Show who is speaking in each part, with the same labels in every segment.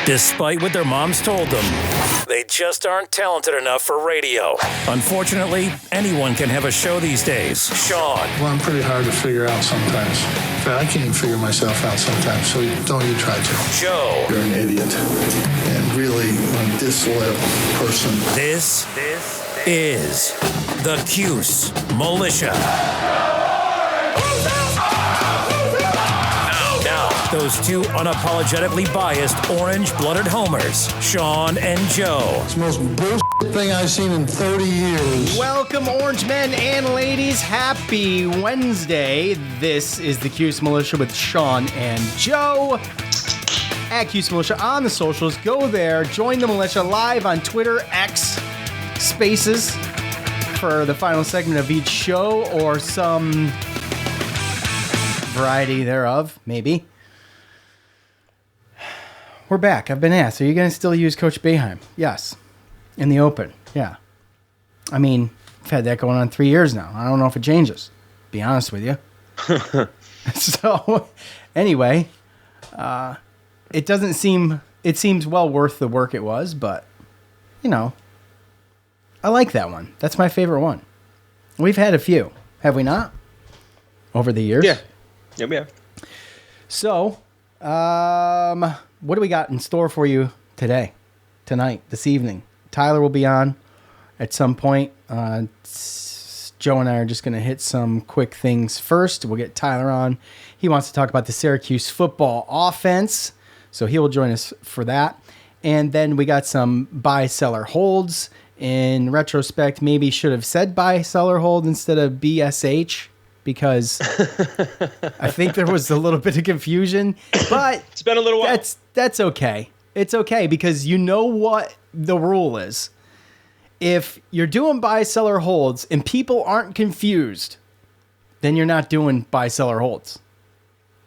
Speaker 1: Despite what their moms told them, they just aren't talented enough for radio. Unfortunately, anyone can have a show these days. Sean.
Speaker 2: Well, I'm pretty hard to figure out sometimes. In fact, I can't even figure myself out sometimes, so don't you try to.
Speaker 1: Joe.
Speaker 2: You're an idiot and really a disloyal person.
Speaker 1: This is the Cuse Militia. Now, those two unapologetically biased orange-blooded homers, Sean and Joe.
Speaker 2: It's the most bullshit thing I've seen in 30 years.
Speaker 3: Welcome, orange men and ladies. Happy Wednesday. This is the Cuse Militia with Sean and Joe. At Cuse Militia on the socials. Go there. Join the militia live on Twitter, X, Spaces for the final segment of each show or some variety thereof, maybe. We're back. I've been asked, are you going to still use Coach Boeheim? Yes. In the open. Yeah. I mean, I've had that going on 3 years now. I don't know if it changes, to be honest with you. So, anyway, it seems well worth the work it was, but, you know, I like that one. That's my favorite one. We've had a few, have we not? Over the years?
Speaker 4: Yeah. Yeah, we have.
Speaker 3: So, what do we got in store for you tonight, this evening? Tyler will be on at some point. Joe and I are just going to hit some quick things first. We'll get Tyler on. He wants to talk about the Syracuse football offense, so he will join us for that. And then we got some buy-seller holds. In retrospect, maybe should have said buy-seller hold instead of BSH, because I think there was a little bit of confusion. But
Speaker 4: it's been a little while.
Speaker 3: That's okay. It's okay, because you know what the rule is. If you're doing buy-seller holds and people aren't confused, then you're not doing buy-seller holds.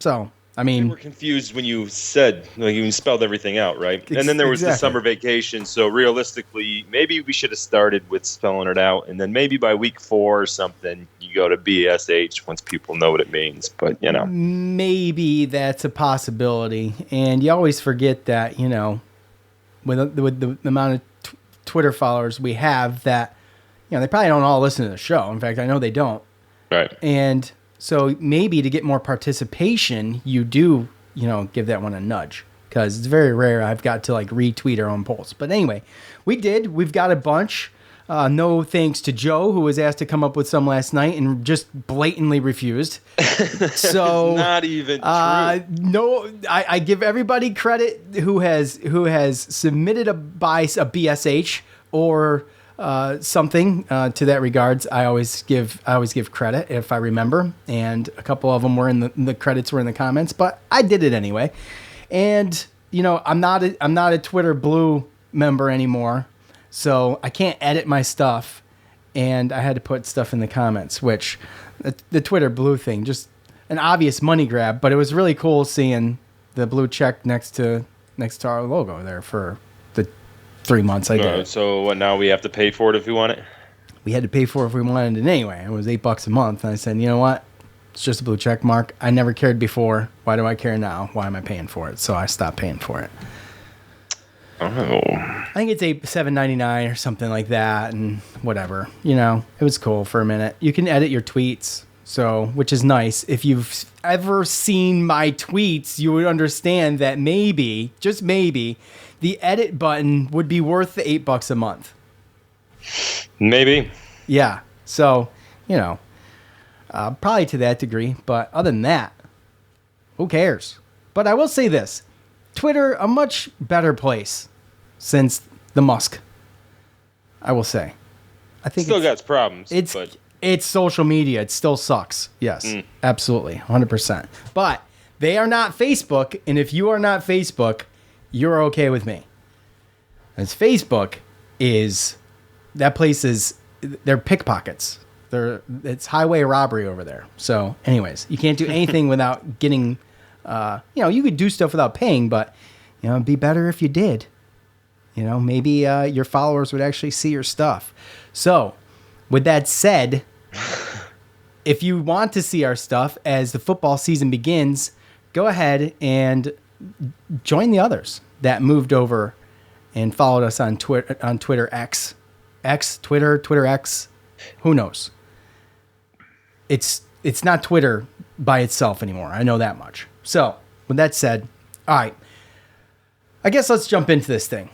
Speaker 3: So, I mean,
Speaker 4: we were confused when you said, you spelled everything out, right? And then there was the summer vacation. So realistically, maybe we should have started with spelling it out. And then maybe by week 4 or something, you go to BSH once people know what it means. But, you know.
Speaker 3: Maybe that's a possibility. And you always forget that, you know, with the amount of Twitter followers we have, that, you know, they probably don't all listen to the show. In fact, I know they don't.
Speaker 4: Right.
Speaker 3: And so maybe to get more participation, you do, you know, give that one a nudge, because it's very rare I've got to like retweet our own polls. But anyway, we've got a bunch. No thanks to Joe, who was asked to come up with some last night and just blatantly refused. So
Speaker 4: not even true.
Speaker 3: No, I give everybody credit who has submitted a BSH or something to that regards. I always give credit if I remember, and a couple of them were in the credits were in the comments, but I did it anyway. And you know, I'm not a Twitter Blue member anymore, so I can't edit my stuff, and I had to put stuff in the comments, which the Twitter Blue thing, just an obvious money grab, but it was really cool seeing the blue check next to our logo there for 3 months I did.
Speaker 4: So what, now we have to pay for it if we want it?
Speaker 3: We had to pay for it if we wanted it anyway. It was $8 a month. And I said, you know what? It's just a blue check mark. I never cared before. Why do I care now? Why am I paying for it? So I stopped paying for it.
Speaker 4: Oh.
Speaker 3: I think it's $7.99 or something like that, and whatever. You know, it was cool for a minute. You can edit your tweets, so, which is nice. If you've ever seen my tweets, you would understand that maybe, just maybe, the edit button would be worth the $8 a month.
Speaker 4: Maybe.
Speaker 3: Yeah. So, you know, probably to that degree. But other than that, who cares? But I will say this. Twitter, a much better place since the Musk. I will say. I think
Speaker 4: still got its problems.
Speaker 3: It's social media. It still sucks. Yes, absolutely. 100%. But they are not Facebook. And if you are not Facebook, you're okay with me. As Facebook that place is, they're pickpockets. It's highway robbery over there. So anyways, you can't do anything without getting, you could do stuff without paying, but, you know, it'd be better if you did. You know, maybe your followers would actually see your stuff. So with that said, if you want to see our stuff as the football season begins, go ahead and join the others that moved over and followed us on Twitter X, Twitter X. Who knows? It's not Twitter by itself anymore. I know that much. So with that said, all right, I guess let's jump into this thing.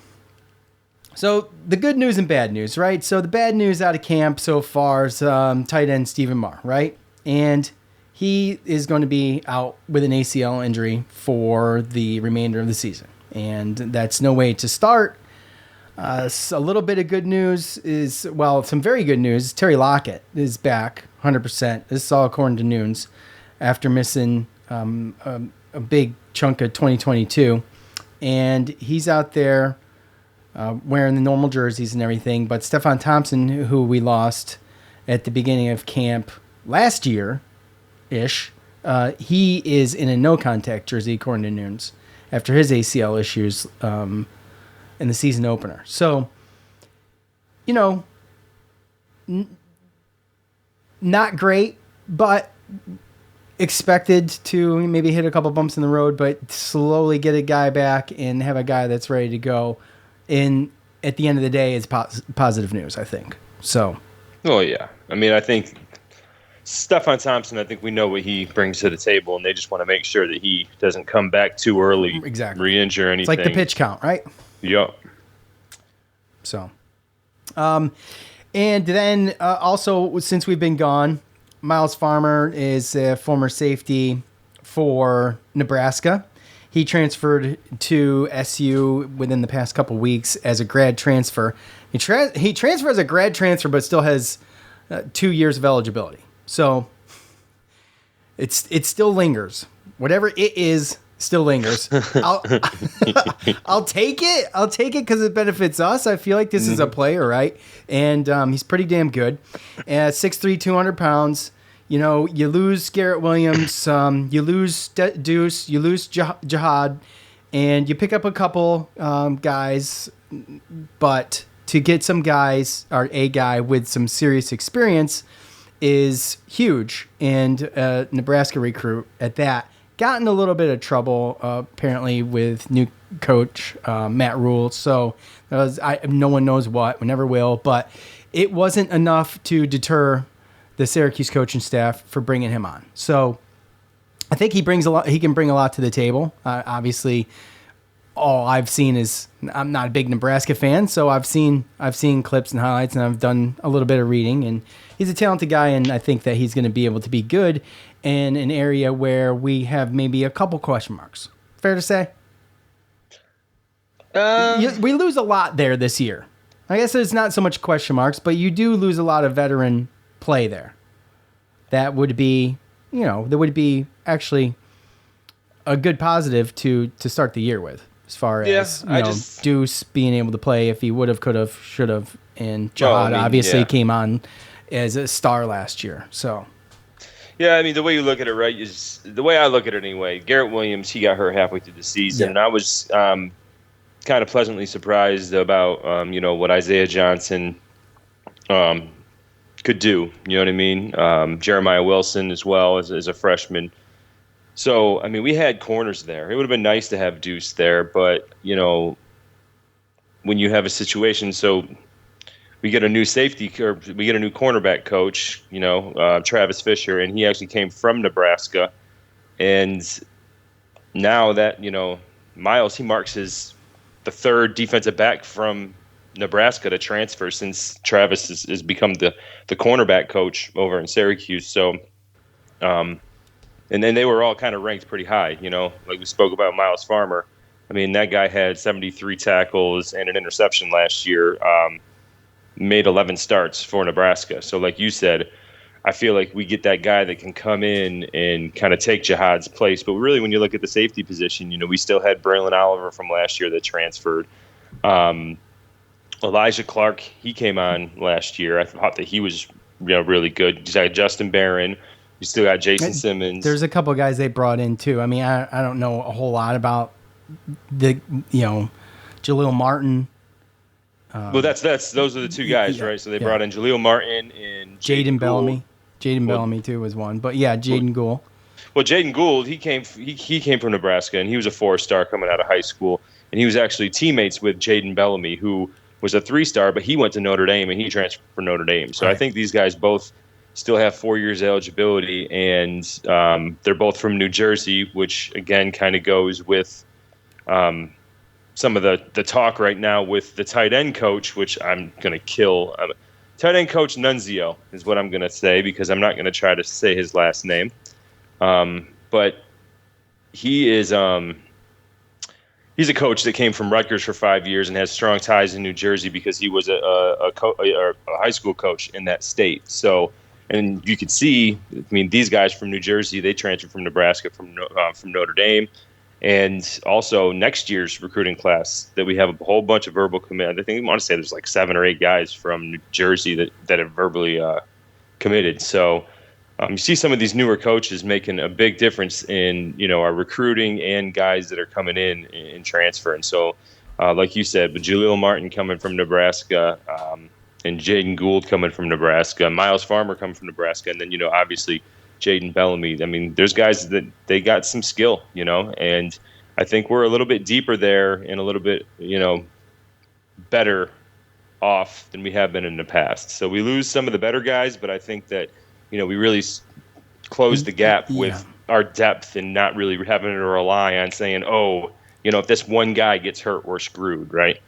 Speaker 3: So the good news and bad news, right? So the bad news out of camp so far is tight end Stephen Marr, right? And he is going to be out with an ACL injury for the remainder of the season. And that's no way to start. A little bit of good news is, well, some very good news. Terry Lockett is back 100%. This is all according to Nunes after missing a big chunk of 2022. And he's out there wearing the normal jerseys and everything. But Stephon Thompson, who we lost at the beginning of camp last year-ish, he is in a no-contact jersey, according to Nunes, after his ACL issues in the season opener. So, not great, but expected to maybe hit a couple bumps in the road, but slowly get a guy back and have a guy that's ready to go. And at the end of the day, it's positive news, I think. So.
Speaker 4: Oh, yeah. I mean, I think Stephon Thompson, I think we know what he brings to the table, and they just want to make sure that he doesn't come back too early, re-injure anything.
Speaker 3: It's like the pitch count, right?
Speaker 4: Yep.
Speaker 3: So, and then also, since we've been gone, Miles Farmer is a former safety for Nebraska. He transferred to SU within the past couple weeks as a grad transfer. He transfers as a grad transfer, but still has 2 years of eligibility. So it still lingers. Whatever it is, still lingers. I'll take it. I'll take it because it benefits us. I feel like this is a player, right? And he's pretty damn good. 6'3", 200 pounds. You lose Garrett Williams, you lose Deuce, you lose Jihad, and you pick up a couple guys. But to get some guys, or a guy with some serious experience, is huge. And Nebraska recruit at that. Got in a little bit of trouble, apparently, with new coach Matt Rule. So no one knows what, we never will. But it wasn't enough to deter the Syracuse coaching staff for bringing him on. So I think he brings a lot. He can bring a lot to the table. Obviously, all I've seen is, I'm not a big Nebraska fan, so I've seen clips and highlights, and I've done a little bit of reading. And he's a talented guy, and I think that he's going to be able to be good in an area where we have maybe a couple question marks. Fair to say? We lose a lot there this year. I guess there's not so much question marks, but you do lose a lot of veteran play there. That would be, actually a good positive to start the year with, as far as Deuce being able to play if he would have, could have, should have, and Jihad obviously came on as a star last year. So.
Speaker 4: Yeah, I mean, the way you look at it, right, is the way I look at it anyway. Garrett Williams, he got hurt halfway through the season, and I was kind of pleasantly surprised about, what Isaiah Johnson could do. You know what I mean? Jeremiah Wilson as well as a freshman. So, I mean, we had corners there. It would have been nice to have Deuce there, but, when you have a situation, so we get a new safety, or we get a new cornerback coach, Travis Fisher, and he actually came from Nebraska. And now that, Miles, he marks the third defensive back from Nebraska to transfer since Travis has become the cornerback coach over in Syracuse. So, and then they were all kind of ranked pretty high, like we spoke about Miles Farmer. I mean, that guy had 73 tackles and an interception last year, made 11 starts for Nebraska. So like you said, I feel like we get that guy that can come in and kind of take Jihad's place. But really, when you look at the safety position, we still had Braylon Oliver from last year that transferred. Elijah Clark, he came on last year. I thought that he was really good. You got Justin Barron. You still got Jason Simmons.
Speaker 3: There's a couple of guys they brought in too. I mean, I don't know a whole lot about the Jaleel Martin.
Speaker 4: Well, those are the two guys, right? So they brought in Jaleel Martin and
Speaker 3: Jaden Bellamy. Jaden Bellamy too was one, but Jaden Gould.
Speaker 4: Well, Jaden Gould, he came from Nebraska, and he was a 4-star coming out of high school, and he was actually teammates with Jaden Bellamy, who was a 3-star, but he went to Notre Dame, and he transferred from Notre Dame. So I think these guys both still have 4 years eligibility, and they're both from New Jersey, which, again, kind of goes with some of the talk right now with the tight end coach, which I'm going to kill. Tight end coach Nunzio is what I'm going to say, because I'm not going to try to say his last name. But he is he's a coach that came from Rutgers for 5 years and has strong ties in New Jersey because he was a high school coach in that state. So, and you could see, I mean, these guys from New Jersey, they transferred from Nebraska from Notre Dame. And also next year's recruiting class that we have a whole bunch of verbal commit. I think I want to say there's like 7 or 8 guys from New Jersey that have verbally committed. So you see some of these newer coaches making a big difference in, our recruiting and guys that are coming in transfer. And so, like you said, but Jaleel Martin coming from Nebraska, and Jaden Gould coming from Nebraska, Miles Farmer coming from Nebraska, and then, obviously Jaden Bellamy. I mean, there's guys that they got some skill, and I think we're a little bit deeper there and a little bit, better off than we have been in the past. So we lose some of the better guys, but I think that, we really closed the gap with our depth and not really having to rely on saying, if this one guy gets hurt, we're screwed, right?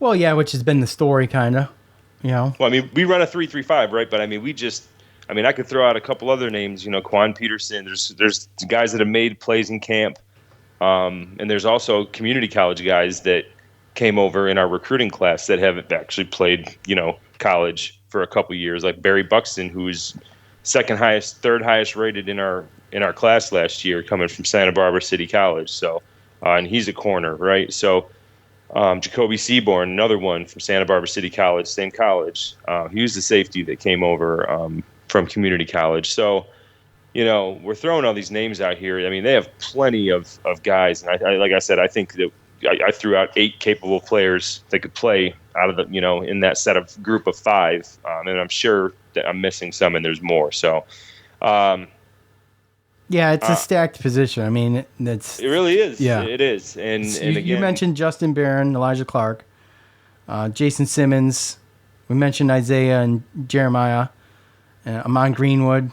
Speaker 3: Well, yeah, which has been the story, kind of. Well,
Speaker 4: I mean, we run a 3-3-5, right? But I mean, I could throw out a couple other names. Quan Peterson. There's guys that have made plays in camp, and there's also community college guys that came over in our recruiting class that have actually played, college for a couple years, like Barry Buxton, who's third highest rated in our class last year, coming from Santa Barbara City College. So, and he's a corner, right? So. Jacoby Seaborn, another one from Santa Barbara City College, same college. He was the safety that came over from community college. So, we're throwing all these names out here. I mean, they have plenty of guys. And I like I said, I think that I threw out 8 capable players that could play out of the, in that set of group of 5. And I'm sure that I'm missing some and there's more. So,
Speaker 3: yeah, it's a stacked position. I mean, it
Speaker 4: really is.
Speaker 3: Yeah,
Speaker 4: it is. And again,
Speaker 3: you mentioned Justin Barron, Elijah Clark, Jason Simmons. We mentioned Isaiah and Jeremiah, Amon Greenwood.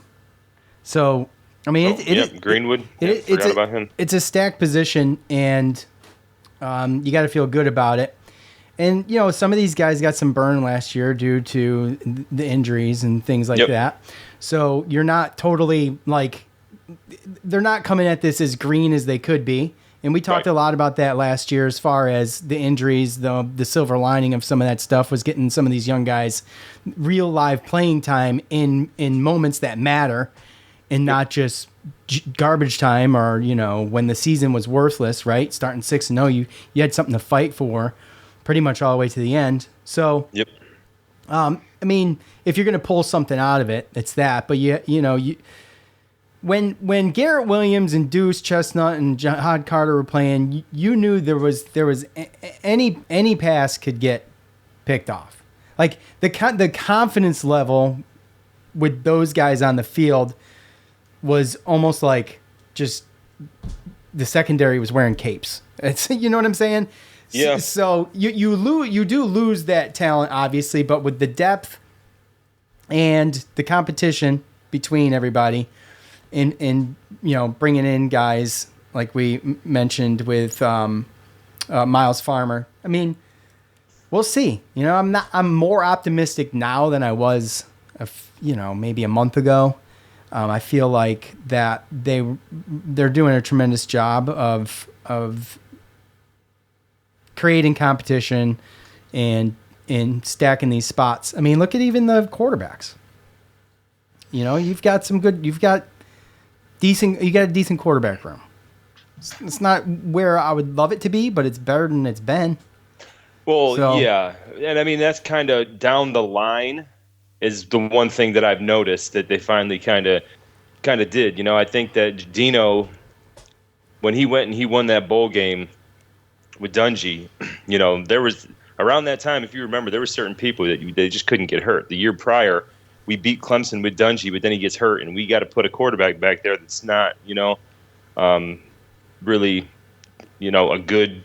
Speaker 3: So, I mean,
Speaker 4: Greenwood. Forgot about him.
Speaker 3: It's a stacked position, and you got to feel good about it. And some of these guys got some burn last year due to the injuries and things like that. So you're not totally they're not coming at this as green as they could be. And we talked a lot about that last year as far as the injuries. The silver lining of some of that stuff was getting some of these young guys real live playing time in moments that matter and not just garbage time or, when the season was worthless, right? Starting 6-0, you had something to fight for pretty much all the way to the end. So, I mean, if you're going to pull something out of it, it's that. But When Garrett Williams and Deuce Chestnut and Jahad Carter were playing, you knew there was any pass could get picked off. Like the confidence level with those guys on the field was almost like just the secondary was wearing capes. It's, you know what I'm saying?
Speaker 4: Yeah.
Speaker 3: So you do lose that talent, obviously, but with the depth and the competition between everybody. In bringing in guys like we mentioned with Miles Farmer. I mean, we'll see. I'm more optimistic now than I was, maybe a month ago. I feel like that they're doing a tremendous job of creating competition and in stacking these spots. I mean, look at even the quarterbacks. You've got a decent quarterback room. It's not where I would love it to be, but it's better than it's been.
Speaker 4: Well, yeah. And I mean, that's kind of down the line is the one thing that I've noticed that they finally kind of did. I think that Dino, when he went and he won that bowl game with Dungy, there was around that time, if you remember, there were certain people that they just couldn't get hurt. The year prior, we beat Clemson with Dungy, but then he gets hurt, and we got to put a quarterback back there that's not, really, a good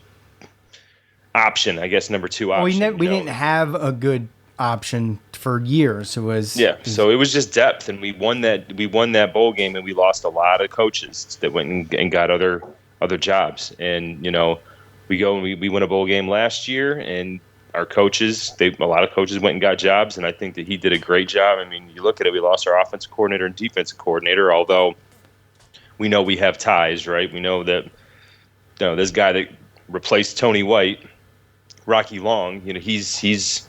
Speaker 4: option, I guess, number 2 option.
Speaker 3: Well, we didn't have a good option for years. It was
Speaker 4: so it was just depth, and we won that bowl game, and we lost a lot of coaches that went and got other jobs. And we go and we win a bowl game last year, and our coaches, a lot of coaches went and got jobs, and I think that he did a great job. I mean, you look at it, we lost our offensive coordinator and defensive coordinator, although we know we have ties, right? We know that this guy that replaced Tony White, Rocky Long, he's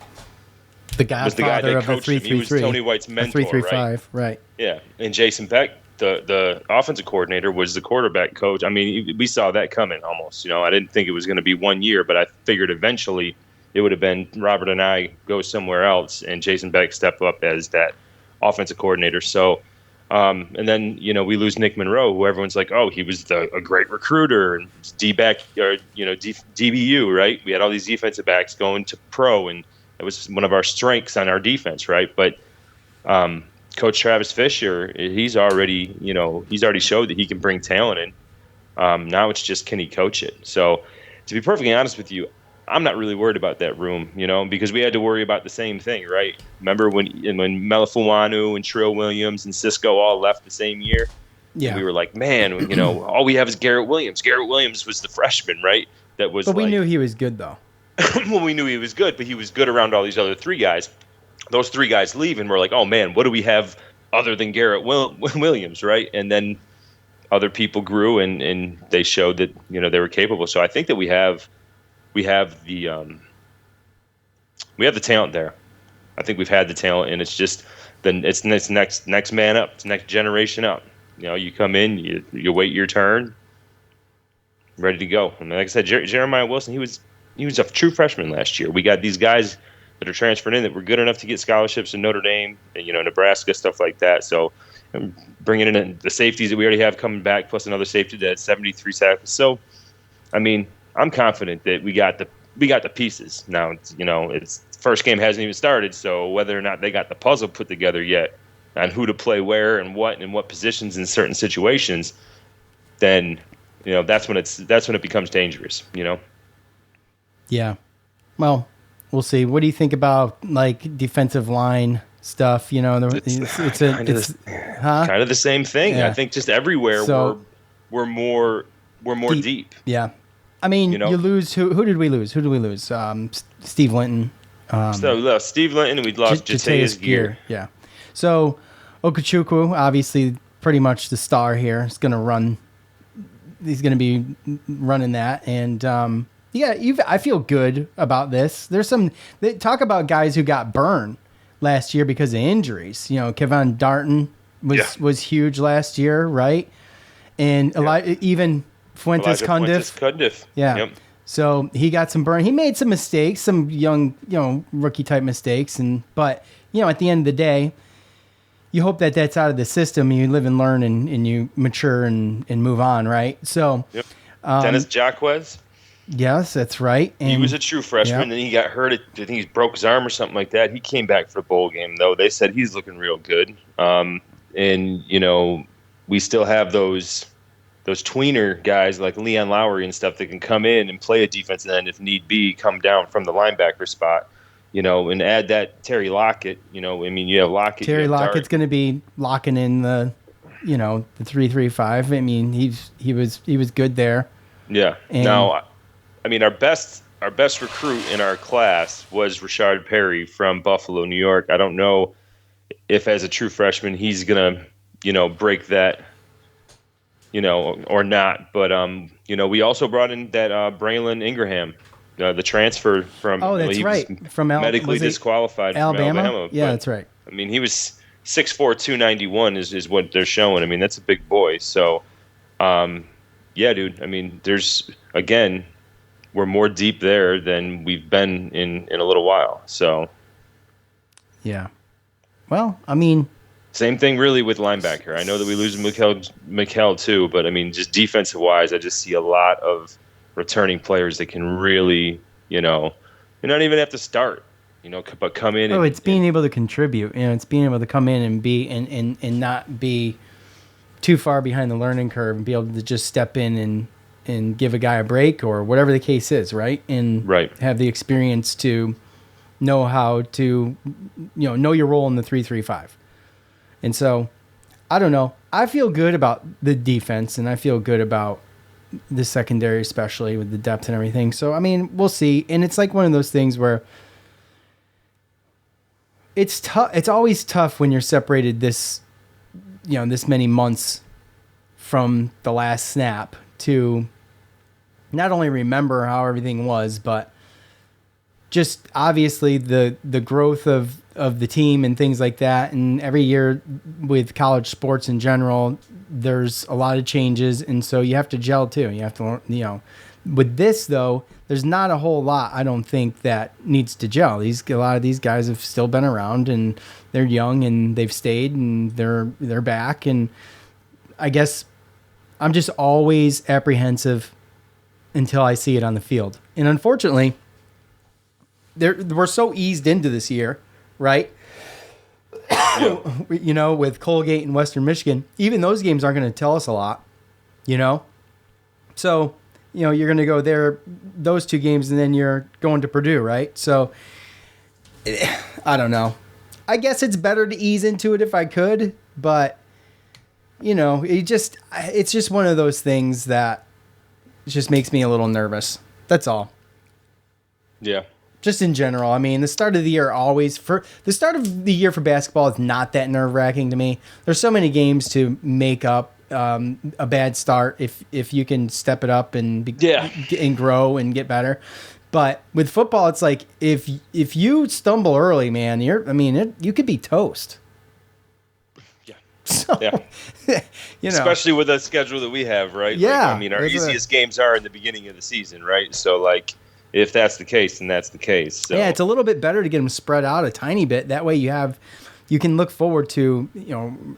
Speaker 3: the godfather of the 3-3-3.
Speaker 4: He was Tony White's mentor,
Speaker 3: 3-3-5, right?
Speaker 4: Yeah, and Jason Beck, the offensive coordinator, was the quarterback coach. I mean, we saw that coming almost. I didn't think it was going to be 1 year, but I figured eventually it would have been Robert and I go somewhere else, and Jason Beck step up as that offensive coordinator. So, and then we lose Nick Monroe, who everyone's like, oh, he was a great recruiter and D-back, or DBU, right? We had all these defensive backs going to pro, and it was one of our strengths on our defense, right? But Coach Travis Fisher, he's already showed that he can bring talent in. Now it's just, can he coach it? So, to be perfectly honest with you, I'm not really worried about that room, because we had to worry about the same thing, right? Remember when Melifuanu and Trill Williams and Cisco all left the same year? Yeah. We were like, man, all we have is Garrett Williams. Garrett Williams was the freshman, right? But
Speaker 3: we knew he was good, though.
Speaker 4: Well, we knew he was good, but he was good around all these other 3 guys. Those 3 guys leave, and we're like, oh, man, what do we have other than Garrett Williams, right? And then other people grew, and they showed that, they were capable. So I think that we have the talent there. I think we've had the talent, and it's just it's next man up, it's next generation up. You come in, you wait your turn, ready to go. I mean, like I said, Jeremiah Wilson, he was a true freshman last year. We got these guys that are transferred in that were good enough to get scholarships in Notre Dame and Nebraska, stuff like that. So bringing in the safeties that we already have coming back, plus another safety that had 73 sacks. So, I mean, I'm confident that we got the pieces. Now, it's first game hasn't even started, so whether or not they got the puzzle put together yet on who to play where and what positions in certain situations, then that's when it becomes dangerous.
Speaker 3: Yeah. Well, we'll see. What do you think about defensive line stuff? It's kind
Speaker 4: of the same thing. Yeah. I think just everywhere we're more deep.
Speaker 3: Yeah. I mean, you lose. Who did we lose? Steve Linton.
Speaker 4: Steve Linton, and we lost Jataeus Gear.
Speaker 3: Yeah. So Okechukwu, obviously, pretty much the star here. He's going to be running that, and I feel good about this. They talk about guys who got burned last year because of injuries. Kevon Darton was huge last year, right? And even Fuentes Cundiff. Yeah. Yep. So he got some burn. He made some mistakes, some young, rookie type mistakes. But at the end of the day, you hope that that's out of the system. And you live and learn and you mature and move on, right? So,
Speaker 4: yep. Dennis Jacquez.
Speaker 3: Yes, that's right.
Speaker 4: And he was a true freshman, and he got hurt. I think he broke his arm or something like that. He came back for the bowl game, though. They said he's looking real good. And we still have those tweener guys like Leon Lowry and stuff that can come in and play a defensive end if need be, come down from the linebacker spot, and add that Terry Lockett. You have Lockett.
Speaker 3: Terry Lockett's going to be locking in the 3-3-5. I mean, he was good there.
Speaker 4: Yeah. And now, our best recruit in our class was Rashard Perry from Buffalo, New York. I don't know if as a true freshman he's going to, break that, or not. But, we also brought in that Braylon Ingraham, the transfer from.
Speaker 3: Oh, that's right. From
Speaker 4: medically disqualified
Speaker 3: Alabama?
Speaker 4: from Alabama.
Speaker 3: Yeah, that's right.
Speaker 4: I mean, he was 6'4", 291 is what they're showing. I mean, that's a big boy. So, yeah, dude. I mean, we're more deep there than we've been in a little while. So,
Speaker 3: yeah. Well, I mean,
Speaker 4: same thing really with linebacker. I know that we lose Mikkel too, but I mean, just defensive wise, I just see a lot of returning players that can really, you don't even have to start. but come in.
Speaker 3: Oh, it's being able to contribute. It's being able to come in and be and not be too far behind the learning curve and be able to just step in and give a guy a break or whatever the case is, right? And have the experience to know how to, know your role in the 3-3-5. And so, I don't know. I feel good about the defense, and I feel good about the secondary, especially with the depth and everything. So, I mean, we'll see. And it's like one of those things where it's tough. It's always tough when you're separated this many months from the last snap to not only remember how everything was, but just obviously the growth of the team and things like that. And every year with college sports in general, there's a lot of changes. And so you have to gel too. You have to learn, with this though, there's not a whole lot, I don't think, that needs to gel. A lot of these guys have still been around, and they're young, and they've stayed, and they're back. And I guess I'm just always apprehensive until I see it on the field. And unfortunately, we're so eased into this year, right? Yeah. With Colgate and Western Michigan, even those games aren't going to tell us a lot, So, you're going to go there, those two games, and then you're going to Purdue, right? So, I don't know. I guess it's better to ease into it if I could, but, it's just one of those things that just makes me a little nervous. That's all.
Speaker 4: Yeah.
Speaker 3: Just in general. I mean, the start of the year for basketball is not that nerve-wracking to me. There's so many games to make up a bad start if you can step it up and and grow and get better. But with football, it's like if you stumble early, man, you could be toast. Yeah. So,
Speaker 4: especially with the schedule that we have, right?
Speaker 3: Yeah.
Speaker 4: Our easiest games are in the beginning of the season, right? So if that's the case, then that's the case. So.
Speaker 3: Yeah, it's a little bit better to get them spread out a tiny bit. That way you can look forward to,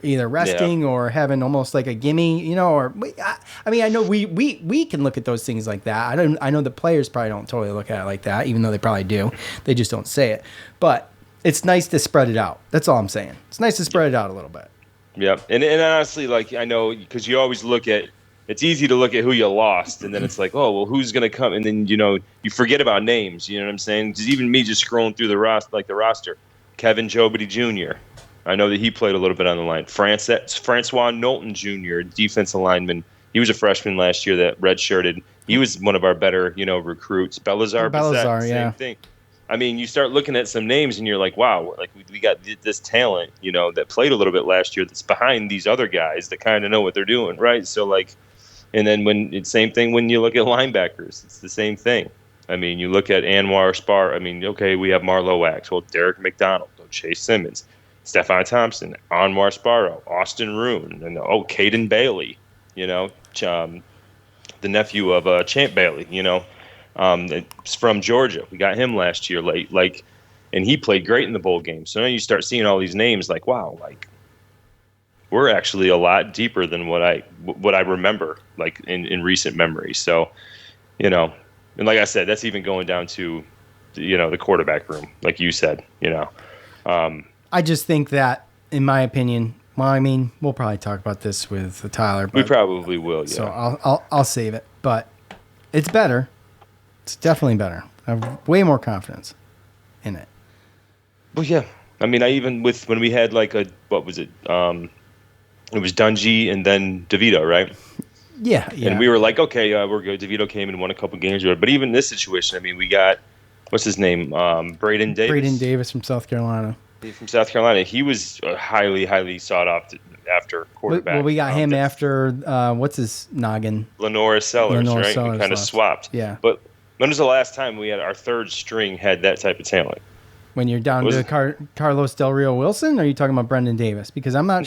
Speaker 3: either resting or having almost like a gimme, I know we can look at those things like that. I know the players probably don't totally look at it like that, even though they probably do. They just don't say it. But it's nice to spread it out. That's all I'm saying. It's nice to spread it out a little bit.
Speaker 4: Yeah. And honestly, I know, because you always it's easy to look at who you lost, and then it's like, oh, well, who's going to come? And then, you forget about names, you know what I'm saying? Because even me just scrolling through the roster, Kevin Jobity Jr., I know that he played a little bit on the line. Francois Knowlton Jr., defensive lineman. He was a freshman last year that redshirted. He was one of our better, recruits. Belazar, same thing. I mean, you start looking at some names, and you're like, wow, we got this talent, that played a little bit last year that's behind these other guys that kind of know what they're doing, right? So, and then same thing when you look at linebackers. It's the same thing. I mean, you look at Anwar Spar. I mean, okay, we have Marlo Wax. Well, Derek McDonald, Chase Simmons, Stephon Thompson, Anwar Sparrow, Austin Roon, and Caden Bailey, the nephew of Champ Bailey, it's from Georgia. We got him last year late, and he played great in the bowl game. So now you start seeing all these names wow, we're actually a lot deeper than what I remember, in recent memory. So, and like I said, that's even going down to, the quarterback room, like you said,
Speaker 3: I just think that, in my opinion, we'll probably talk about this with Tyler. But,
Speaker 4: we probably will, yeah.
Speaker 3: So I'll save it. But it's better. It's definitely better. I have way more confidence in it.
Speaker 4: Well, yeah. I even when we had what was it? It was Dungy and then DeVito, right?
Speaker 3: Yeah.
Speaker 4: And we were like, okay, we're good. DeVito came and won a couple games. But even this situation, we got, what's his name? Braden Davis.
Speaker 3: Braden Davis from South Carolina.
Speaker 4: From South Carolina. He was a highly, highly sought after quarterback.
Speaker 3: Well, we got him after, what's his noggin?
Speaker 4: Lenora Sellers, right? We kind of swapped.
Speaker 3: Yeah.
Speaker 4: But when was the last time we had our third string had that type of talent?
Speaker 3: When you're down to Carlos Del Rio Wilson, or are you talking about Brendan Davis? Because I'm not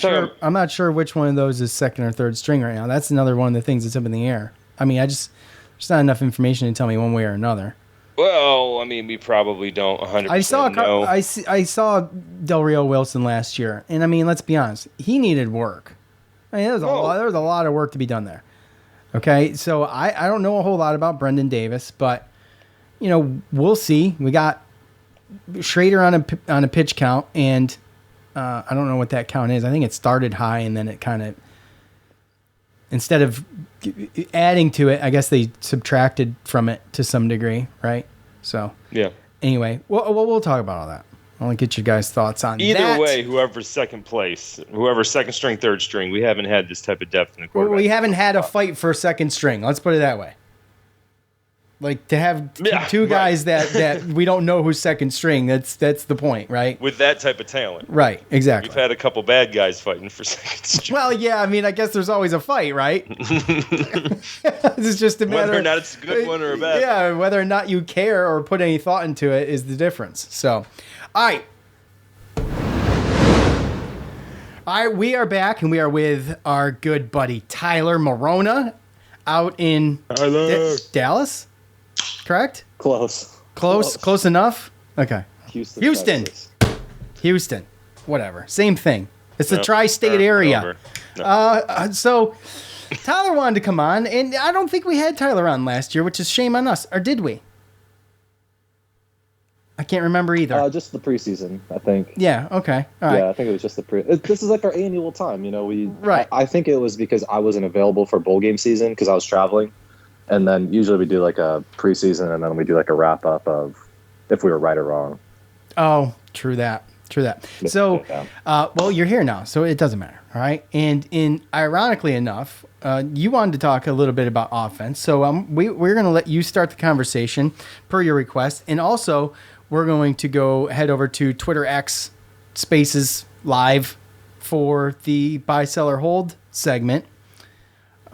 Speaker 3: sure which one of those is second or third string right now. That's another one of the things that's up in the air. There's not enough information to tell me one way or another.
Speaker 4: Well, we probably don't 100% know.
Speaker 3: I saw Del Rio Wilson last year, and let's be honest, he needed work. There was a lot of work to be done there. Okay, so I don't know a whole lot about Brendan Davis, but we'll see. We got Schrader on a pitch count, and I don't know what that count is. I think it started high, and then it kind of, instead of adding to it, I guess they subtracted from it to some degree, right? So
Speaker 4: yeah.
Speaker 3: Anyway, we'll talk about all that. I want to get your guys' thoughts on
Speaker 4: Either
Speaker 3: that.
Speaker 4: way, whoever's second place, whoever's second string, third string, we haven't had this type of depth in the quarterback.
Speaker 3: We haven't had a fight for second string. Let's put it that way. Like, to have two guys that we don't know who's second string, that's the point, right?
Speaker 4: With that type of talent.
Speaker 3: Right, exactly.
Speaker 4: We've had a couple bad guys fighting for second string.
Speaker 3: Well, yeah, I mean, I guess there's always a fight, right? It's just a matter
Speaker 4: whether or not it's a good one or a bad one.
Speaker 3: Yeah, whether or not you care or put any thought into it is the difference. So, all right. All right, we are back, and we are with our good buddy Tyler Morona out in Dallas. Correct? Close enough? Okay. Houston. Whatever. Same thing. It's the tri-state area. No. So Tyler wanted to come on, and I don't think we had Tyler on last year, which is shame on us. Or did we? I can't remember either.
Speaker 5: Just the preseason, I think.
Speaker 3: Yeah, okay. All right.
Speaker 5: Yeah, I think it was just this is like our annual time,
Speaker 3: Right.
Speaker 5: I think it was because I wasn't available for bowl game season because I was traveling. And then usually we do like a preseason, and then we do like a wrap up of if we were right or wrong.
Speaker 3: Oh, true that. So, well, you're here now, so it doesn't matter, all right? And ironically enough, you wanted to talk a little bit about offense, so we're going to let you start the conversation per your request, and also we're going to head over to Twitter X Spaces Live for the Buy, Sell, or Hold segment.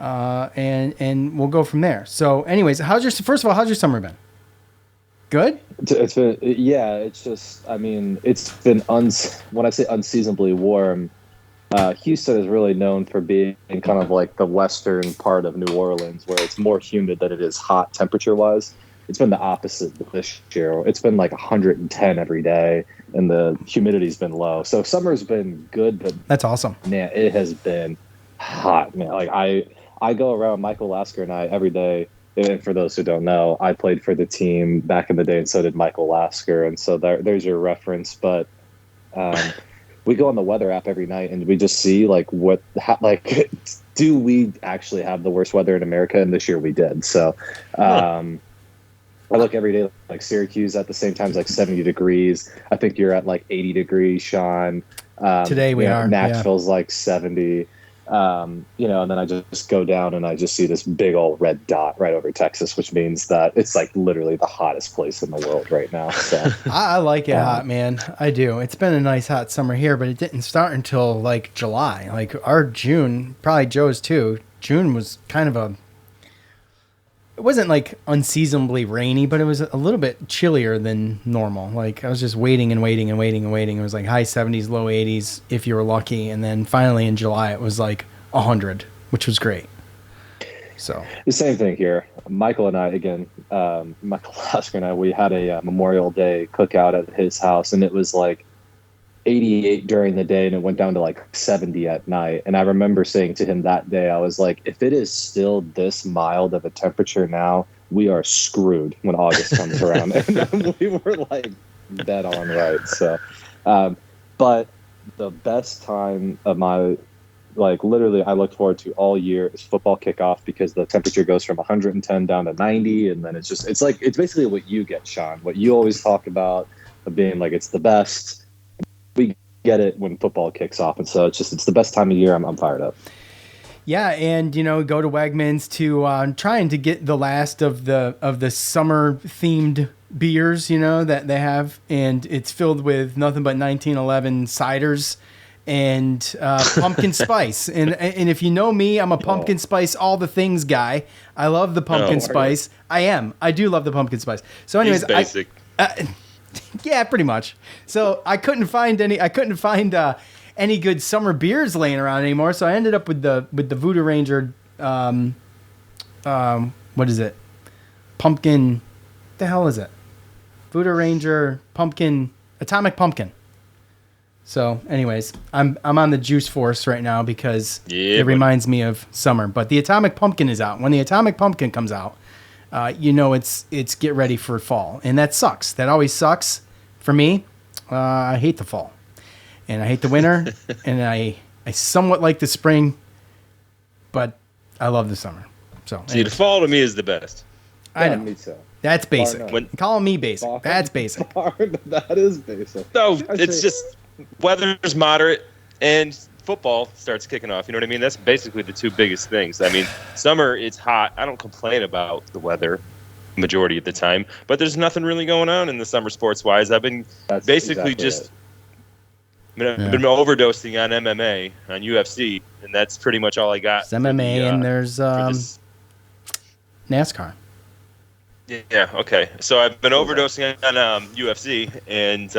Speaker 3: And we'll go from there. So anyways, how's your summer been? Good?
Speaker 5: It's been, yeah, it's just, I mean, it's been, when I say unseasonably warm, Houston is really known for being kind of like the western part of New Orleans, where it's more humid than it is hot temperature-wise. It's been the opposite this year. It's been like 110 every day, and the humidity's been low. So summer's been good, but
Speaker 3: that's awesome.
Speaker 5: Man, it has been hot, man. Like I go around, Michael Lasker and I, every day. And for those who don't know, I played for the team back in the day, and so did Michael Lasker. And so there's your reference. But we go on the weather app every night, and we just see do we actually have the worst weather in America? And this year we did. So I look every day, like Syracuse at the same time is like 70 degrees. I think you're at like 80 degrees, Sean.
Speaker 3: Today we are.
Speaker 5: Nashville's like 70. And then I just go down and I just see this big old red dot right over Texas, which means that it's like literally the hottest place in the world right now. So
Speaker 3: I like it hot, man. I do. It's been a nice hot summer here, but it didn't start until like July. Like our June, probably Joe's too. June was kind of it wasn't like unseasonably rainy, but it was a little bit chillier than normal. Like I was just waiting. It was like high 70s, low 80s if you were lucky. And then finally in July, it was like 100, which was great. So
Speaker 5: the same thing here. Michael and I, again, Michael Lasker and I, we had a Memorial Day cookout at his house, and it was like 88 during the day, and it went down to like 70 at night. And I remember saying to him that day, I was like, if it is still this mild of a temperature now, we are screwed when August comes around. And we were like dead on right. So, but the best time of my, like literally I look forward to all year is football kickoff, because the temperature goes from 110 down to 90. And then it's basically what you get, Sean, what you always talk about of being like, it's the best. We get it when football kicks off, and so it's the best time of year. I'm fired up.
Speaker 3: Yeah, and go to Wegmans to trying to get the last of the summer themed beers that they have, and it's filled with nothing but 1911 ciders and pumpkin spice. And if you know me, I'm a pumpkin spice all the things guy. I love the pumpkin spice. I do love the pumpkin spice. So anyways,
Speaker 4: he's basic.
Speaker 3: Yeah, pretty much. So I couldn't find any good summer beers laying around anymore. So I ended up with the Voodoo Ranger. What is it? Pumpkin. The hell is it? Voodoo Ranger pumpkin, atomic pumpkin. So, anyways, I'm on the Juice Force right now because it reminds me of summer. But the atomic pumpkin is out. When the atomic pumpkin comes out, it's get ready for fall, and that sucks. That always sucks For me, I hate the fall, and I hate the winter, and I somewhat like the spring, but I love the summer. So
Speaker 4: See, the fall to me is the best.
Speaker 3: I know.
Speaker 5: Me too.
Speaker 3: That's basic.
Speaker 5: When,
Speaker 3: Call me basic. That's basic.
Speaker 5: That is basic.
Speaker 4: No, it's just weather's moderate and football starts kicking off. You know what I mean? That's basically the two biggest things. I mean, summer, it's hot. I don't complain about the weather majority of the time, but there's nothing really going on in the summer sports-wise. I've been I've been overdosing on MMA, on UFC, and that's pretty much all I got.
Speaker 3: It's MMA, and there's NASCAR.
Speaker 4: Yeah, okay. So I've been overdosing on UFC, and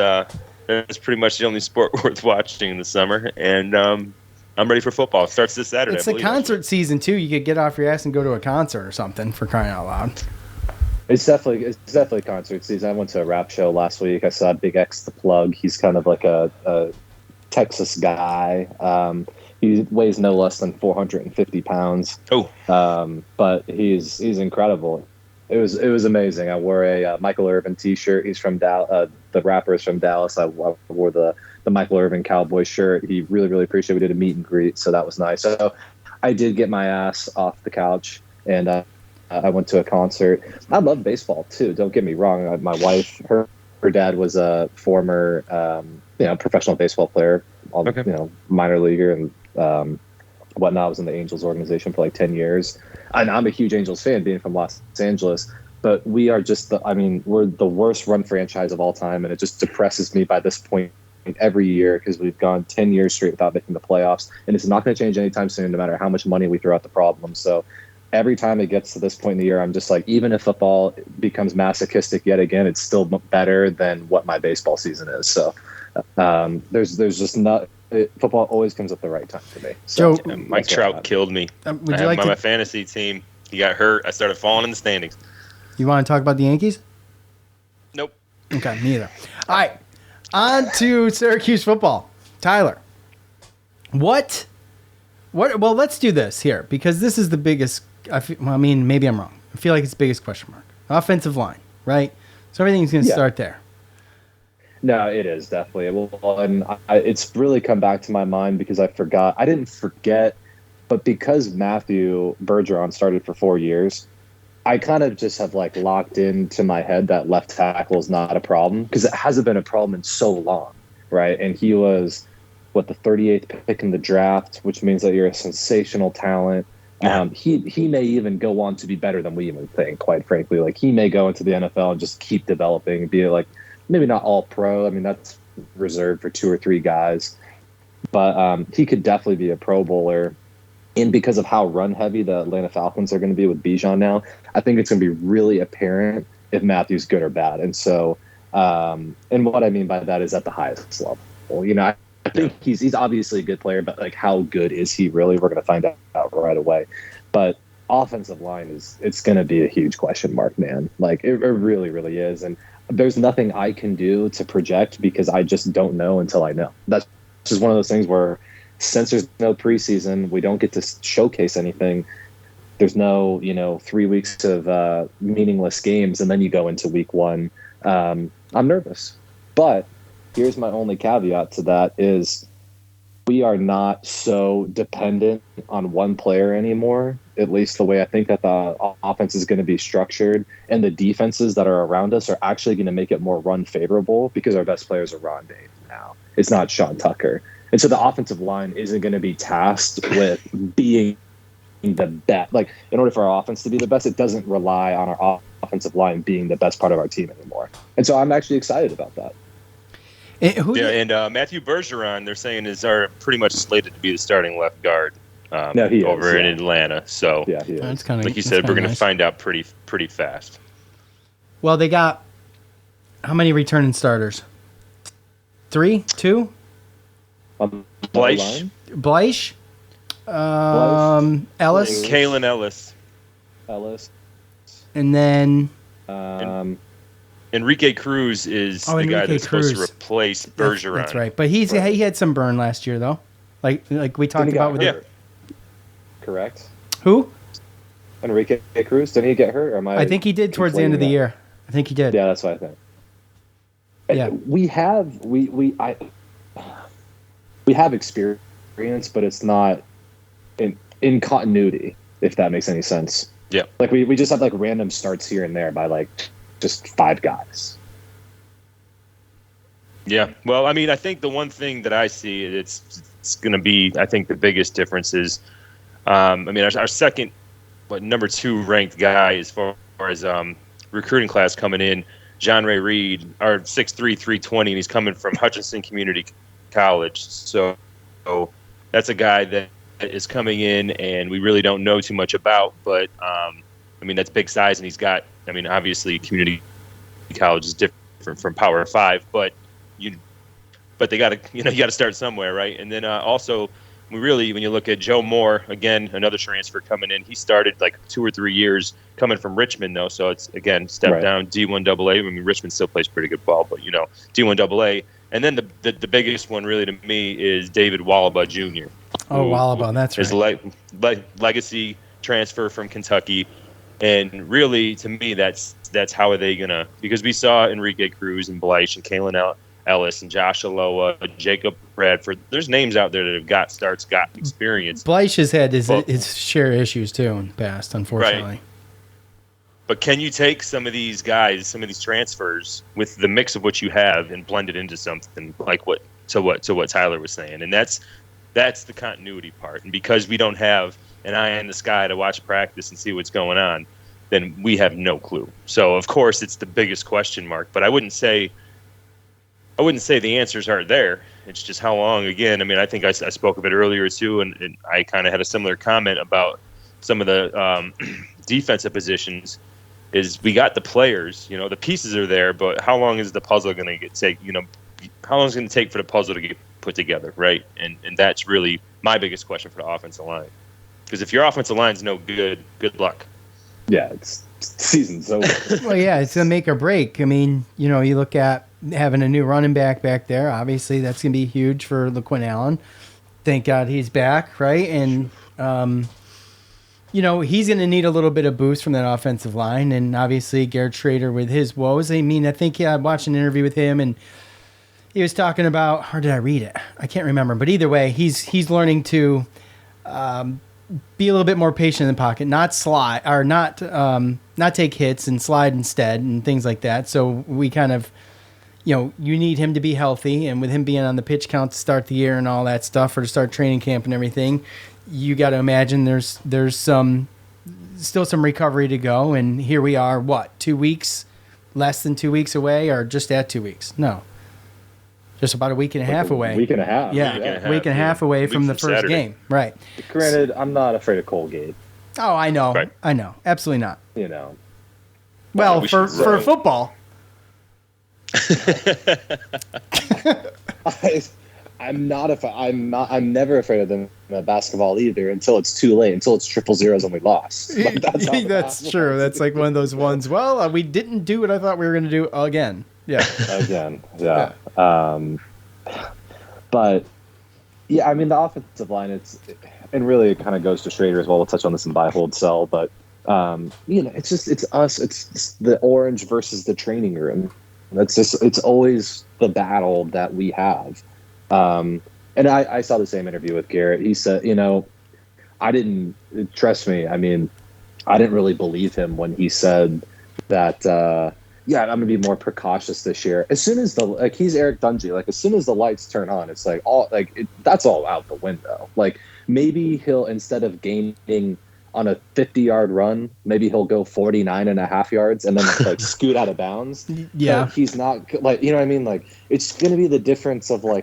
Speaker 4: that's pretty much the only sport worth watching in the summer. And I'm ready for football. It starts this Saturday.
Speaker 3: It's a concert season, too. You could get off your ass and go to a concert or something, for crying out loud.
Speaker 5: It's definitely concert season. I went to a rap show last week. I saw Big X the Plug. He's kind of like a Texas guy. He weighs no less than 450 pounds. But he's incredible. It was amazing. I wore a Michael Irvin T-shirt. He's from Dallas. The rapper is from Dallas. I wore the Michael Irvin Cowboy shirt. He really, really appreciated it. We did a meet and greet, so that was nice. So I did get my ass off the couch, and I went to a concert. I love baseball too. Don't get me wrong. My wife, her dad was a former, professional baseball player, minor leaguer and whatnot. I was in the Angels organization for like 10 years. And I'm a huge Angels fan, being from Los Angeles. But we are just we're the worst run franchise of all time, and it just depresses me by this point every year because we've gone 10 years straight without making the playoffs, and it's not going to change anytime soon, no matter how much money we throw at the problem. So every time it gets to this point in the year, I'm just like, even if football becomes masochistic yet again, it's still better than what my baseball season is. So there's just not. Football always comes at the right time for me. So
Speaker 4: Mike Trout killed me.
Speaker 3: Would you like
Speaker 4: my fantasy team? He got hurt. I started falling in the standings.
Speaker 3: You want to talk about the Yankees?
Speaker 4: Nope.
Speaker 3: Okay, neither. All right, on to Syracuse football. Tyler, what? Well, let's do this here because this is the biggest. Maybe I'm wrong. I feel like it's the biggest question mark. Offensive line, right? So everything's going to start there.
Speaker 5: No, it is definitely. Well, and it's really come back to my mind because I forgot. I didn't forget, but because Matthew Bergeron started for 4 years, I kind of just have like locked into my head that left tackle is not a problem because it hasn't been a problem in so long, right? And he was the 38th pick in the draft, which means that you're a sensational talent. Yeah. He may even go on to be better than we even think, quite frankly. Like he may go into the NFL and just keep developing, be like. Maybe not all pro. I mean, that's reserved for 2 or 3 guys. But he could definitely be a Pro Bowler. And because of how run heavy the Atlanta Falcons are going to be with Bijan now, I think it's going to be really apparent if Matthew's good or bad. And so, and what I mean by that is at the highest level. You know, I think he's obviously a good player, but like how good is he really? We're going to find out right away. But offensive line it's going to be a huge question mark, man. Like it really, really is. And there's nothing I can do to project because I just don't know until I know. That's just one of those things where since there's no preseason, we don't get to showcase anything. There's no, 3 weeks of meaningless games, and then you go into week 1. I'm nervous. But here's my only caveat to that is we are not so dependent on one player anymore, at least the way I think that the offense is going to be structured, and the defenses that are around us are actually going to make it more run favorable because our best players are Rondé now. It's not Sean Tucker. And so the offensive line isn't going to be tasked with being the best. Like, in order for our offense to be the best, it doesn't rely on our offensive line being the best part of our team anymore. And so I'm actually excited about that.
Speaker 4: And Matthew Bergeron, they're saying, is pretty much slated to be the starting left guard in Atlanta. So,
Speaker 5: yeah, he is.
Speaker 3: That's kinda,
Speaker 4: like you said, we're going to find out pretty fast.
Speaker 3: Well, they got how many returning starters? 3? 2?
Speaker 4: Bleish.
Speaker 3: Ellis.
Speaker 4: Kalen
Speaker 5: Ellis.
Speaker 3: And then
Speaker 4: Enrique Cruz is the guy that's supposed to replace Bergeron.
Speaker 3: That's right. But he had some burn last year, though. Like we talked about with
Speaker 5: Correct.
Speaker 3: Who?
Speaker 5: Enrique Cruz. Didn't he get hurt? Or I
Speaker 3: think he did towards the end of the year. I think he did.
Speaker 5: Yeah, that's what I think. we have experience, but it's not in continuity, if that makes any sense.
Speaker 4: Yeah.
Speaker 5: Like we just have like random starts here and there by like just 5 guys.
Speaker 4: Yeah. Well, I mean, I think the one thing that I see it's going to be, I think the biggest difference is, I mean, our second, number 2 ranked guy as far as recruiting class coming in, John Ray Reed, our 6'3", 320, and he's coming from Hutchinson Community College. So that's a guy that is coming in and we really don't know too much about, but I mean, that's big size, and he's got, I mean, obviously community college is different from Power 5, but they got to, you got to start somewhere, right? And then also, when you look at Joe Moore, again, another transfer coming in, he started like 2 or 3 years coming from Richmond, though, so it's, again, step down, D1 AA. I mean, Richmond still plays pretty good ball, but, D1 AA. And then the biggest one, really, to me, is David Wallaba Jr.
Speaker 3: Oh, Wallaba, that's right.
Speaker 4: His legacy transfer from Kentucky. And really, to me, that's how are they going to – because we saw Enrique Cruz and Bleich and Kalen Ellis and Josh Aloa, Jacob Bradford. There's names out there that have got starts, got experience.
Speaker 3: Bleich has had his share of issues, too, in the past, unfortunately.
Speaker 4: Right. But can you take some of these guys, some of these transfers, with the mix of what you have and blend it into something like what Tyler was saying? And that's the continuity part. And because we don't have an eye in the sky to watch practice and see what's going on, then we have no clue. So, of course, it's the biggest question mark. But I wouldn't say the answers aren't there. It's just how long. Again, I mean, I think I spoke a bit earlier, too, and I kind of had a similar comment about some of the defensive positions. Is we got the players, the pieces are there, but how long is the puzzle going to take? How long is it going to take for the puzzle to get put together, right? And that's really my biggest question for the offensive line. Because if your offensive line's no good, good luck.
Speaker 5: Yeah, it's season's over.
Speaker 3: Well, yeah, it's a make or break. I mean, you look at having a new running back there. Obviously, that's going to be huge for LaQuinn Allen. Thank God he's back, right? And he's going to need a little bit of boost from that offensive line. And obviously, Garrett Schrader with his woes. I mean, I think I watched an interview with him, and he was talking about, or did I read it? I can't remember. But either way, he's learning to be a little bit more patient in the pocket, not slide, or not take hits and slide instead and things like that. So we kind of, you need him to be healthy. And with him being on the pitch count to start the year and all that stuff, or to start training camp and everything, you got to imagine there's still some recovery to go. And here we are, 2 weeks, less than 2 weeks away, or just at 2 weeks? No, just about a week and a half away.
Speaker 5: Week and a half.
Speaker 3: Yeah, week and a half away from the first game. Right.
Speaker 5: Granted, I'm not afraid of Colgate.
Speaker 3: Oh, I know.
Speaker 4: Right.
Speaker 3: I know. Absolutely not.
Speaker 5: Well,
Speaker 3: for football.
Speaker 5: I'm never afraid of them in basketball either until it's too late, until it's 0-0s and we lost. Like,
Speaker 3: that's true. That's like one of those ones. Well, we didn't do what I thought we were going to do again. Yeah.
Speaker 5: Again. Yeah. But yeah, I mean, the offensive line, and really it kind of goes to Schrader as well. We'll touch on this in buy, hold, sell, but it's us. It's the orange versus the training room. It's always the battle that we have. And I saw the same interview with Garrett. He said, trust me, I mean, I didn't really believe him when he said that, I'm going to be more precautious this year. As soon as he's Eric Dungy, like as soon as the lights turn on, it's like that's all out the window. Like maybe he'll, instead of gaining on a 50-yard run, maybe he'll go 49.5 yards and then scoot out of bounds.
Speaker 3: Yeah.
Speaker 5: But he's not you know what I mean? Like it's going to be the difference of I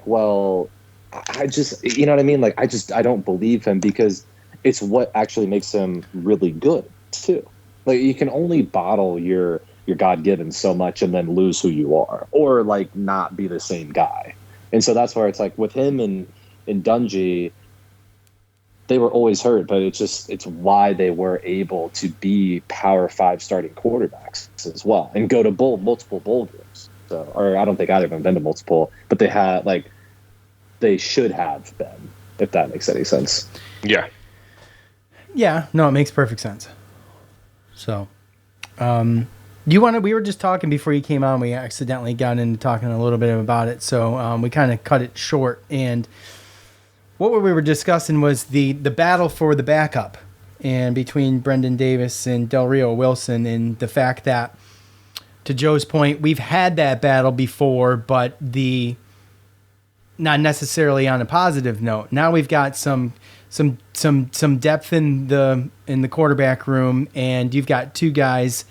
Speaker 5: just, you know what I mean? Like I don't believe him because it's what actually makes him really good too. Like you can only bottle your God-given so much and then lose who you are, or not be the same guy. And so that's where it's with him and Dungy, they were always hurt, but it's why they were able to be Power 5 starting quarterbacks as well and go to multiple bowl games. So, or I don't think either of them been to multiple, but they had they should have been, if that makes any sense.
Speaker 4: Yeah.
Speaker 3: Yeah. No, it makes perfect sense. So, Do you want to? We were just talking before you came on. We accidentally got into talking a little bit about it, so we kind of cut it short. And what we were discussing was the battle for the backup, and between Brendan Davis and Del Rio Wilson, and the fact that, to Joe's point, we've had that battle before, but not necessarily on a positive note. Now we've got some depth in the quarterback room, and you've got two guys,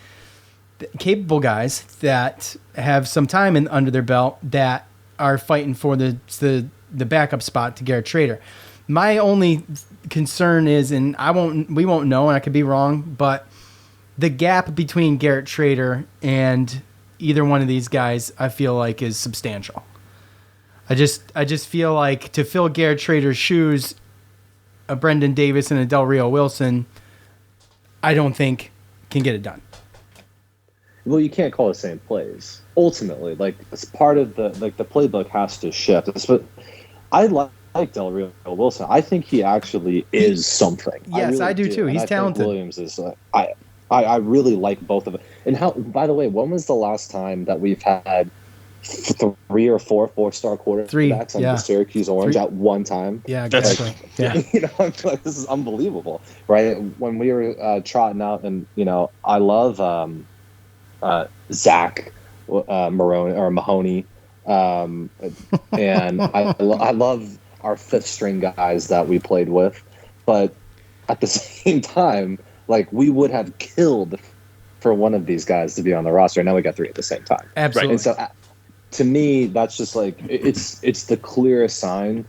Speaker 3: capable guys that have some time under their belt that are fighting for the backup spot to Garrett Trader. My only concern is, and we won't know, and I could be wrong, but the gap between Garrett Trader and either one of these guys, I feel like, is substantial. I just feel like to fill Garrett Trader's shoes, a Brendan Davis and a Del Rio Wilson, I don't think can get it done.
Speaker 5: Well, you can't call the same plays. Ultimately, like, it's part of the playbook has to shift. But I like Del Rio Wilson. I think he actually is something.
Speaker 3: Yes, I do too. He's talented.
Speaker 5: Williams is. I really like both of them. And how? By the way, when was the last time that we've had 3 or 4 4-star quarterbacks on the Syracuse Orange at one time?
Speaker 3: Yeah, exactly.
Speaker 5: I'm like, this is unbelievable, right? When we were trotting out, and I love Zach Mahoney, and I love our 5th string guys that we played with, but at the same time, like, we would have killed for one of these guys to be on the roster. Now we got 3 at the same time.
Speaker 3: Absolutely.
Speaker 5: And so, to me, that's just like it's the clearest sign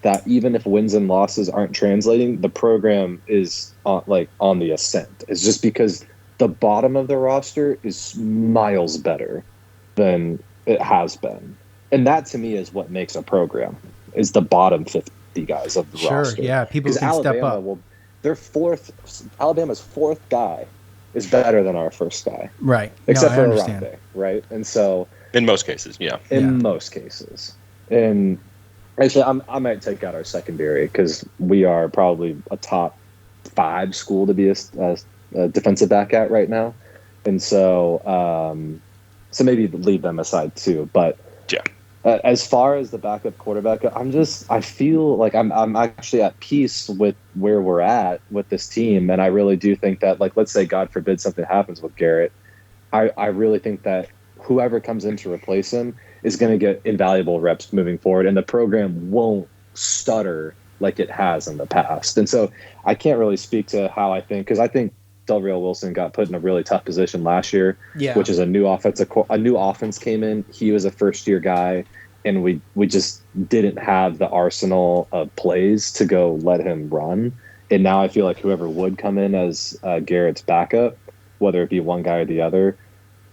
Speaker 5: that even if wins and losses aren't translating, the program is on the ascent. It's just because the bottom of the roster is miles better than it has been. And that, to me, is what makes a program, is the bottom 50 guys of the roster.
Speaker 3: Sure, yeah, people can step up.
Speaker 5: Well, Alabama's 4th guy is better than our 1st guy.
Speaker 3: Right.
Speaker 5: Except for Arante, right? And so...
Speaker 4: In most cases, yeah.
Speaker 5: Most cases. And actually, I might take out our secondary, because we are probably a top 5 school to be a defensive back at right now. And so maybe leave them aside too. But
Speaker 4: yeah.
Speaker 5: As far as the backup quarterback, I feel like I'm actually at peace with where we're at with this team. And I really do think that, like, let's say, God forbid, something happens with Garrett. I really think that whoever comes in to replace him is going to get invaluable reps moving forward, and the program won't stutter like it has in the past. And so I can't really speak to how I think, because I think Del Rio Wilson got put in a really tough position last year, which is a new offense came in. He was a first-year guy, and we just didn't have the arsenal of plays to go let him run. And now I feel like whoever would come in as Garrett's backup, whether it be one guy or the other,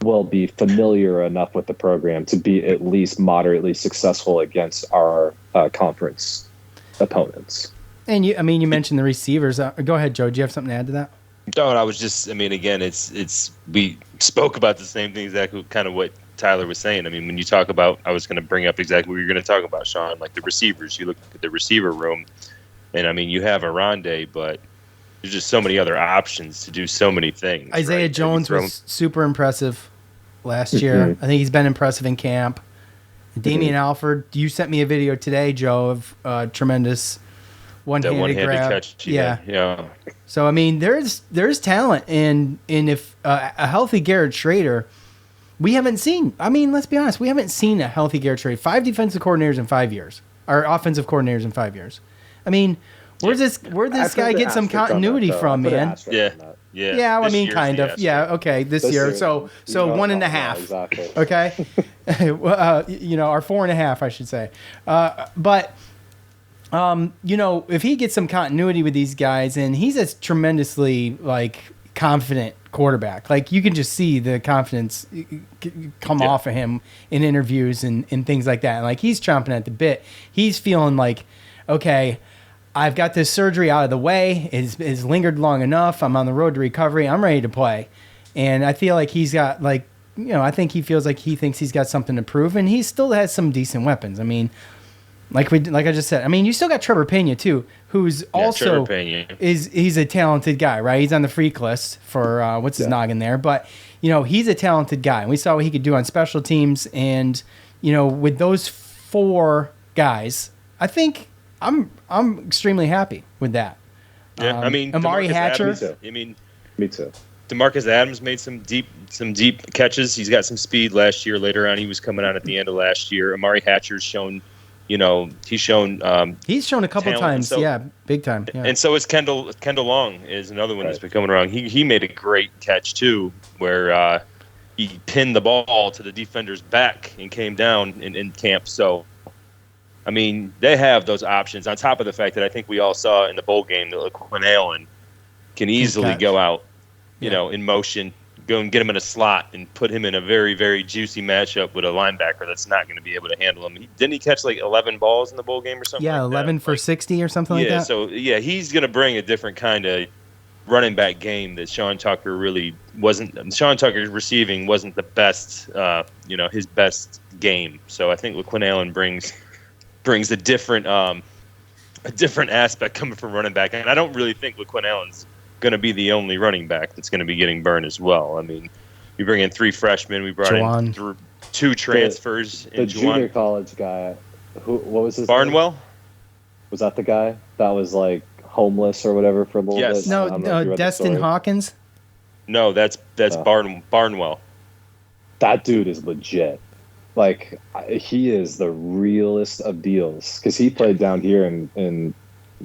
Speaker 5: will be familiar enough with the program to be at least moderately successful against our conference opponents.
Speaker 3: And you mentioned the receivers. Go ahead, Joe. Do you have something to add to that?
Speaker 4: No, I was just, again, it's we spoke about the same thing, exactly kind of what Tyler was saying. When you talk about, I was going to bring up exactly what you're going to talk about, Sean, like the receivers. You look at the receiver room, and you have Arande, but there's just so many other options to do so many things.
Speaker 3: Isaiah Jones was super impressive last year. I think he's been impressive in camp. Damian Alford, you sent me a video today, Joe, of tremendous one-handed grab.
Speaker 4: Catch.
Speaker 3: Yeah. So there's talent, and if a healthy Garrett Trader, we haven't seen. Let's be honest, we haven't seen a healthy Garrett Trader. 5 defensive coordinators in 5 years, or offensive coordinators in 5 years. Where'd this guy get some continuity from, man? Yeah. Kind of. Yeah. Okay. This year. So 1.5.
Speaker 5: Exactly.
Speaker 3: Okay. Our 4.5, I should say. But if he gets some continuity with these guys, and he's a tremendously confident quarterback, you can just see the confidence come off of him in interviews and things like that. And he's chomping at the bit. He's feeling like, okay, I've got this surgery out of the way. It's lingered long enough. I'm on the road to recovery. I'm ready to play. And I feel like he's got I think he feels like he thinks he's got something to prove, and he still has some decent weapons. Like I just said. I mean, you still got Trevor Pena too, who's also he's a talented guy, right? He's on the freak list for what's his noggin there, but he's a talented guy, and we saw what he could do on special teams. And with those 4 guys, I think I'm extremely happy with that.
Speaker 4: Yeah, I mean,
Speaker 3: Amari Hatcher.
Speaker 5: Me too.
Speaker 4: DeMarcus Adams made some deep catches. He's got some speed last year. Later on, he was coming on at the end of last year. Amari Hatcher's shown, he's shown
Speaker 3: a couple times, big time. Yeah.
Speaker 4: And so is Kendall Long is another one that's been coming around. He made a great catch too, where he pinned the ball to the defender's back and came down in camp. So, I mean, they have those options on top of the fact that I think we all saw in the bowl game that LaQuinn Allen can easily go out, in motion, go and get him in a slot and put him in a very, very juicy matchup with a linebacker that's not going to be able to handle him. Didn't he catch like 11 balls in the bowl game or something?
Speaker 3: Yeah,
Speaker 4: like
Speaker 3: 11
Speaker 4: that?
Speaker 3: for 60 or something like that.
Speaker 4: Yeah, so he's going to bring a different kind of running back game that Sean Tucker really wasn't. Sean Tucker's receiving wasn't the best, his best game. So I think LaQuinn Allen brings a different aspect coming from running back, and I don't really think LaQuinn Allen's going to be the only running back that's going to be getting burned as well. I mean, we bring in 3 freshmen, we brought in 2 transfers.
Speaker 5: The junior college guy, what was his
Speaker 4: Barnwell?
Speaker 5: name? Was that the guy that was like homeless or whatever for a little bit?
Speaker 3: No, Destin Hawkins.
Speaker 4: No, that's Barnwell.
Speaker 5: That dude is legit. Like, he is the realest of deals because he played down here in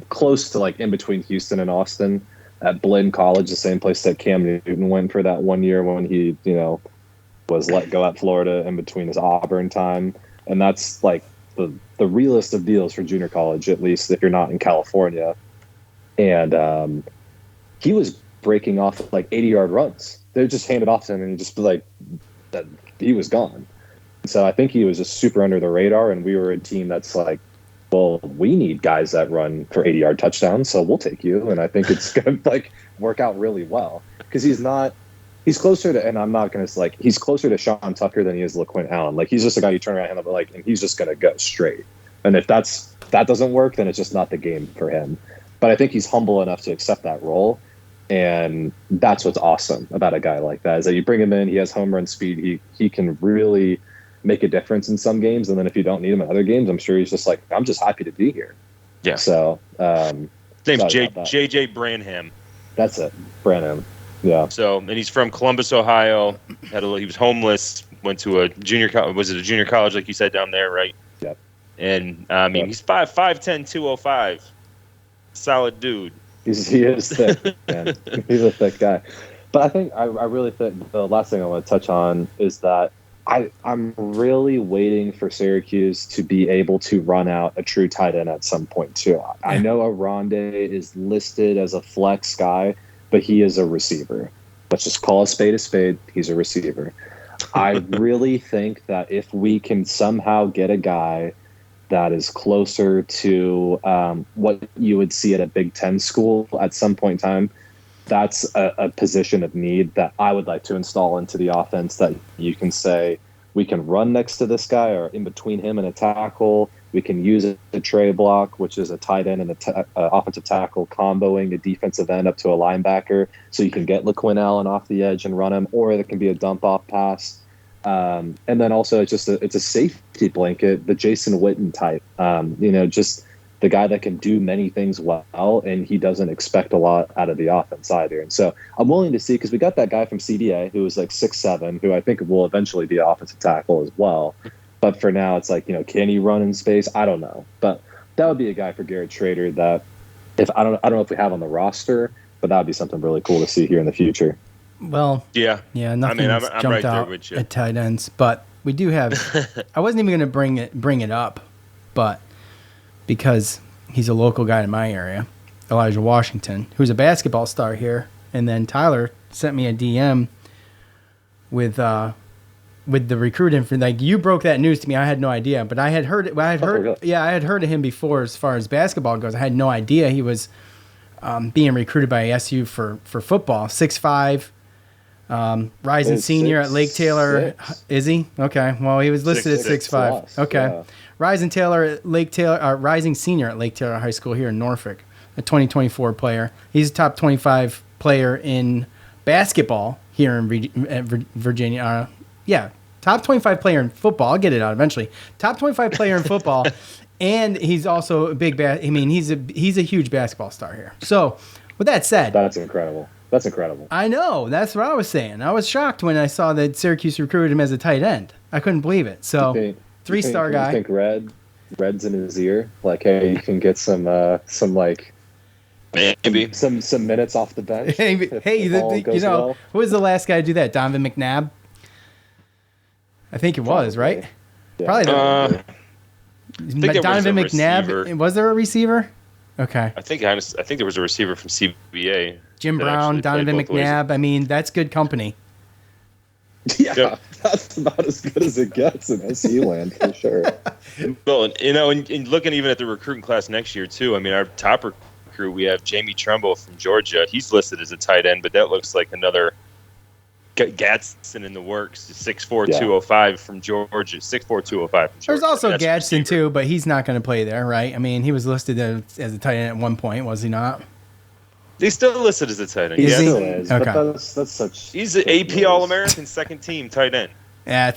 Speaker 5: close to like in between Houston and Austin at Blinn College, the same place that Cam Newton went for that 1 year when he, was let go at Florida in between his Auburn time. And that's like the realest of deals for junior college, at least if you're not in California. And he was breaking off like 80-yard runs. They just handed off to him and just like that he was gone. So I think he was just super under the radar, and we were a team that's like, well, we need guys that run for 80-yard touchdowns, so we'll take you. And I think it's going to like work out really well because he's closer to, and I'm not going to he's closer to Sean Tucker than he is LaQuinn Allen. Like, he's just a guy you turn around and he's just going to go straight. And if that doesn't work, then it's just not the game for him. But I think he's humble enough to accept that role. And that's what's awesome about a guy like that is that you bring him in, he has home run speed. He can really make a difference in some games, and then if you don't need him in other games, I'm sure he's just like, I'm just happy to be here.
Speaker 4: Yeah.
Speaker 5: So,
Speaker 4: his name's JJ Branham.
Speaker 5: That's it, Branham. Yeah.
Speaker 4: So, and he's from Columbus, Ohio. He was homeless. Went to a junior college. Was it a junior college, like you said down there, right?
Speaker 5: Yep.
Speaker 4: And I mean, he's 5'10", 205. Solid dude.
Speaker 5: He is thick, man. He's a thick guy. But I think I really think the last thing I want to touch on is that I'm really waiting for Syracuse to be able to run out a true tight end at some point too. I know Aronde is listed as a flex guy, but he is a receiver. Let's just call a spade. He's a receiver. I really think that if we can somehow get a guy that is closer to what you would see at a Big Ten school at some point in time, that's a position of need that I would like to install into the offense, that you can say we can run next to this guy or in between him and a tackle. We can use a tray block, which is a tight end and an offensive tackle comboing a defensive end up to a linebacker, so you can get LaQuinn Allen off the edge and run him, or there can be a dump off pass. And then also it's a safety blanket, the Jason Witten type, just the guy that can do many things well, and he doesn't expect a lot out of the offense either. And so I'm willing to see, because we got that guy from CDA who was like 6'7", who I think will eventually be an offensive tackle as well. But for now, it's like, can he run in space? I don't know. But that would be a guy for Garrett Schrader that I don't know if we have on the roster, but that would be something really cool to see here in the future.
Speaker 3: Well,
Speaker 4: yeah,
Speaker 3: nothing's
Speaker 4: I'm
Speaker 3: jumped
Speaker 4: right there
Speaker 3: out
Speaker 4: with you.
Speaker 3: at tight ends, but we do have. I wasn't even going to bring it up, but because he's a local guy in my area, Elijah Washington, who's a basketball star here, and then Tyler sent me a DM with the recruit info. Like, you broke that news to me. I had no idea, but I had heard it. I had heard of him before as far as basketball goes. I had no idea he was being recruited by SU for football. 6'5", Rising senior at Lake Taylor.
Speaker 5: 6'6".
Speaker 3: Is he? Okay. Well, he was listed at 6'5". Okay.
Speaker 5: Yeah.
Speaker 3: Rising senior at Lake Taylor High School here in Norfolk, a 2024 player. He's a top 25 player in basketball here in Virginia. Top 25 player in football. I'll get it out eventually. Top 25 player in football, and he's also a big he's a huge basketball star here. So, with that said,
Speaker 5: That's incredible.
Speaker 3: I know. That's what I was saying. I was shocked when I saw that Syracuse recruited him as a tight end. I couldn't believe it. So, 3-star guy.
Speaker 5: You think Red's in his ear? Like, hey, you can get some like
Speaker 4: maybe
Speaker 5: some minutes off the bench.
Speaker 3: Who was the last guy to do that? Donovan McNabb. I think it was right.
Speaker 5: Yeah.
Speaker 3: Probably. Donovan McNabb.
Speaker 4: Receiver.
Speaker 3: Was there a receiver? Okay.
Speaker 4: I think there was a receiver from CBA.
Speaker 3: Jim Brown, Donovan McNabb. I mean, that's good company.
Speaker 5: Yeah,
Speaker 4: Yep.
Speaker 5: That's about as good as it gets in SU land for sure.
Speaker 4: Well, and looking even at the recruiting class next year too. I mean, our top recruit, we have Jamie Trumbull from Georgia. He's listed as a tight end, but that looks like another Gadsden in the works. 6'4", 205 from Georgia. 6'4", 205 from Georgia.
Speaker 3: There's also Gadsden too, but he's not going to play there, right? I mean, he was listed as a tight end at one point, was he not?
Speaker 4: He's still listed as a tight end.
Speaker 5: He
Speaker 4: Yes.
Speaker 5: still is,
Speaker 3: Okay.
Speaker 5: but that's such.
Speaker 4: He's an AP All-American, second team tight end.
Speaker 3: Yeah,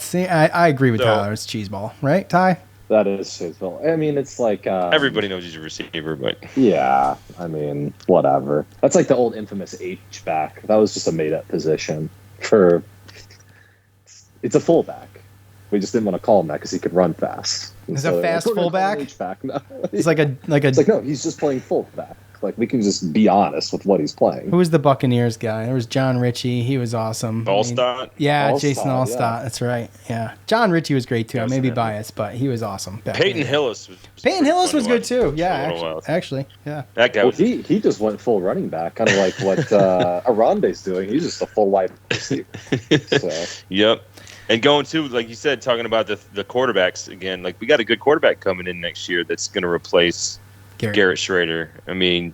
Speaker 3: I agree with Tyler. It's cheeseball, right, Ty?
Speaker 5: That is faithful. I mean, it's like
Speaker 4: Everybody knows he's a receiver, but
Speaker 5: yeah. I mean, whatever. That's like the old infamous H-back. That was just a made-up position for. It's a fullback. We just didn't want to call him that because he could run fast.
Speaker 3: Is a fast fullback?
Speaker 5: H-back. No.
Speaker 3: It's like a.
Speaker 5: It's like no, he's just playing fullback. Like we can just be honest with what he's playing.
Speaker 3: Who was the Buccaneers guy? There was John Ritchie. He was awesome.
Speaker 4: Allstott.
Speaker 3: Jason Allstott.
Speaker 5: Yeah.
Speaker 3: That's right. Yeah, John Ritchie was great too. I may be
Speaker 4: Yes,
Speaker 3: biased, but he was awesome.
Speaker 4: Peyton Hillis was
Speaker 3: good too.
Speaker 4: for
Speaker 3: Yeah,
Speaker 4: a little while.
Speaker 3: actually, yeah.
Speaker 4: That guy
Speaker 5: Well,
Speaker 4: was
Speaker 5: he just went full running back, kind of like what Arande's doing. He's just a full wide receiver. So.
Speaker 4: Yep. And going to, like you said, talking about the quarterbacks again, like we got a good quarterback coming in next year that's going to replace Garrett Schrader. I mean,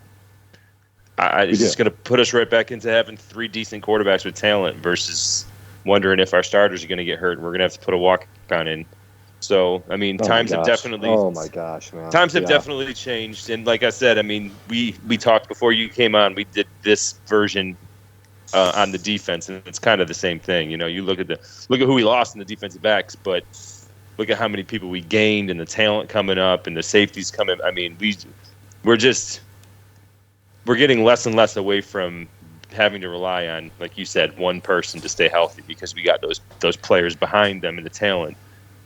Speaker 4: it's just going to put us right back into having three decent quarterbacks with talent versus wondering if our starters are going to get hurt and we're going to have to put a walk-on in. So, I mean, times have definitely.
Speaker 5: Oh my gosh, man!
Speaker 4: Times have definitely changed, and like I said, I mean, we talked before you came on. We did this version on the defense, and it's kind of the same thing. You know, you look at who we lost in the defensive backs, but look at how many people we gained, and the talent coming up, and the safeties coming. I mean, we're getting less and less away from having to rely on, like you said, one person to stay healthy because we got those players behind them and the talent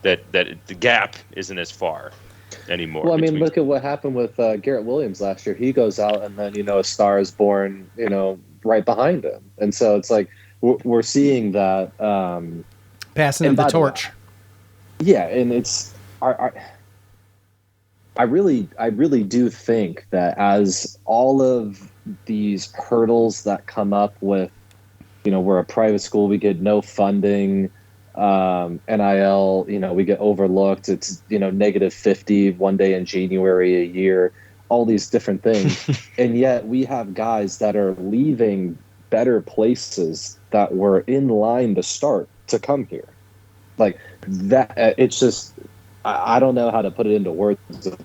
Speaker 4: that the gap isn't as far anymore.
Speaker 5: Well, I mean, look at what happened with Garrett Williams last year. He goes out and then, a star is born, right behind him. And so it's like we're seeing that.
Speaker 3: Passing of the torch.
Speaker 5: Yeah, and it's I really do think that as all of these hurdles that come up with, we're a private school, we get no funding, NIL, we get overlooked. It's, -50 one day in January a year, all these different things. And yet we have guys that are leaving better places that were in line to start to come here. Like that, it's just, I don't know how to put it into words.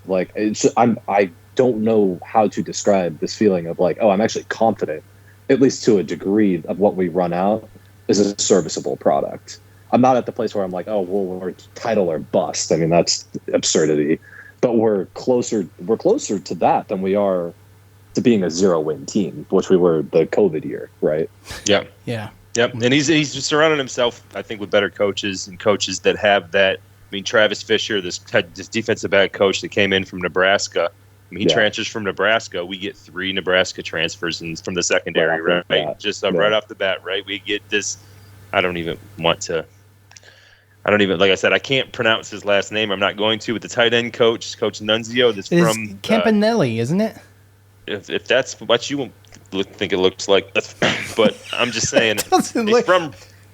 Speaker 5: Like I don't know how to describe this feeling of like, oh, I'm actually confident, at least to a degree, of what we run out is a serviceable product. I'm not at the place where I'm like, oh, well, we're title or bust. I mean, that's absurdity. But we're closer to that than we are to being a 0-win team, which we were the COVID year, right?
Speaker 4: Yeah.
Speaker 3: Yeah.
Speaker 4: Yep. And he's surrounded himself, I think, with better coaches and coaches that have that. I mean, Travis Fisher, this defensive back coach that came in from Nebraska. I mean, he transfers from Nebraska. We get 3 Nebraska transfers from the secondary, right? Just right off the bat, right? We get this. I don't even, like I said, I can't pronounce his last name. I'm not going to. But the tight end coach, Coach Nunzio, that's from
Speaker 3: Campanelli, isn't it?
Speaker 4: If that's what you think it looks like, but I'm just saying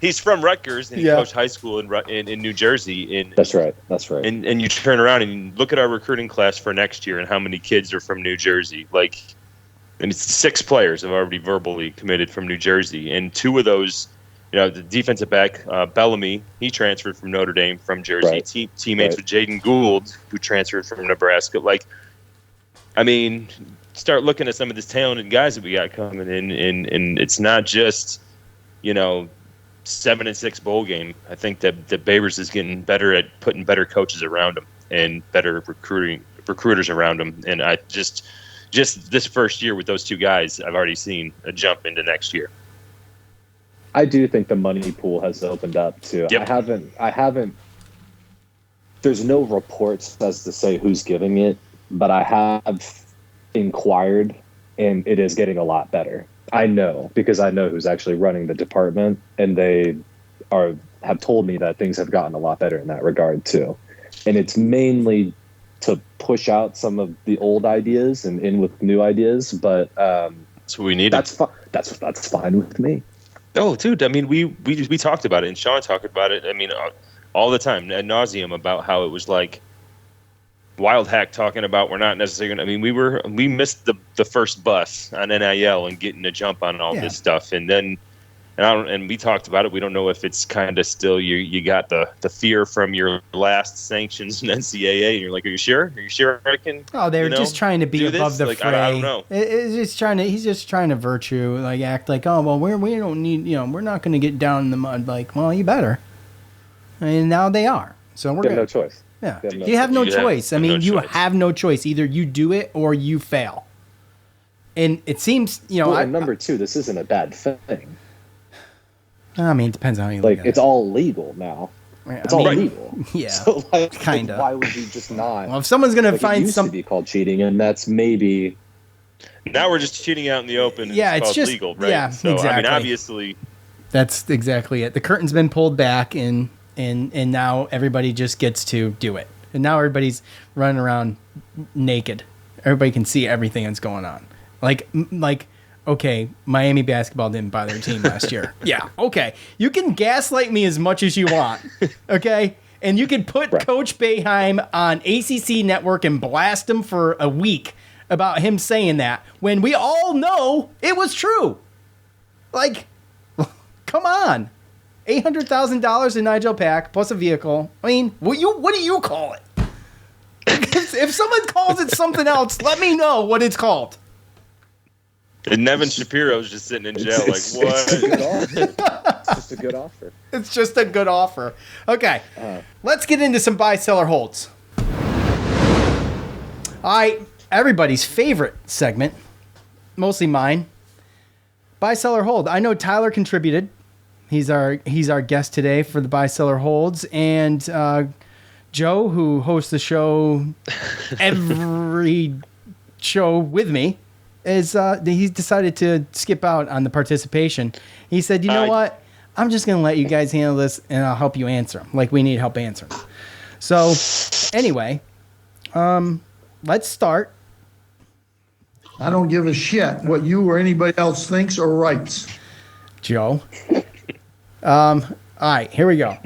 Speaker 4: he's from Rutgers and he coached high school in New Jersey. That's right. And you turn around and look at our recruiting class for next year and how many kids are from New Jersey. And it's 6 players have already verbally committed from New Jersey, and 2 of those the defensive back, Bellamy, he transferred from Notre Dame from Jersey.
Speaker 5: Right.
Speaker 4: Teammates with Jaden Gould, who transferred from Nebraska. Like, I mean, start looking at some of these talented guys that we got coming in, and it's not just, 7-6 bowl game. I think that Babers is getting better at putting better coaches around him and better recruiters around him. And I just this first year with those two guys, I've already seen a jump into next year.
Speaker 5: I do think the money pool has opened up too.
Speaker 4: Yep.
Speaker 5: I haven't. There's no reports as to say who's giving it, but I have inquired, and it is getting a lot better. I know because I know who's actually running the department, and they have told me that things have gotten a lot better in that regard too. And it's mainly to push out some of the old ideas and in with new ideas, but
Speaker 4: that's what we need.
Speaker 5: That's fine. That's fine with me.
Speaker 4: Oh, dude! I mean, we talked about it, and Sean talked about it. I mean, all the time, ad nauseum, about how it was like Wild Hack talking about we're not necessarily going to. I mean, we missed the first bus on NIL and getting a jump on all this stuff, and then and we talked about it. We don't know if it's kind of still you got the fear from your last sanctions in NCAA, and you're like, are you sure? Are you sure I can?
Speaker 3: Oh, they're just trying to be above the fray.
Speaker 4: I don't know.
Speaker 3: He's just trying to virtue, like act like, oh well, we don't need, we're not going to get down in the mud. Like, well, you better. And now they are. So we're
Speaker 5: no choice.
Speaker 3: Yeah, you have no choice. I mean, you have no choice. Either you do it or you fail. And it seems,
Speaker 5: and number two, this isn't a bad thing.
Speaker 3: I mean, it depends on how you look at it.
Speaker 5: It's all legal now. It's all legal.
Speaker 3: Yeah,
Speaker 5: so
Speaker 3: kind of.
Speaker 5: Why would you just not?
Speaker 3: Well, if someone's going to find
Speaker 5: something to be called cheating, and that's maybe.
Speaker 4: Now we're just cheating out in the open. And
Speaker 3: yeah,
Speaker 4: it's
Speaker 3: just
Speaker 4: legal, right?
Speaker 3: Yeah,
Speaker 4: so,
Speaker 3: exactly.
Speaker 4: I mean, obviously.
Speaker 3: That's exactly it. The curtain's been pulled back, and now everybody just gets to do it. And now everybody's running around naked. Everybody can see everything that's going on. Like, okay, Miami basketball didn't buy their team last year. Yeah, okay. You can gaslight me as much as you want, okay? And you can put Coach Boeheim on ACC Network and blast him for a week about him saying that when we all know it was true. Like, come on. $800,000 in Nigel Pack plus a vehicle. I mean, what do you call it? If someone calls it something else, let me know what it's called.
Speaker 4: And Nevin Shapiro's just sitting in jail. What?
Speaker 5: It's just a good offer.
Speaker 3: It's just a good offer. Okay, let's get into some buy-seller holds. All right, everybody's favorite segment, mostly mine. Buy-seller hold. I know Tyler contributed. He's our guest today for the buy-seller holds, and Joe, who hosts the show every show with me, he's decided to skip out on the participation. He said, you know what? I'm just going to let you guys handle this, and I'll help you answer them. Like, we need help answering them. So, anyway, let's start.
Speaker 2: I don't give a shit what you or anybody else thinks or writes.
Speaker 3: Joe. All right, here we go.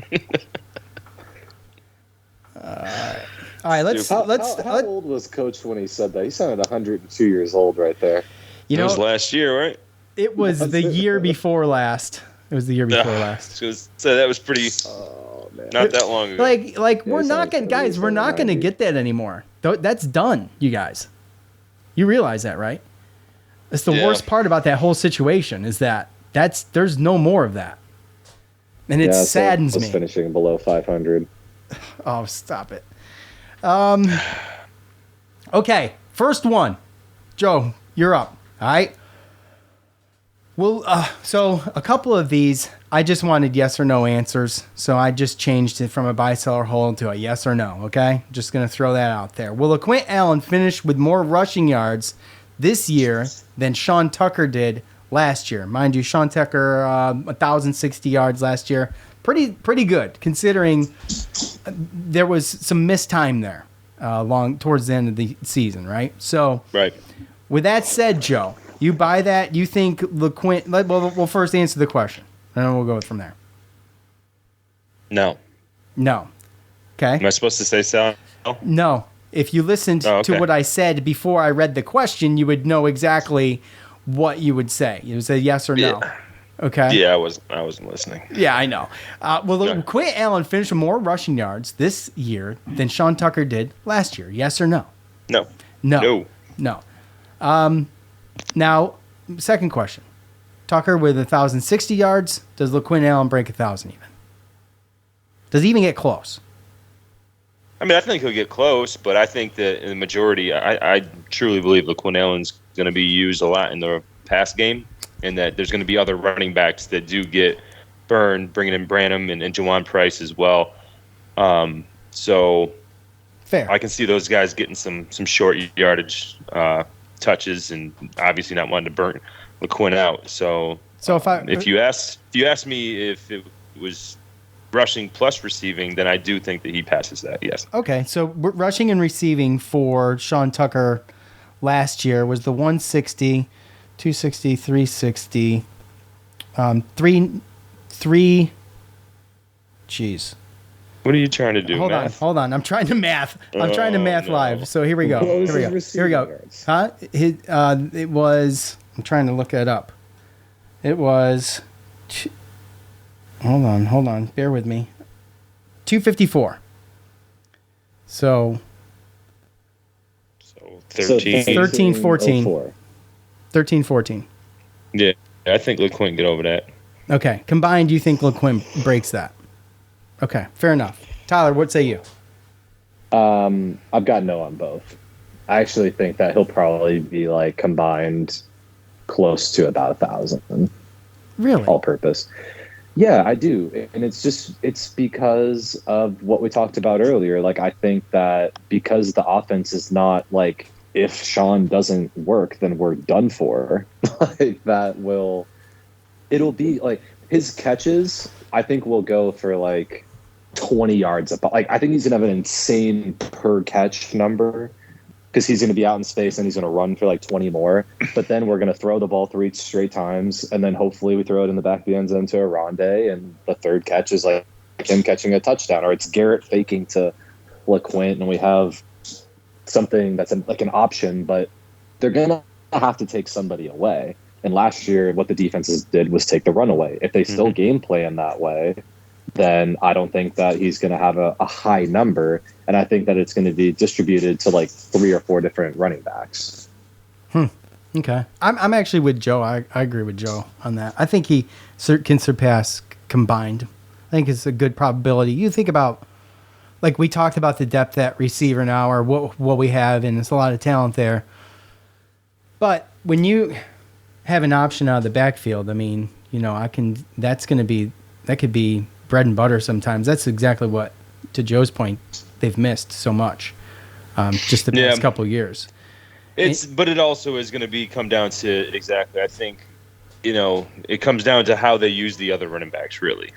Speaker 3: All right, let's.
Speaker 5: How old was Coach when he said that? He sounded 102 years old right there.
Speaker 4: It was last year, right?
Speaker 3: It was the year before last. It was the year before last.
Speaker 4: So that was pretty. Not that long ago.
Speaker 3: Like we're not gonna get that anymore. That's done, you guys. You realize that, right? That's the worst part about that whole situation is that there's no more of that, and it saddens me.
Speaker 5: Finishing below 500.
Speaker 3: Oh, stop it. Okay, first one. Joe, you're up. All right. Well, so a couple of these, I just wanted yes or no answers. So I just changed it from a buy-seller hold to a yes or no, okay? Just going to throw that out there. Will LaQuint Allen finish with more rushing yards this year than Sean Tucker did last year? Mind you, Sean Tucker, 1,060 yards last year. Pretty good, considering there was some missed time there towards the end of the season, right? So,
Speaker 4: right.
Speaker 3: With that said, Joe, you buy that? You think LaQuint? We'll first answer the question, and then we'll go from there.
Speaker 4: No.
Speaker 3: Okay.
Speaker 4: Am I supposed to say so?
Speaker 3: No. If you listened to what I said before I read the question, you would know exactly what you would say. You would say yes or no. Okay.
Speaker 4: Yeah, I wasn't listening.
Speaker 3: Yeah, I know. Quinn Allen finished with more rushing yards this year than Sean Tucker did last year. Yes or no?
Speaker 4: No.
Speaker 3: No. Now, second question. Tucker with 1,060 yards. Does LaQuinn Allen break 1,000 even? Does he even get close?
Speaker 4: I mean, I think he'll get close, but I think that in the majority, I truly believe LaQuinn Allen's going to be used a lot in the pass game, and that there's going to be other running backs that do get burned, bringing in Branham and Jawan Price as well. So
Speaker 3: fair.
Speaker 4: I can see those guys getting some short yardage touches, and obviously not wanting to burn LaQuinn out. So if you ask me if it was rushing plus receiving, then I do think that he passes that, yes. Okay,
Speaker 3: so rushing and receiving for Sean Tucker last year was the 160, 260, 360, 3. Jeez.
Speaker 4: What are you trying to do?
Speaker 3: Hold on. I'm trying to math. I'm trying to math live. So here we go. Here we go. Huh? It was. I'm trying to look it up. It was. Hold on. Bear with me. 254. So 13, 14. 13, 14.
Speaker 4: Yeah, I think LaQuinn get over that.
Speaker 3: Okay. Combined, you think LaQuinn breaks that? Okay, fair enough. Tyler, what say you?
Speaker 5: I've got no on both. I actually think that he'll probably be like combined close to about 1,000.
Speaker 3: Really?
Speaker 5: All purpose. Yeah, I do. And it's because of what we talked about earlier. Like, I think that because the offense is not like, if Sean doesn't work, then we're done for. Like, it'll be like his catches, I think will go for like 20 yards. Like, I think he's going to have an insane per catch number because he's going to be out in space and he's going to run for like 20 more. But then we're going to throw the ball 3 straight times, and then hopefully we throw it in the back of the end zone to a Rondé, and the third catch is like him catching a touchdown, or it's Garrett faking to LaQuinn, and we have something that's like an option, but they're going to have to take somebody away. And last year, what the defenses did was take the run away. If they still game plan that way, then I don't think that he's going to have a high number. And I think that it's going to be distributed to like 3 or 4 different running backs.
Speaker 3: Okay. I'm actually with Joe. I agree with Joe on that. I think he can surpass combined. I think it's a good probability. You think about, like we talked about the depth at receiver now, or what we have, and there's a lot of talent there. But when you have an option out of the backfield, I mean, that could be bread and butter sometimes. That's exactly what, to Joe's point, they've missed so much just the past couple of years.
Speaker 4: But it also is going to come down to exactly, I think, it comes down to how they use the other running backs, really,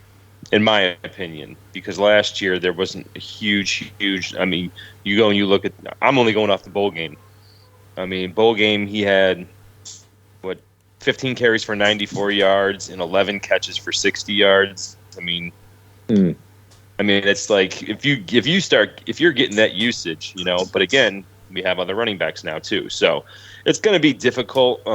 Speaker 4: in my opinion, because last year there wasn't a huge, I mean, you go and you look at, I'm only going off the bowl game. I mean, bowl game, he had, 15 carries for 94 yards and 11 catches for 60 yards. I mean, it's like if you're getting that usage, but again, we have other running backs now too. So it's going to be difficult.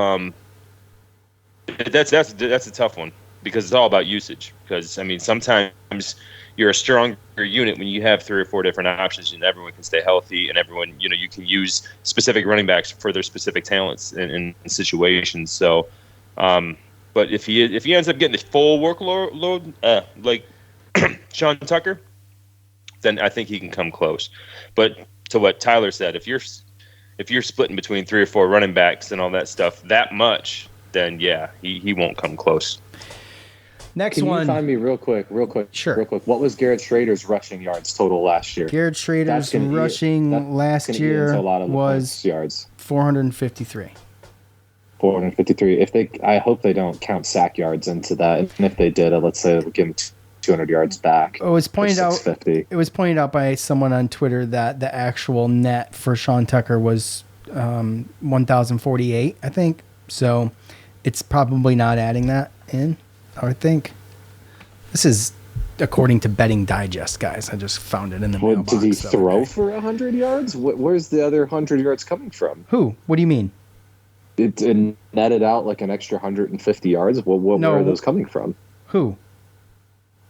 Speaker 4: That's a tough one because it's all about usage. Because, I mean, sometimes you're a stronger unit when you have 3 or 4 different options and everyone can stay healthy and everyone, you can use specific running backs for their specific talents in situations. So, but if he ends up getting the full workload, like Sean Tucker, then I think he can come close. But to what Tyler said, if you're splitting between 3 or 4 running backs and all that stuff that much, then yeah, he won't come close.
Speaker 3: Next
Speaker 5: Can
Speaker 3: one.
Speaker 5: you find me real quick?
Speaker 3: Sure.
Speaker 5: Real quick. What was Garrett Schrader's rushing yards total last year?
Speaker 3: Garrett Schrader's rushing last year was
Speaker 5: yards.
Speaker 3: 453.
Speaker 5: 453. I hope they don't count sack yards into that. And if they did, let's say we'll give him 200 yards back.
Speaker 3: It was pointed out by someone on Twitter that the actual net for Sean Tucker was 1,048, I think. So it's probably not adding that in, I would think. This is according to Betting Digest, guys. I just found it in the mailbox.
Speaker 5: Did he throw for 100 yards? Where's the other 100 yards coming from?
Speaker 3: Who? What do you mean?
Speaker 5: It netted out like an extra 150 yards. Where are those coming from?
Speaker 3: Who?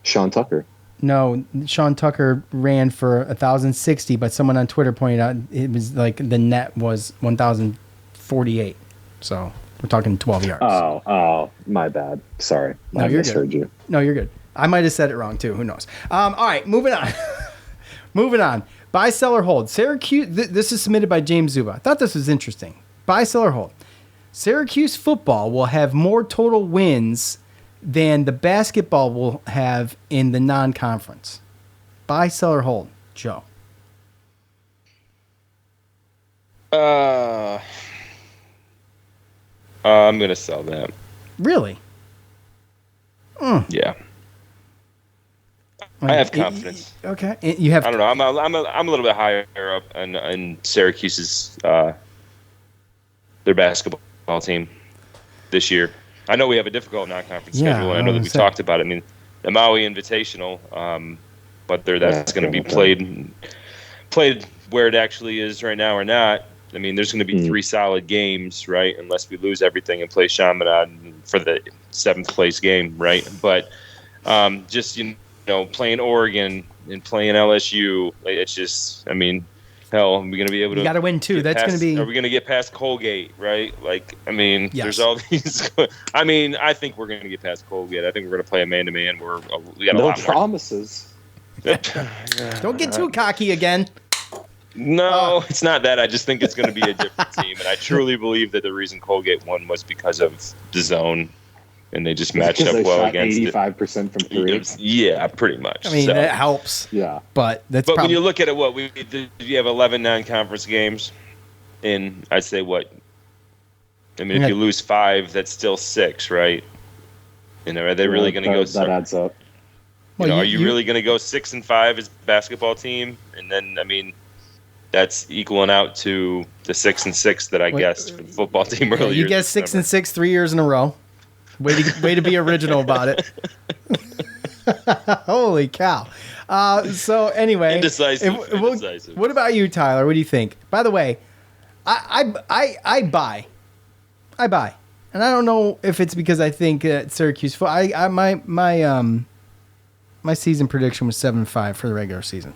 Speaker 5: Sean Tucker.
Speaker 3: No, Sean Tucker ran for 1,060, but someone on Twitter pointed out it was like the net was 1,048. So we're talking 12 yards.
Speaker 5: Oh, my bad. Sorry. I misheard you.
Speaker 3: No, you're good. I might have said it wrong too. Who knows? All right, moving on. Moving on. Buy, sell, or hold. Syracuse. This is submitted by James Zuba. I thought this was interesting. Buy, sell, or hold. Syracuse football will have more total wins than the basketball will have in the non-conference. Buy, sell, or hold. Joe.
Speaker 4: I'm gonna sell that.
Speaker 3: Really?
Speaker 4: Yeah. I have confidence.
Speaker 3: Okay. You have.
Speaker 4: I don't know. I'm a little bit higher up on Syracuse's their basketball team this year. I know we have a difficult non-conference schedule, and I know that we talked about it. I mean, the Maui Invitational, but that's going to be played where it actually is right now or not. I mean, there's going to be 3 solid games, right? Unless we lose everything and play Chaminade for the 7th place game, right? But just playing Oregon and playing LSU, it's just, I mean, hell, are we going to be able to?
Speaker 3: You got to win too. That's going to be.
Speaker 4: Are we going to get past Colgate, right? Like, I mean,
Speaker 3: yes.
Speaker 4: There's all these. I mean, I think we're going to get past Colgate. I think we're going to play a man-to-man. We got a lot
Speaker 5: promises.
Speaker 3: Don't get too cocky again.
Speaker 4: No, it's not that. I just think it's going to be a different team, and I truly believe that the reason Colgate won was because of the zone, and they just matched up well against
Speaker 5: 85% from 3.
Speaker 4: Yeah, pretty much.
Speaker 3: I mean, that helps.
Speaker 5: Yeah,
Speaker 3: but
Speaker 4: when you look at it, you have 11 non-conference games, and I'd say what? I mean, if you lose 5, that's still 6, right? Are they really going to go?
Speaker 5: That adds up.
Speaker 4: Are you really going to go 6-5 as a basketball team, and then I mean? That's equaling out to the 6-6 that I guessed for the football team earlier.
Speaker 3: You guessed 6-6 3 years in a row. Way to be original about it. Holy cow! So anyway,
Speaker 4: indecisive.
Speaker 3: What about you, Tyler? What do you think? By the way, I buy, and I don't know if it's because I think Syracuse. My season prediction was 7-5 for the regular season.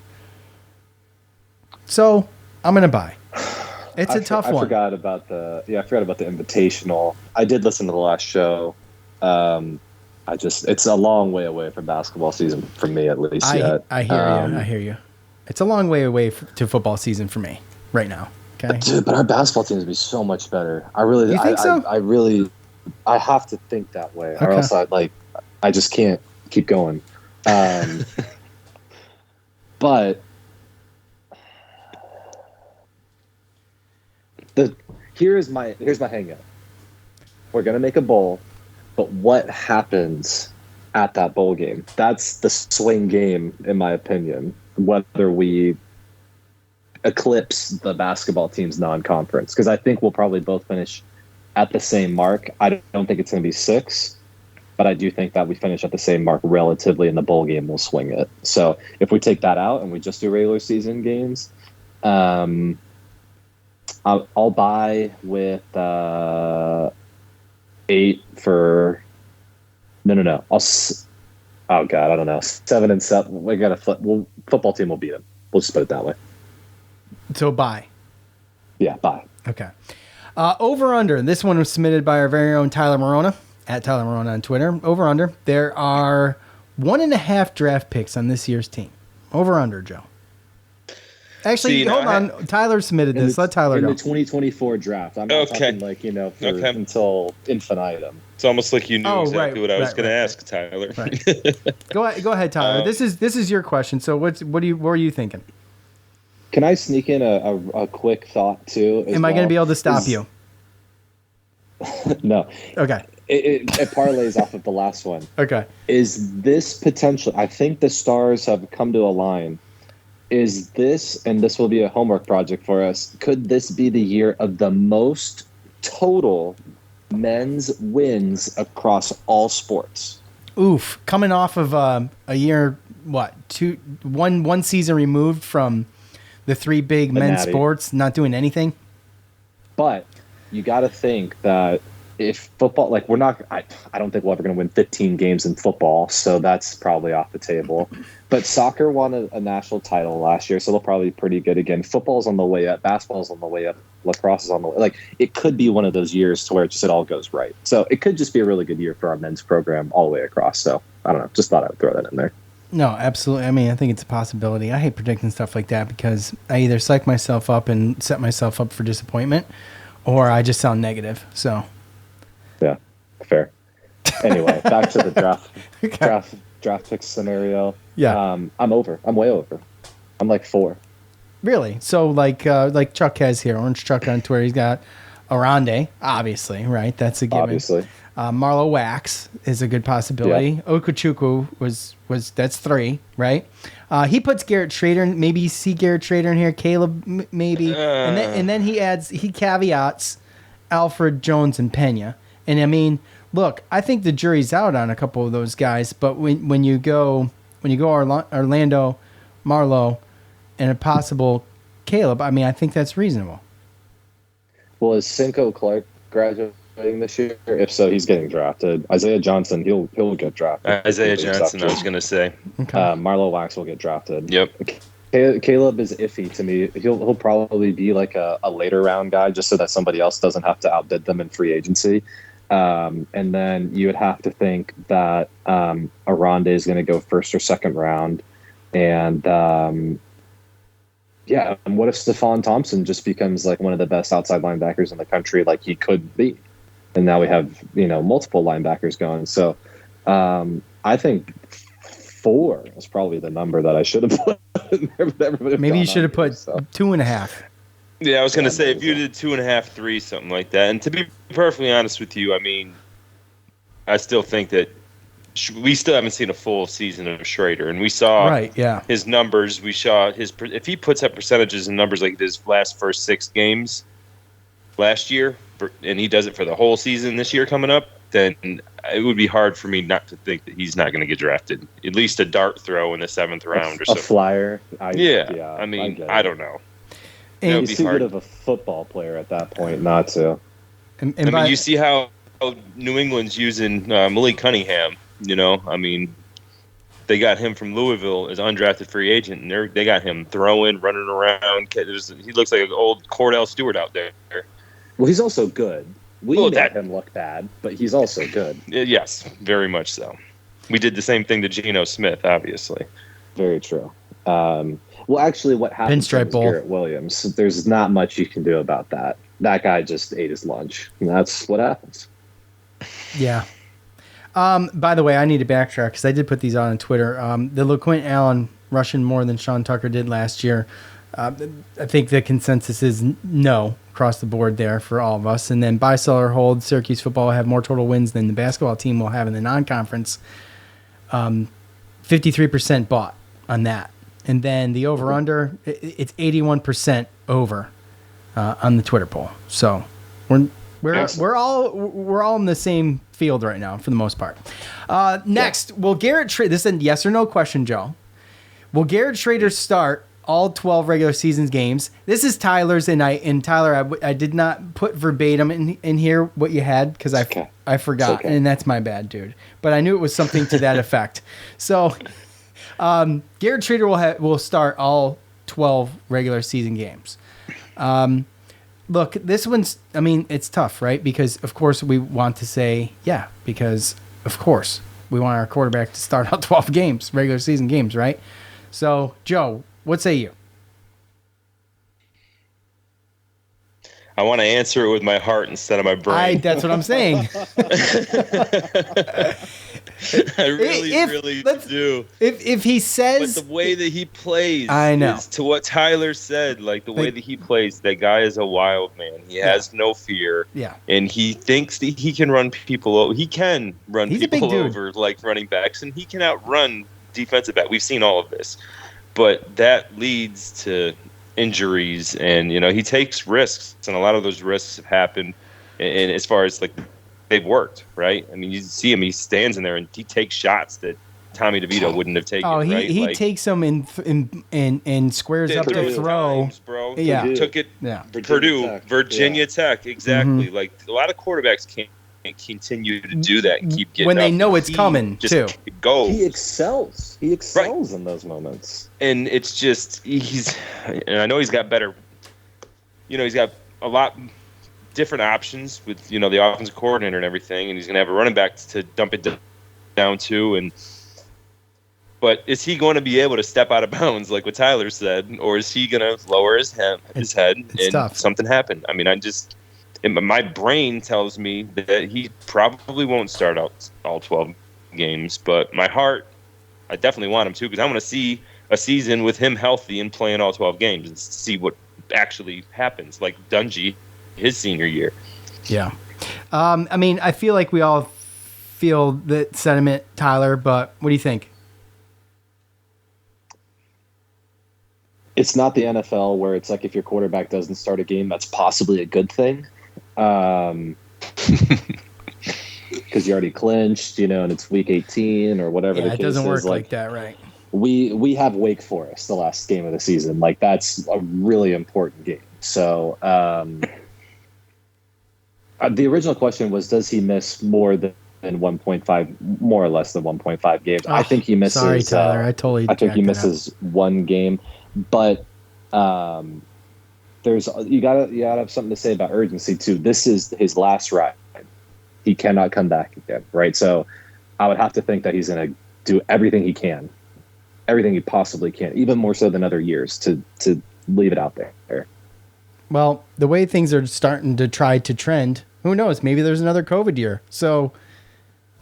Speaker 3: So I'm gonna buy. It's a tough one.
Speaker 5: I forgot about the Invitational. I did listen to the last show. It's a long way away from basketball season for me, at least.
Speaker 3: I hear you. It's a long way away to football season for me right now. Okay,
Speaker 5: dude, but our basketball team would be so much better. You think so? I have to think that way, or else I just can't keep going. But. Here's my hang up. We're gonna make a bowl, but what happens at that bowl game? That's the swing game, in my opinion. Whether we eclipse the basketball team's non-conference, because I think we'll probably both finish at the same mark. I don't think it's gonna be 6, but I do think that we finish at the same mark relatively, and the bowl game will swing it. So if we take that out and we just do regular season games, I'll buy with 8 for no. Oh God, I don't know. 7 and 7. We gotta flip. Football team will beat them. We'll just put it that way.
Speaker 3: So buy.
Speaker 5: Yeah, buy.
Speaker 3: Okay. Over under. This one was submitted by our very own Tyler Morona at Tyler Morona on Twitter. Over under. There are 1.5 draft picks on this year's team. Over under, Joe. Actually, hold on. Tyler submitted this. Let Tyler go.
Speaker 5: In the 2024 draft. I'm not talking until infinitum.
Speaker 4: It's almost like you knew exactly what I was going to ask, Tyler.
Speaker 3: Right. Go ahead, Tyler. This is your question. So what were you thinking?
Speaker 5: Can I sneak in a quick thought too?
Speaker 3: Am I going to be able to stop you?
Speaker 5: No.
Speaker 3: Okay.
Speaker 5: It parlays off of the last one.
Speaker 3: Okay.
Speaker 5: Is this potential? I think the stars have come to align. Is this, and this will be a homework project for us, could this be the year of the most total men's wins across all sports?
Speaker 3: Oof. Coming off of a year, one season removed from the 3 big men's sports, not doing anything?
Speaker 5: But you got to think that if football, like I don't think we're ever going to win 15 games in football, so that's probably off the table. But soccer won a national title last year, so they'll probably be pretty good again. Football's on the way up, basketball's on the way up, lacrosse is on the way. Like, it could be one of those years to where it all goes right. So it could just be a really good year for our men's program all the way across. So I don't know, just thought I would throw that in there.
Speaker 3: No, absolutely. I mean, I think it's a possibility. I hate predicting stuff like that because I either psych myself up and set myself up for disappointment, or I just sound negative. So,
Speaker 5: yeah, fair. Anyway, back to the draft pick scenario.
Speaker 3: Yeah,
Speaker 5: I'm over. I'm way over. I'm like 4.
Speaker 3: Really? So like Chuck has here, Orange Chuck on Twitter. He's got Arande, obviously, right? That's a given.
Speaker 5: Obviously.
Speaker 3: Marlo Wax is a good possibility. Yeah. Okuchukwu was that's 3, right? He puts Garrett Schrader. Maybe you see Garrett Schrader in here. Caleb, maybe, and then he caveats Alfred, Jones, and Pena. And I mean, look, I think the jury's out on a couple of those guys. But when you go Orlando, Marlo, and a possible Caleb, I mean, I think that's reasonable.
Speaker 5: Well, is Cinco Clark graduating this year? If so, he's getting drafted. Isaiah Johnson, he'll get drafted.
Speaker 4: Isaiah Johnson, I was going to say.
Speaker 3: Okay.
Speaker 5: Marlo Wax will get drafted.
Speaker 4: Yep.
Speaker 5: Caleb is iffy to me. He'll probably be like a later round guy, just so that somebody else doesn't have to outbid them in free agency. And then you would have to think that Arande is going to go first or second round, and yeah. And what if Stephon Thompson just becomes like one of the best outside linebackers in the country, like he could be? And now we have, multiple linebackers going. So I think 4 is probably the number that I should have put in there.
Speaker 3: Maybe you should have put 2.5.
Speaker 4: Yeah, I was going to say, if you did 2.5, 3, something like that. And to be perfectly honest with you, I mean, I still think that we still haven't seen a full season of Schrader, and we saw his numbers. We saw if he puts up percentages and numbers like his first 6 games last year, and he does it for the whole season this year coming up, then it would be hard for me not to think that he's not going to get drafted. At least a dart throw in the 7th round or something.
Speaker 5: A flyer.
Speaker 4: I mean, I don't know.
Speaker 5: And he's too good of a football player at that point not to.
Speaker 4: And you see how New England's using Malik Cunningham. I mean, they got him from Louisville as undrafted free agent, and they got him throwing, running around. He looks like an old Cordell Stewart out there.
Speaker 5: Well, he's also good. We made him look bad, but he's also good.
Speaker 4: Yes, very much so. We did the same thing to Geno Smith, obviously.
Speaker 5: Very true. Well, actually, what happened to Garrett Williams, there's not much you can do about that. That guy just ate his lunch, and that's what happens.
Speaker 3: Yeah. By the way, I need to backtrack because I did put these on Twitter. The LaQuint Allen rushing more than Sean Tucker did last year. I think the consensus is no across the board there for all of us. And then buy, sell, or hold. Syracuse football will have more total wins than the basketball team will have in the non-conference. 53% bought on that. And then the over-under, it's 81% over on the Twitter poll. So we're all in the same field right now for the most part. Next, will Garrett Schrader? This is a yes or no question, Joe. Will Garrett Schrader start all 12 regular season games? This is Tyler's, and Tyler, I did not put verbatim in here what you had because I forgot, and that's my bad, dude. But I knew it was something to that effect. So Garrett Schrader will start all 12 regular season games. Look, this one's, I mean, it's tough, right? Because, of course, we want to say, yeah, because, of course, we want our quarterback to start out 12 games, regular season games, right? So, Joe, what say you?
Speaker 4: I want to answer it with my heart instead of my brain.
Speaker 3: That's what I'm saying.
Speaker 4: I really do.
Speaker 3: If he says,
Speaker 4: but the way that he plays,
Speaker 3: I know.
Speaker 4: Is to what Tyler said, like the way that he plays, that guy is a wild man. He has no fear.
Speaker 3: Yeah.
Speaker 4: And he thinks that he can run people over. He can run people over like running backs, and he can outrun defensive back. We've seen all of this. But that leads to injuries, and he takes risks, and a lot of those risks have happened. And as far as like they've worked, right? I mean, you see him; he stands in there and he takes shots that Tommy DeVito wouldn't have taken.
Speaker 3: Oh,
Speaker 4: right?
Speaker 3: he takes them and squares up the throw.
Speaker 4: Times, bro.
Speaker 3: Yeah,
Speaker 4: took it.
Speaker 3: Yeah,
Speaker 4: Virginia Tech, exactly.
Speaker 3: Mm-hmm.
Speaker 4: Like a lot of quarterbacks can't continue to do that and keep getting
Speaker 3: when they
Speaker 4: up.
Speaker 3: know it's coming too.
Speaker 4: Go.
Speaker 5: He excels. He excels in those moments.
Speaker 4: And it's just and I know he's got better. He's got a lot different options with the offensive coordinator and everything, and he's gonna have a running back to dump it down to. But is he going to be able to step out of bounds like what Tyler said, or is he going to lower his head and
Speaker 3: tough.
Speaker 4: Something happened? I mean, my brain tells me that he probably won't start out all 12 games, but my heart, I definitely want him to, because I want to see a season with him healthy and playing all 12 games and see what actually happens, like Dungy, his senior year.
Speaker 3: Yeah. I mean, I feel like we all feel that sentiment, Tyler, but what do you think?
Speaker 5: It's not the NFL where it's like if your quarterback doesn't start a game, that's possibly a good thing. Because you already clinched, and it's week 18 or whatever the case is.
Speaker 3: It doesn't work like that, right?
Speaker 5: We have Wake Forest, the last game of the season. Like, that's a really important game. So the original question was, does he miss more than 1.5, more or less than 1.5 games? I think he misses.
Speaker 3: Sorry, Tyler. I think
Speaker 5: he misses one game. But you gotta have something to say about urgency too. This is his last ride. He cannot come back again, right? So I would have to think that he's going to do everything he possibly can, even more so than other years, to leave it out there.
Speaker 3: Well, the way things are starting to try to trend, who knows? Maybe there's another COVID year, so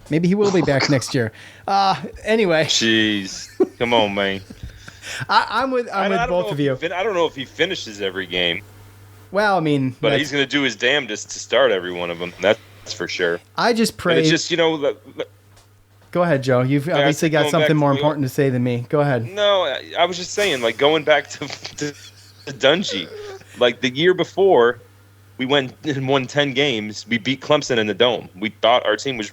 Speaker 3: maybe he will be back next year. Anyway,
Speaker 4: jeez, come on, man.
Speaker 3: I'm with both of you.
Speaker 4: I don't know if he finishes every game.
Speaker 3: Well, I mean,
Speaker 4: but he's going to do his damnedest to start every one of them. That's for sure.
Speaker 3: I just pray.
Speaker 4: But it's just
Speaker 3: Go ahead, Joe. You've obviously got something more important to say than me. Go ahead.
Speaker 4: No, I was just saying, like, going back to Dungy, like the year before, we went and won 10 games. We beat Clemson in the Dome. We thought our team was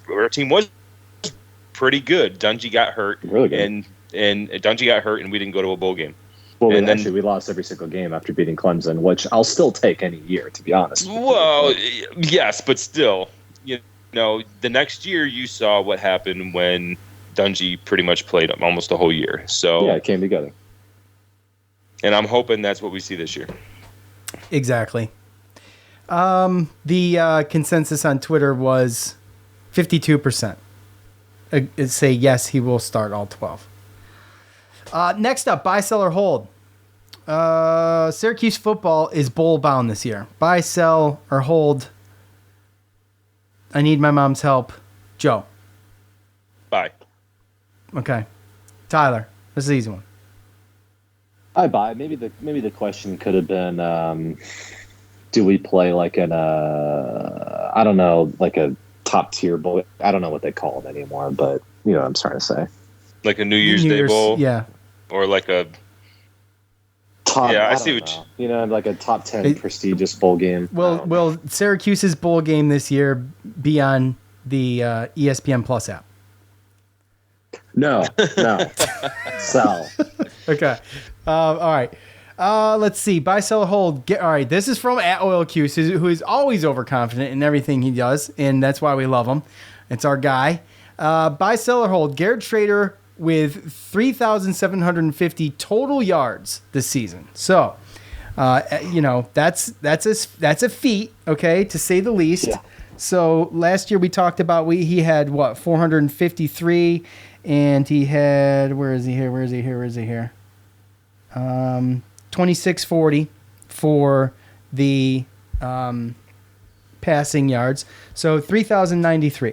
Speaker 4: pretty good. Dungy got hurt,
Speaker 5: really good.
Speaker 4: And Dungy got hurt, and we didn't go to a bowl game.
Speaker 5: Well, we lost every single game after beating Clemson, which I'll still take any year, to be honest.
Speaker 4: Well, yes, but still, the next year you saw what happened when Dungy pretty much played almost the whole year. So
Speaker 5: yeah, it came together.
Speaker 4: And I'm hoping that's what we see this year.
Speaker 3: Exactly. The consensus on Twitter was 52%. Say yes, he will start all 12. Next up, buy, sell, or hold. Syracuse football is bowl bound this year. Buy, sell, or hold. I need my mom's help. Joe.
Speaker 4: Buy.
Speaker 3: Okay. Tyler. This is an easy one.
Speaker 5: I buy. Maybe the question could have been, do we play like I don't know, like a top tier bowl? I don't know what they call it anymore, but you know what I'm trying to say.
Speaker 4: Like a New Year's Day bowl?
Speaker 3: Yeah.
Speaker 4: Or like a
Speaker 5: top,
Speaker 4: yeah, I see what
Speaker 5: like a top 10 prestigious bowl game.
Speaker 3: Will Syracuse's bowl game this year be on the ESPN Plus app?
Speaker 5: No. Sell.
Speaker 3: Okay. All right. Let's see. Buy, sell, or hold. All right. This is from @OilCuse, who is always overconfident in everything he does, and that's why we love him. It's our guy. Buy, sell, or hold. Garrett Schrader with 3,750 total yards this season. So, that's a feat, okay, to say the least. Yeah. So last year we talked about he had 453, and he had where is he here? 2640 for the passing yards. So 3,093.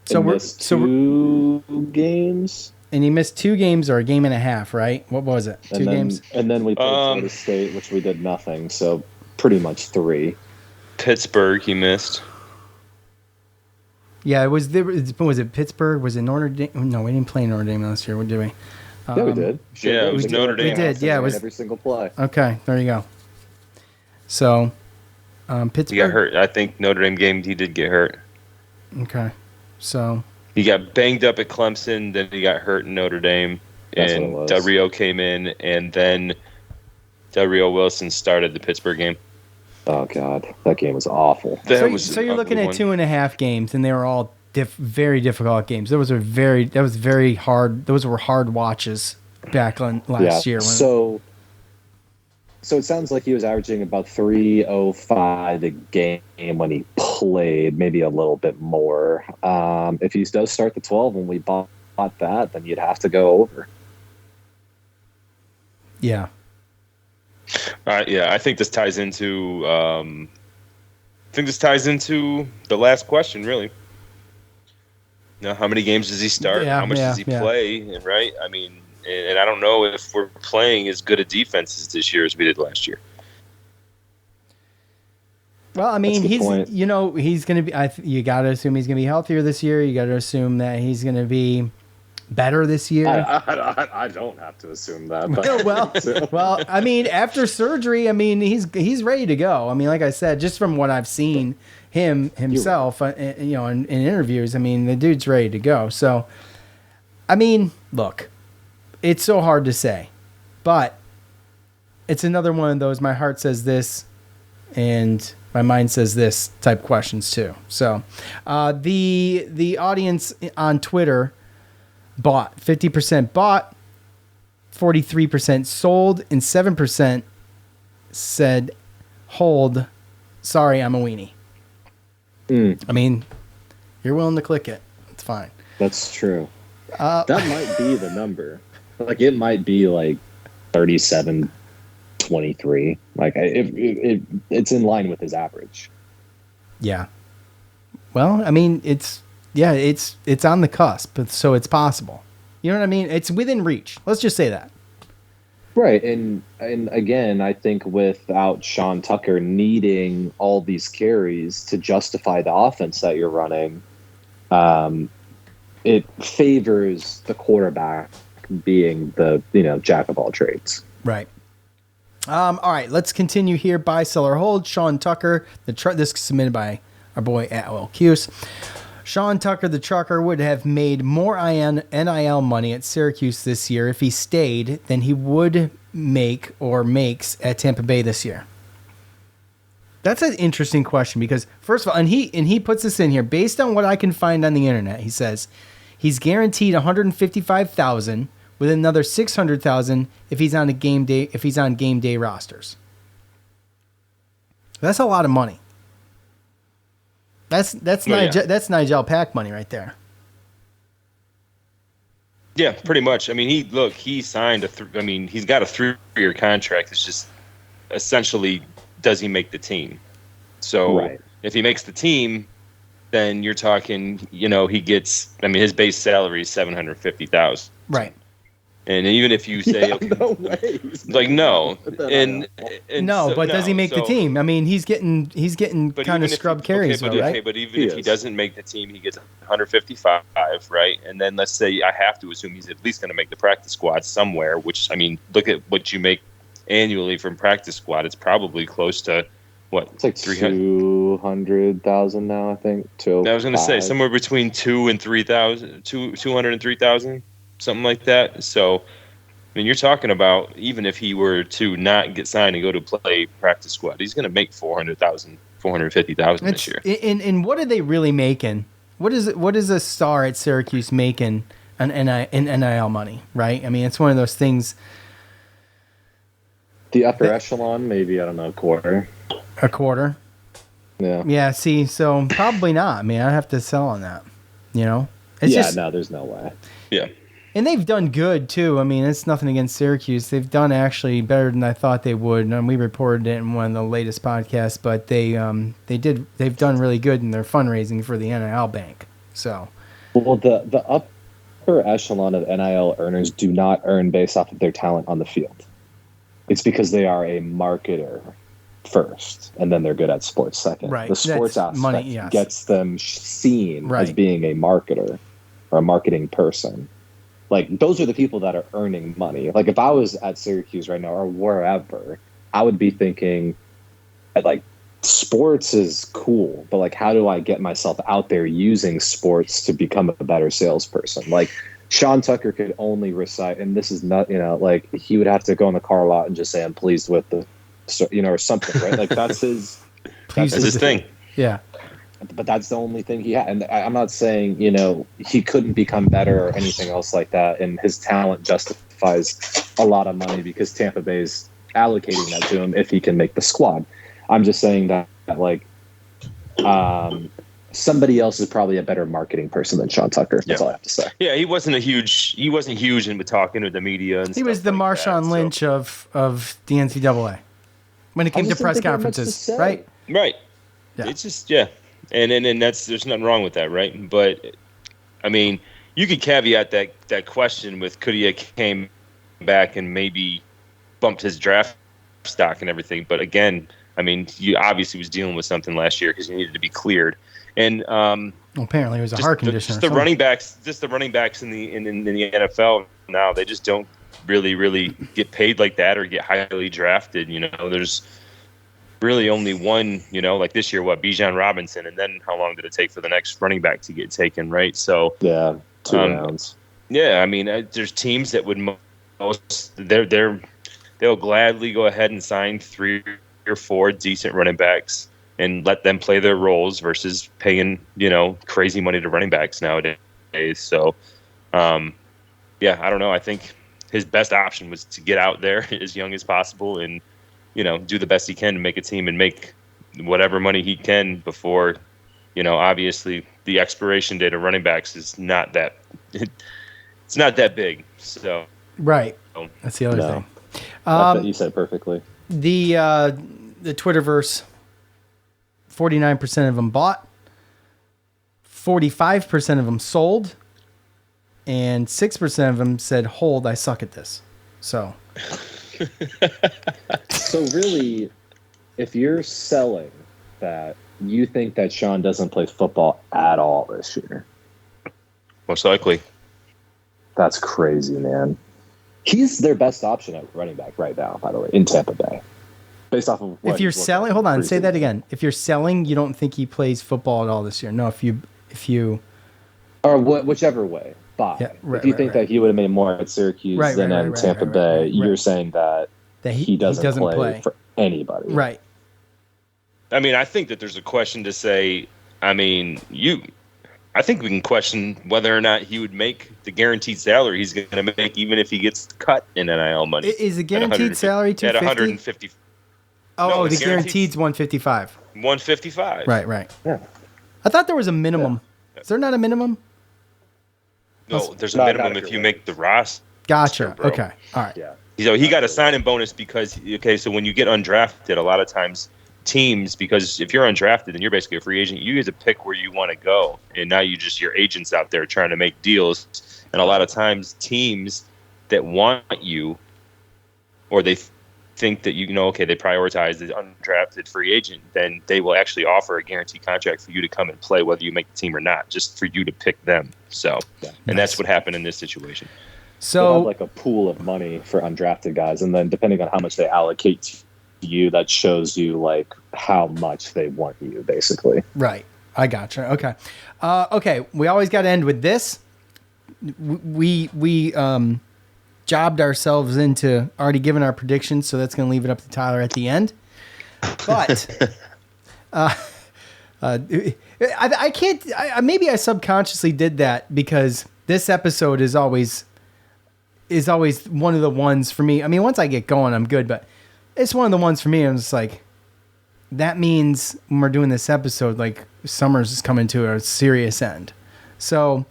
Speaker 3: So
Speaker 5: we're two games,
Speaker 3: and he missed 2 games or a game and a half, right? What was it? Two games,
Speaker 5: and then we played Florida State, which we did nothing. So pretty much 3.
Speaker 4: Pittsburgh, he missed.
Speaker 3: Yeah, was it Pittsburgh? Was it Notre Dame? No, we didn't play Notre Dame last year. What did we?
Speaker 5: Yeah, we did.
Speaker 4: Yeah, it was Notre Dame.
Speaker 3: We did. Yeah, it was
Speaker 5: every single play.
Speaker 3: Okay, there you go. So, Pittsburgh.
Speaker 4: He got hurt. I think Notre Dame game he did get hurt.
Speaker 3: Okay, so
Speaker 4: He got banged up at Clemson, then he got hurt in Notre Dame, and Del Rio came in, and then Del Rio Wilson started the Pittsburgh game.
Speaker 5: Oh God, that game was awful.
Speaker 3: So you're looking at 2.5 games, and they were all very difficult games. Those were very hard. Those were hard watches back on last year.
Speaker 5: So it sounds like he was averaging about 305 a game when he played, maybe a little bit more. If he does start the 12 and we bought that, then you'd have to go over.
Speaker 3: Yeah.
Speaker 4: I think this ties into the last question, really. How many games does he start? How much does he play? And right, I mean, and I don't know if we're playing as good a defenses this year as we did last year.
Speaker 3: Well, I mean, he's going to be. You got to assume he's going to be healthier this year. You got to assume that he's going to be better this year.
Speaker 5: I don't have to assume that. But.
Speaker 3: well, I mean, after surgery, I mean, he's ready to go. I mean, like I said, just from what I've seen himself, in interviews, I mean, the dude's ready to go. So, I mean, look, it's so hard to say, but it's another one of those. My heart says this, and my mind says this type questions too. So, the audience on Twitter bought 50% bought, 43% sold, and 7% said hold. Sorry, I'm a weenie. I mean, you're willing to click it. It's fine.
Speaker 5: That's true. That might be the number. Like it might be like 37-23. Like it's in line with his average.
Speaker 3: Yeah. Well, I mean, it's on the cusp, so it's possible. You know what I mean? It's within reach. Let's just say that.
Speaker 5: Right, and again, I think without Sean Tucker needing all these carries to justify the offense that you're running, it favors the quarterback being the jack of all trades.
Speaker 3: Right. All right, let's continue here. Buy, sell, or hold. Sean Tucker. This is submitted by our boy Atwell Cuse. Sean Tucker, the trucker, would have made more NIL money at Syracuse this year if he stayed than he would make or makes at Tampa Bay this year. That's an interesting question because, first of all, and he puts this in here based on what I can find on the internet. He says he's guaranteed $155,000 with another $600,000 if he's on game day rosters. That's a lot of money. That's Nigel Pack money right there.
Speaker 4: Yeah, pretty much. I mean, he signed he's got a 3-year contract. It's just essentially, does he make the team? So if he makes the team, then you're talking, he gets. I mean, his base salary is $750,000.
Speaker 3: Right.
Speaker 4: And even if you say,
Speaker 5: no way.
Speaker 4: Like no, and
Speaker 3: no,
Speaker 4: so,
Speaker 3: but does he make the team? I mean, he's getting kind of scrub carries, right?
Speaker 4: Okay, but even if he doesn't make the team, he gets 155, right? And then let's say I have to assume he's at least going to make the practice squad somewhere. Which I mean, look at what you make annually from practice squad. It's probably close to what?
Speaker 5: It's like 200,000 now, I think.
Speaker 4: I was going to say somewhere between 200 and 3,000. Something like that. So, I mean, you're talking about even if he were to not get signed and go to play practice squad, he's going to make $450,000 this year.
Speaker 3: And what are they really making? What is a star at Syracuse making in NIL money? Right? I mean, it's one of those things.
Speaker 5: The upper echelon, maybe I don't know,
Speaker 3: a quarter.
Speaker 5: Yeah.
Speaker 3: Yeah. See, so probably not. I mean, I'd have to sell on that. No,
Speaker 5: there's no way.
Speaker 4: Yeah.
Speaker 3: And they've done good, too. I mean, it's nothing against Syracuse. They've done actually better than I thought they would. And we reported it in one of the latest podcasts. But they've done really good in their fundraising for the NIL bank. So,
Speaker 5: well, the upper echelon of NIL earners do not earn based off of their talent on the field. It's because they are a marketer first, and then they're good at sports second.
Speaker 3: Right.
Speaker 5: The sports aspect gets them seen as being a marketer or a marketing person. Like, those are the people that are earning money. Like, if I was at Syracuse right now or wherever, I would be thinking, like, sports is cool, but like, how do I get myself out there using sports to become a better salesperson? Like, Sean Tucker could only recite, and this is not, like, he would have to go in the car lot and just say, I'm pleased with the, or something, right? Like, that's his
Speaker 4: thing.
Speaker 3: Yeah.
Speaker 5: But that's the only thing he had. And I'm not saying, he couldn't become better or anything else like that. And his talent justifies a lot of money because Tampa Bay's allocating that to him if he can make the squad. I'm just saying that like, somebody else is probably a better marketing person than Sean Tucker. That's all I have to say.
Speaker 4: Yeah, he wasn't huge in talking to the media. And
Speaker 3: he was the
Speaker 4: like
Speaker 3: Marshawn Lynch of the NCAA when it came to press conferences, right?
Speaker 4: Right.
Speaker 3: Yeah.
Speaker 4: It's just and that's, there's nothing wrong with that, right? But I mean, you could caveat that question with, could he have came back and maybe bumped his draft stock and everything? But again, I mean, he obviously was dealing with something last year because he needed to be cleared. And
Speaker 3: apparently it was a heart condition.
Speaker 4: Just the running backs in the NFL now, they just don't really get paid like that or get highly drafted. There's really only one. Like this year, Bijan Robinson, and then how long did it take for the next running back to get taken? Right. So
Speaker 5: yeah, 2 rounds.
Speaker 4: Yeah, I mean, there's teams that would they'll gladly go ahead and sign 3 or 4 decent running backs and let them play their roles versus paying, crazy money to running backs nowadays. So, I don't know. I think his best option was to get out there as young as possible and, do the best he can to make a team and make whatever money he can before, obviously the expiration date of running backs is not that, it's not that big. So,
Speaker 3: right. That's the other thing.
Speaker 5: You said it perfectly.
Speaker 3: The Twitterverse, 49% of them bought, 45% of them sold, and 6% of them said, hold, I suck at this. So
Speaker 5: really, if you're selling that, you think that Sean doesn't play football at all this year?
Speaker 4: Most likely.
Speaker 5: That's crazy, man. He's their best option at running back right now, by the way, in Tampa Bay. Based off of what
Speaker 3: if you're selling, hold on, say that again. If you're selling, you don't think he plays football at all this year. No, if you
Speaker 5: or whichever way, buy.
Speaker 3: Yeah, right,
Speaker 5: if you think that he would have made more at Syracuse than at Tampa Bay, you're saying that he doesn't play for anybody.
Speaker 3: Right.
Speaker 4: I mean, I think that there's a question to say, I think we can question whether or not he would make the guaranteed salary he's going to make even if he gets cut in NIL money.
Speaker 3: Is the guaranteed salary $250?
Speaker 4: At 150.
Speaker 3: Oh, the guaranteed's 155.
Speaker 4: 155.
Speaker 3: Right.
Speaker 5: Yeah.
Speaker 3: I thought there was a minimum. Yeah. Is there not a minimum?
Speaker 4: No, there's a minimum if you make the roster.
Speaker 3: Gotcha. Okay. All right.
Speaker 5: Yeah.
Speaker 4: He got a signing bonus because, so when you get undrafted, a lot of times teams, because if you're undrafted and you're basically a free agent, you get to pick where you want to go. And now your agent's out there trying to make deals. And a lot of times teams that want you, or they think that they prioritize the undrafted free agent, then they will actually offer a guaranteed contract for you to come and play whether you make the team or not, just for you to pick them. So, and that's what happened in this situation.
Speaker 5: So have like a pool of money for undrafted guys, and then depending on how much they allocate to you, that shows you like how much they want you, basically.
Speaker 3: Right. I gotcha. Okay. Okay. We always got to end with this. We jobbed ourselves into already giving our predictions, so that's going to leave it up to Tyler at the end. But I can't. Maybe I subconsciously did that because this episode is always one of the ones for me. I mean, once I get going, I'm good, but it's one of the ones for me. I'm just like, that means when we're doing this episode, like summer's is coming to a serious end. So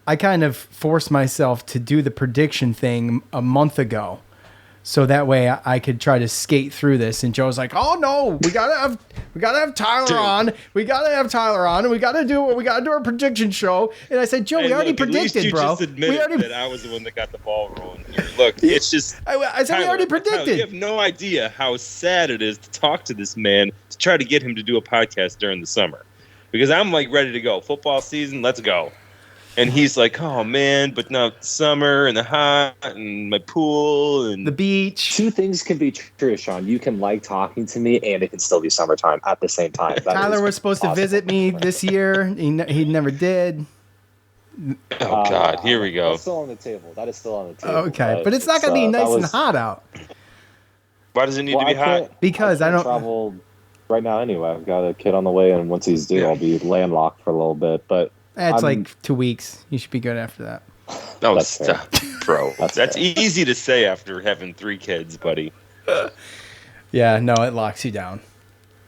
Speaker 3: I kind of forced myself to do the prediction thing a month ago, so that way I could try to skate through this. And Joe's like, "Oh no, we gotta have Tyler on. We gotta have Tyler on, and we gotta do our prediction show." And I said, "Joe, we already predicted,
Speaker 4: you
Speaker 3: bro.
Speaker 4: Just admitted that I was the one that got the ball rolling here. Look, it's just
Speaker 3: I said, Tyler, we already predicted.
Speaker 4: Tyler, you have no idea how sad it is to talk to this man to try to get him to do a podcast during the summer, because I'm like ready to go. Football season, let's go." And he's like, oh, man, but now it's summer and the hot and my pool and
Speaker 3: the beach.
Speaker 5: Two things can be true, Sean. You can like talking to me, and it can still be summertime at the same time.
Speaker 3: Tyler was supposed to visit me this year. He never did.
Speaker 4: Oh, God. Here we go.
Speaker 5: That's still on the table. That is still on the table.
Speaker 3: Okay. But it's not going to be nice and hot out.
Speaker 4: Why does it need to be hot?
Speaker 3: Because I don't
Speaker 5: travel right now anyway. I've got a kid on the way, and once he's due, I'll be landlocked for a little bit. But
Speaker 3: it's like 2 weeks. You should be good after that.
Speaker 4: No, stop, bro. That's easy to say after having 3 kids, buddy.
Speaker 3: Yeah, no, it locks you down.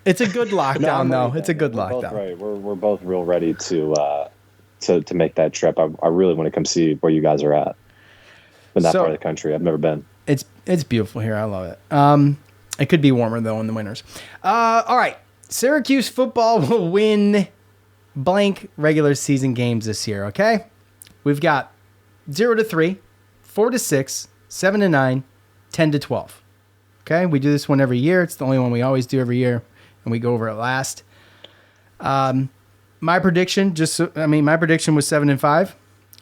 Speaker 3: It's a good lockdown, though. It's a good lockdown.
Speaker 5: Right, we're both real ready to make that trip. I really want to come see where you guys are at in that part of the country. I've never been.
Speaker 3: It's beautiful here. I love it. It could be warmer though in the winters. All right, Syracuse football will win blank regular season games this year. Okay, we've got 0-3, 4-6, 7-9, 10-12. Okay, we do this one every year. It's the only one we always do every year, and we go over it last. My prediction was 7-5.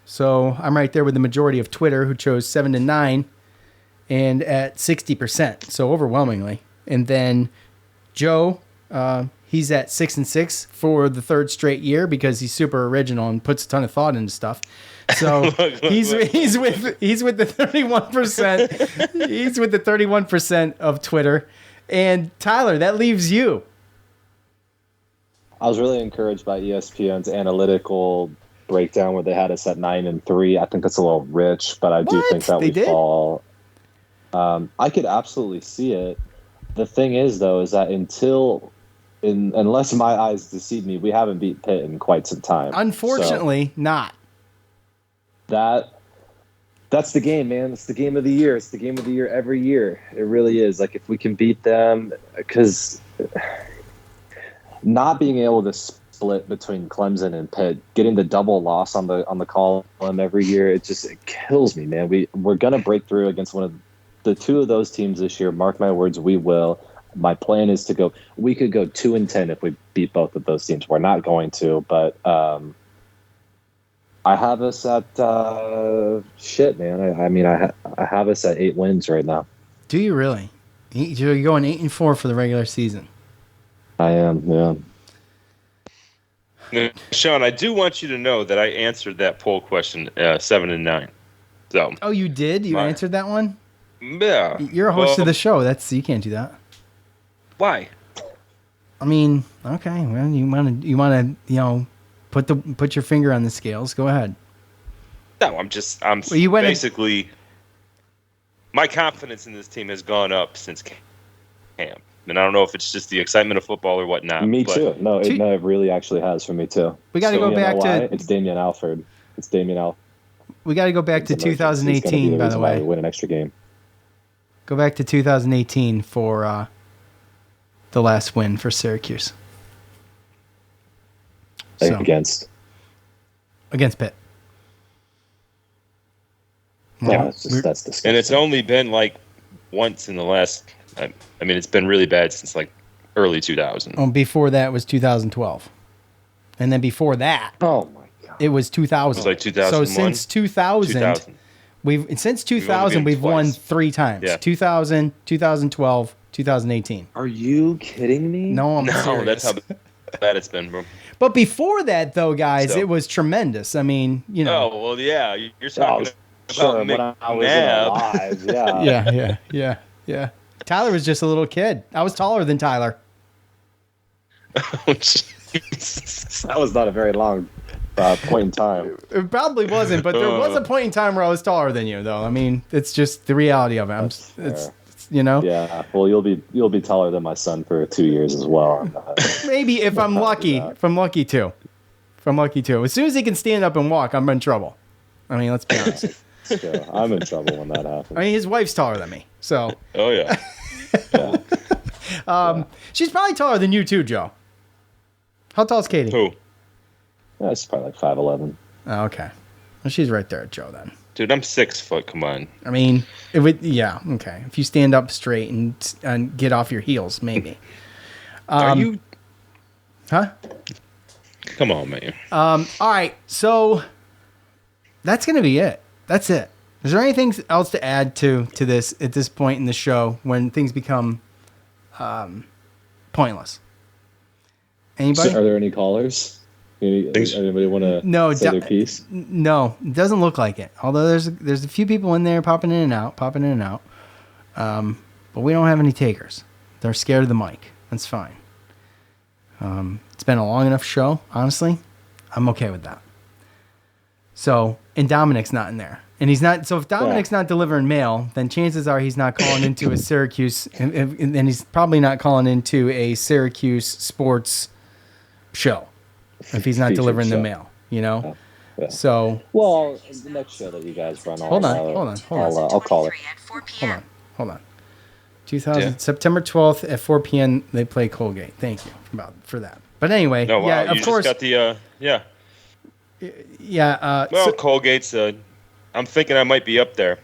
Speaker 3: So I'm right there with the majority of Twitter who chose 7-9 and at 60%. So overwhelmingly. And then Joe, he's at 6-6 for the 3rd straight year because he's super original and puts a ton of thought into stuff. So he's with the 31%. He's with the 31% of Twitter. And Tyler, that leaves you.
Speaker 5: I was really encouraged by ESPN's analytical breakdown where they had us at 9-3. I think that's a little rich, but I do think that we fall. I could absolutely see it. The thing is, though, is that unless my eyes deceive me, we haven't beat Pitt in quite some time.
Speaker 3: Unfortunately, not.
Speaker 5: That's the game, man. It's the game of the year. It's the game of the year every year. It really is. Like, if we can beat them, because not being able to split between Clemson and Pitt, getting the double loss on the column every year, it kills me, man. We're gonna break through against one of the 2 of those teams this year. Mark my words, we will. My plan is we could go 2-10 if we beat both of those teams. We're not going to, but I have us at shit, man. I have us at 8 wins right now.
Speaker 3: Do you really? You're going 8-4 for the regular season.
Speaker 5: I am, yeah.
Speaker 4: Now, Sean, I do want you to know that I answered that poll question 7-9. So.
Speaker 3: Oh, you did? You answered that one?
Speaker 4: Yeah.
Speaker 3: You're a host of the show. You can't do that.
Speaker 4: Why?
Speaker 3: I mean, okay. Well, you want to, put your finger on the scales. Go ahead.
Speaker 4: No, basically, my confidence in this team has gone up since camp. And I don't know if it's just the excitement of football or whatnot.
Speaker 5: Me too. No, it really actually has for me too.
Speaker 3: We got to go back to.
Speaker 5: It's Damian Alford.
Speaker 3: We got to go back to 2018, by the way.
Speaker 5: Win an extra game.
Speaker 3: Go back to 2018 for the last win for Syracuse.
Speaker 5: Against
Speaker 3: Pitt.
Speaker 5: Yeah, that's disgusting.
Speaker 4: And it's only been like once in the last. It's been really bad since like early 2000.
Speaker 3: Before that was 2012, and then before that,
Speaker 5: oh my god,
Speaker 3: it was 2000.
Speaker 4: It was like 2001.
Speaker 3: So since 2000. We've won 3 times. Yeah. 2000, 2012, 2018.
Speaker 5: Are you kidding me?
Speaker 3: No, I'm serious.
Speaker 4: That's how bad it's been, bro.
Speaker 3: But before that, though, guys, it was tremendous. I mean,
Speaker 4: Oh, well, yeah. You're talking
Speaker 5: about
Speaker 4: when
Speaker 5: I was alive.
Speaker 3: Yeah. Tyler was just a little kid. I was taller than Tyler.
Speaker 4: Oh, Jesus.
Speaker 5: That was not a very long point in time.
Speaker 3: It probably wasn't, but there was a point in time where I was taller than you, though. I mean, it's just the reality of it. It's
Speaker 5: Yeah. Well, you'll be taller than my son for 2 years as well.
Speaker 3: Maybe if I'm lucky. If I'm lucky too. As soon as he can stand up and walk, I'm in trouble. I mean, let's be honest.
Speaker 5: So I'm in trouble when that happens.
Speaker 3: I mean, his wife's taller than me, so.
Speaker 4: Oh yeah.
Speaker 3: She's probably taller than you too, Joe. How tall is Katie?
Speaker 4: Who?
Speaker 5: That's probably like 5'11".
Speaker 3: Oh, okay. Well, she's right there at Joe then.
Speaker 4: Dude, I'm 6 foot. Come on.
Speaker 3: I mean, okay. If you stand up straight and get off your heels, maybe.
Speaker 4: Are you?
Speaker 3: Huh?
Speaker 4: Come on, man.
Speaker 3: All right. So that's going to be it. That's it. Is there anything else to add to this at this point in the show when things become pointless? Anybody?
Speaker 5: So are there any callers? Anybody want to say their piece?
Speaker 3: No, it doesn't look like it. Although there's a few people in there popping in and out. But we don't have any takers. They're scared of the mic. That's fine. It's been a long enough show, honestly. I'm okay with that. So, and Dominic's not in there. And he's not. So if Dominic's not delivering mail, then chances are he's not calling into a Syracuse, and he's probably not calling into a Syracuse sports show if he's not delivering the mail. You know.
Speaker 5: Yeah.
Speaker 3: So.
Speaker 5: Well, the next show that you guys run,
Speaker 3: Hold on.
Speaker 5: I'll call it.
Speaker 3: Hold on. September 12th at 4 p.m. They play Colgate. Thank you for that. But anyway,
Speaker 4: of course. Just got the Colgate's. I'm thinking I might be up there. I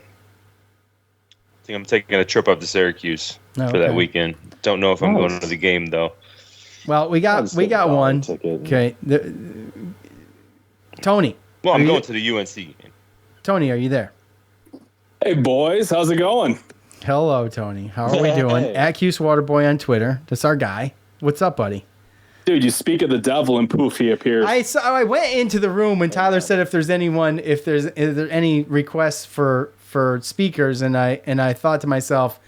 Speaker 4: think I'm taking a trip up to Syracuse for that weekend. Don't know if I'm going to the game though.
Speaker 3: Well, we got one. Okay, Tony.
Speaker 4: Well, I'm going to the UNC game.
Speaker 3: Tony, are you there?
Speaker 6: Hey boys, how's it going?
Speaker 3: Hello, Tony. How are we doing? At Cuse Waterboy on Twitter. That's our guy. What's up, buddy?
Speaker 6: Dude, you speak of the devil and poof, he appears.
Speaker 3: I went into the room when Tyler said if there's any requests for speakers, and I thought to myself,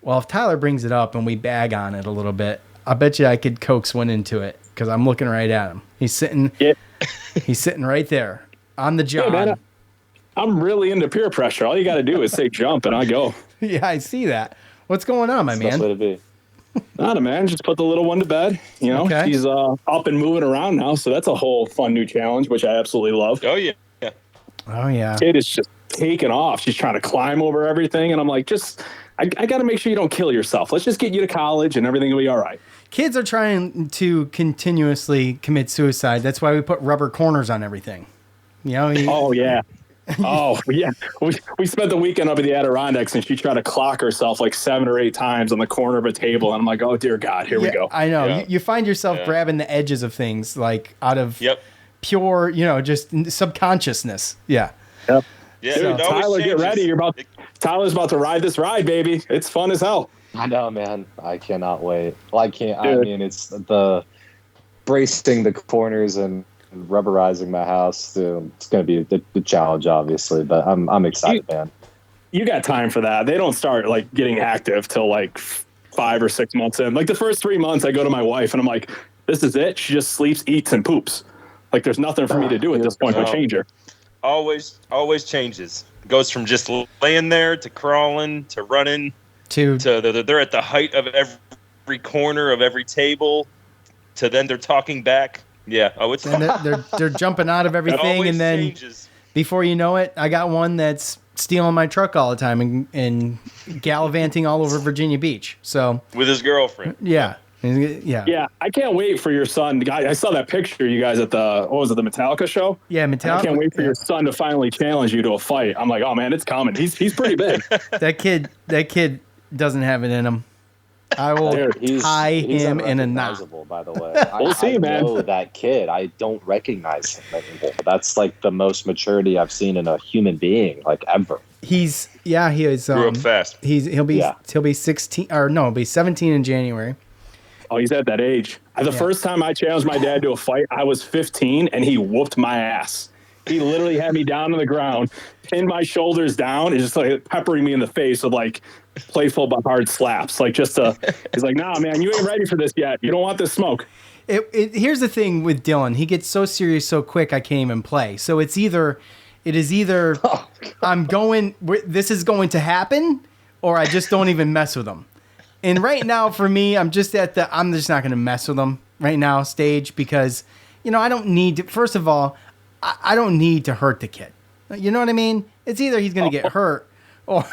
Speaker 3: well, if Tyler brings it up and we bag on it a little bit, I bet you I could coax one into it because I'm looking right at him. He's sitting right there on the job.
Speaker 6: Yeah, man, I'm really into peer pressure. All you got to do is say jump and I go.
Speaker 3: Yeah, I see that. What's going on, my man?
Speaker 5: That's what it be.
Speaker 6: Not man, just put the little one to bed. You know, she's up and moving around now, so that's a whole fun new challenge, which I absolutely love.
Speaker 4: Oh yeah.
Speaker 6: Kid is just taking off. She's trying to climb over everything, and I'm like, I got to make sure you don't kill yourself. Let's just get you to college, and everything will be all right.
Speaker 3: Kids are trying to continuously commit suicide. That's why we put rubber corners on everything. You know.
Speaker 6: Oh yeah. Oh, yeah. We spent the weekend up at the Adirondacks, and she tried to clock herself like 7 or 8 times on the corner of a table. And I'm like, oh, dear God, here we go.
Speaker 3: I know.
Speaker 4: Yeah.
Speaker 3: You find yourself grabbing the edges of things like out of pure, just subconsciousness. Yeah.
Speaker 6: Yep.
Speaker 4: Yeah.
Speaker 6: Dude, Tyler, get ready. Tyler's about to ride this ride, baby. It's fun as hell.
Speaker 5: I know, man. I cannot wait. Well, I can't. Dude. I mean, it's the bracing the corners and rubberizing my house. It's going to be the challenge, obviously, but I'm excited, man.
Speaker 6: You got time for that. They don't start like getting active till like 5 or 6 months in. Like the first 3 months, I go to my wife and I'm like, this is it. She just sleeps, eats, and poops. Like there's nothing for me to do at this point but change her.
Speaker 4: Always changes. Goes from just laying there to crawling to running to they're at the height of every corner of every table to then they're talking back. Yeah. Oh, it's
Speaker 3: and they're jumping out of everything, and then changes. Before you know it, I got one that's stealing my truck all the time and gallivanting all over Virginia Beach. So
Speaker 4: with his girlfriend.
Speaker 3: Yeah.
Speaker 6: Yeah. I can't wait for your son. I saw that picture you guys at the the Metallica show?
Speaker 3: Yeah, Metallica.
Speaker 6: I can't wait for your son to finally challenge you to a fight. I'm like, oh man, it's coming. He's pretty big.
Speaker 3: That kid doesn't have it in him. I will tie him in a knot.
Speaker 5: By the way,
Speaker 6: we'll see, man.
Speaker 5: I know that kid. I don't recognize him anymore. That's like the most maturity I've seen in a human being, like ever.
Speaker 3: He is.
Speaker 4: Grew up fast.
Speaker 3: He'll be 16 or no, he'll be 17 in January.
Speaker 6: Oh, he's at that age. The first time I challenged my dad to a fight, I was 15, and he whooped my ass. He literally had me down on the ground, pinned my shoulders down, and just like peppering me in the face with like playful but hard slaps. Like he's like, nah, man, you ain't ready for this yet. You don't want this smoke.
Speaker 3: Here's the thing with Dylan. He gets so serious so quick I can't even play. So it is either this is going to happen, or I just don't even mess with him. And right now for me, I'm just not going to mess with him right now stage because, I don't need to, first of all, I don't need to hurt the kid. You know what I mean? It's either he's going to get hurt or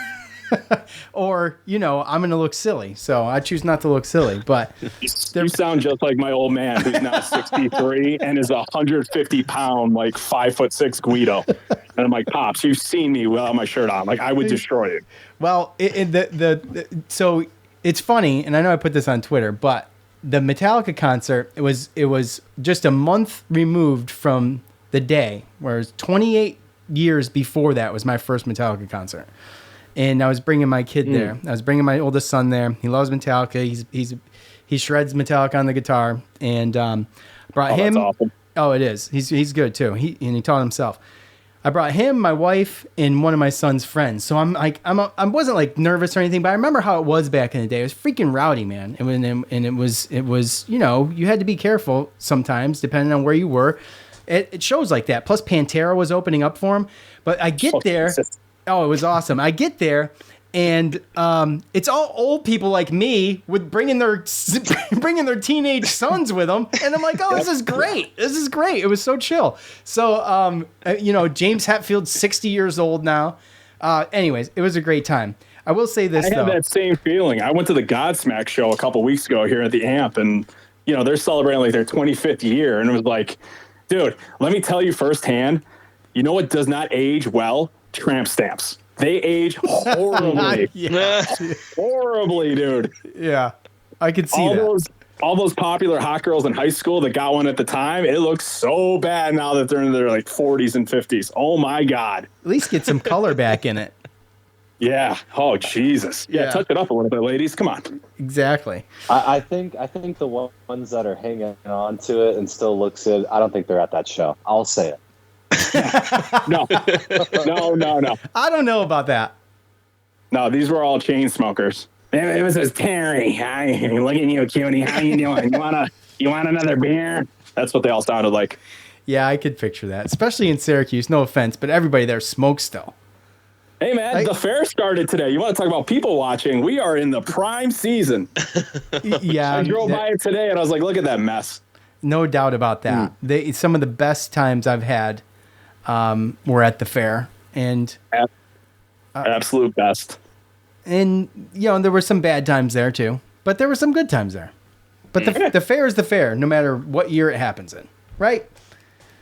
Speaker 3: I'm going to look silly. So I choose not to look silly. But
Speaker 6: you sound just like my old man who's now 63 and is 150-pound, like 5'6" Guido. And I'm like, Pops, you've seen me without my shirt on. Like I would destroy you.
Speaker 3: Well, so it's funny, and I know I put this on Twitter, but the Metallica concert, it was just a month removed from the day, where it was 28 years before that was my first Metallica concert. And I was bringing my kid there. I was bringing my oldest son there. He loves Metallica. He shreds Metallica on the guitar. And brought him.
Speaker 6: That's awesome.
Speaker 3: Oh, it is. He's good too. He taught himself. I brought him, my wife, and one of my son's friends. So I wasn't like nervous or anything, but I remember how it was back in the day. It was freaking rowdy, man. And it was you know, you had to be careful sometimes depending on where you were. It shows like that. Plus Pantera was opening up for him. But I get there. Oh, it was awesome. I get there, and it's all old people like me with bringing their teenage sons with them, and I'm like, oh, this is great. This is great. It was so chill. So, you know, James Hetfield's 60 years old now. Anyways, it was a great time. I will say this, though.
Speaker 6: I had that same feeling. I went to the Godsmack show a couple weeks ago here at the Amp, and, you know, they're celebrating like their 25th year, and it was like, dude, let me tell you firsthand, you know what does not age well? Tramp stamps. They age horribly. Horribly, dude.
Speaker 3: Yeah, I could see
Speaker 6: all those popular hot girls in high school that got one at the time, it looks so bad now that they're in their like 40s and 50s. Oh my God.
Speaker 3: At least get some color back in it.
Speaker 6: Yeah. Oh Jesus. Yeah. Touch it up a little bit, ladies. Come on.
Speaker 3: Exactly.
Speaker 5: I think the ones that are hanging on to it and still looks good, I don't think they're at that show. I'll say it.
Speaker 6: No.
Speaker 3: I don't know about that.
Speaker 6: No, these were all chain smokers. It was Terry. Hi, look at you, cutie. How you doing? You want another beer? That's what they all sounded like.
Speaker 3: Yeah, I could picture that, especially in Syracuse. No offense, but everybody there smokes still.
Speaker 6: Hey, man, the fair started today. You want to talk about people watching? We are in the prime season.
Speaker 3: Yeah.
Speaker 6: I drove by it today, and I was like, look at that mess.
Speaker 3: No doubt about that. Some of the best times I've had were at the fair. And
Speaker 6: absolute best.
Speaker 3: And, you know, there were some bad times there, too. But there were some good times there. But the fair is the fair, no matter what year it happens in. Right?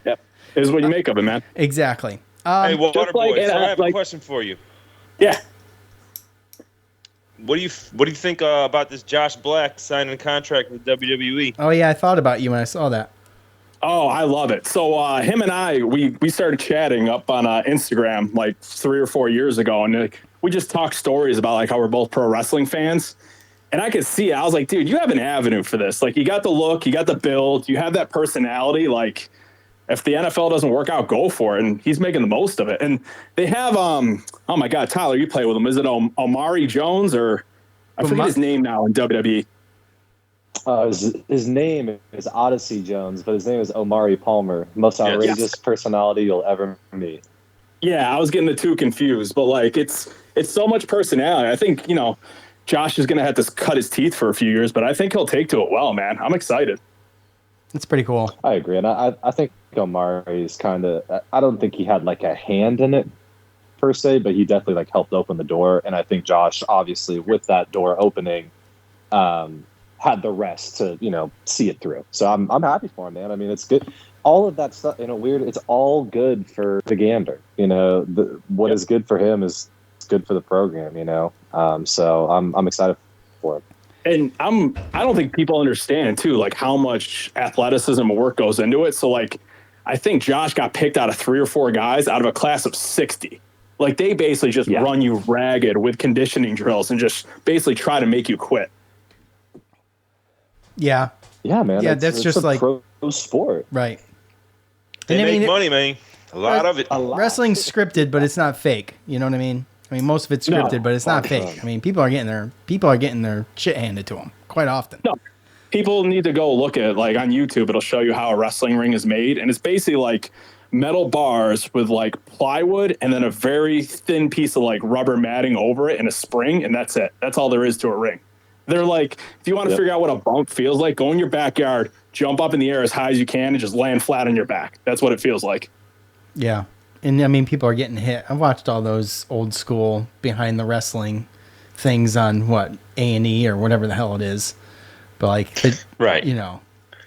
Speaker 6: Yep. It is what you make of it, man.
Speaker 3: Exactly.
Speaker 4: Hey, Waterboy, so I have a question for you.
Speaker 6: Yeah.
Speaker 4: What do you think about this Josh Black signing a contract with WWE?
Speaker 3: Oh, yeah, I thought about you when I saw that.
Speaker 6: Oh, I love it. So him and I, we started chatting up on Instagram like 3 or 4 years ago, and we just talked stories about like how we're both pro wrestling fans. And I could see it. I was like, dude, you have an avenue for this. Like, you got the look, you got the build, you have that personality. Like, if the NFL doesn't work out, go for it. And he's making the most of it. And they have, oh my God, Tyler, you play with him. Is it Omari Jones or I forget his name now in WWE?
Speaker 5: His name is Odyssey Jones, but his name is Omari Palmer. Most outrageous personality you'll ever meet.
Speaker 6: Yeah, I was getting the two confused, but like it's so much personality. I think, you know, Josh is going to have to cut his teeth for a few years, but I think he'll take to it well, man. I'm excited.
Speaker 3: It's pretty cool.
Speaker 5: I agree. And I think Omari is kind of, I don't think he had like a hand in it per se, but he definitely like helped open the door. And I think Josh, obviously, with that door opening, had the rest to, you know, see it through. So I'm happy for him, man. I mean, it's good. All of that stuff, you know, it's all good for the gander. You know, what is good for him is good for the program, you know. So I'm excited for it.
Speaker 6: And I don't think people understand too, like how much athleticism and work goes into it. So like, I think Josh got picked out of 3 or 4 guys out of a class of 60. Like they basically just run you ragged with conditioning drills and just basically try to make you quit.
Speaker 3: Yeah.
Speaker 5: Yeah, man.
Speaker 3: Yeah, that's just like
Speaker 5: pro sport.
Speaker 3: Right.
Speaker 4: They make money, man. A lot of it.
Speaker 3: Wrestling's scripted, but it's not fake. You know what I mean? I mean, most of it's scripted, but it's not fake. I mean, people are getting their shit handed to them quite often.
Speaker 6: No, people need to go look at like on YouTube. It'll show you how a wrestling ring is made, and it's basically like metal bars with like plywood and then a very thin piece of like rubber matting over it and a spring, and that's it. That's all there is to a ring. They're like, if you want to figure out what a bump feels like, go in your backyard, jump up in the air as high as you can, and just land flat on your back. That's what it feels like.
Speaker 3: Yeah. And I mean, people are getting hit. I've watched all those old school behind the wrestling things on A&E or whatever the hell it is. But like,
Speaker 4: right.
Speaker 3: You know,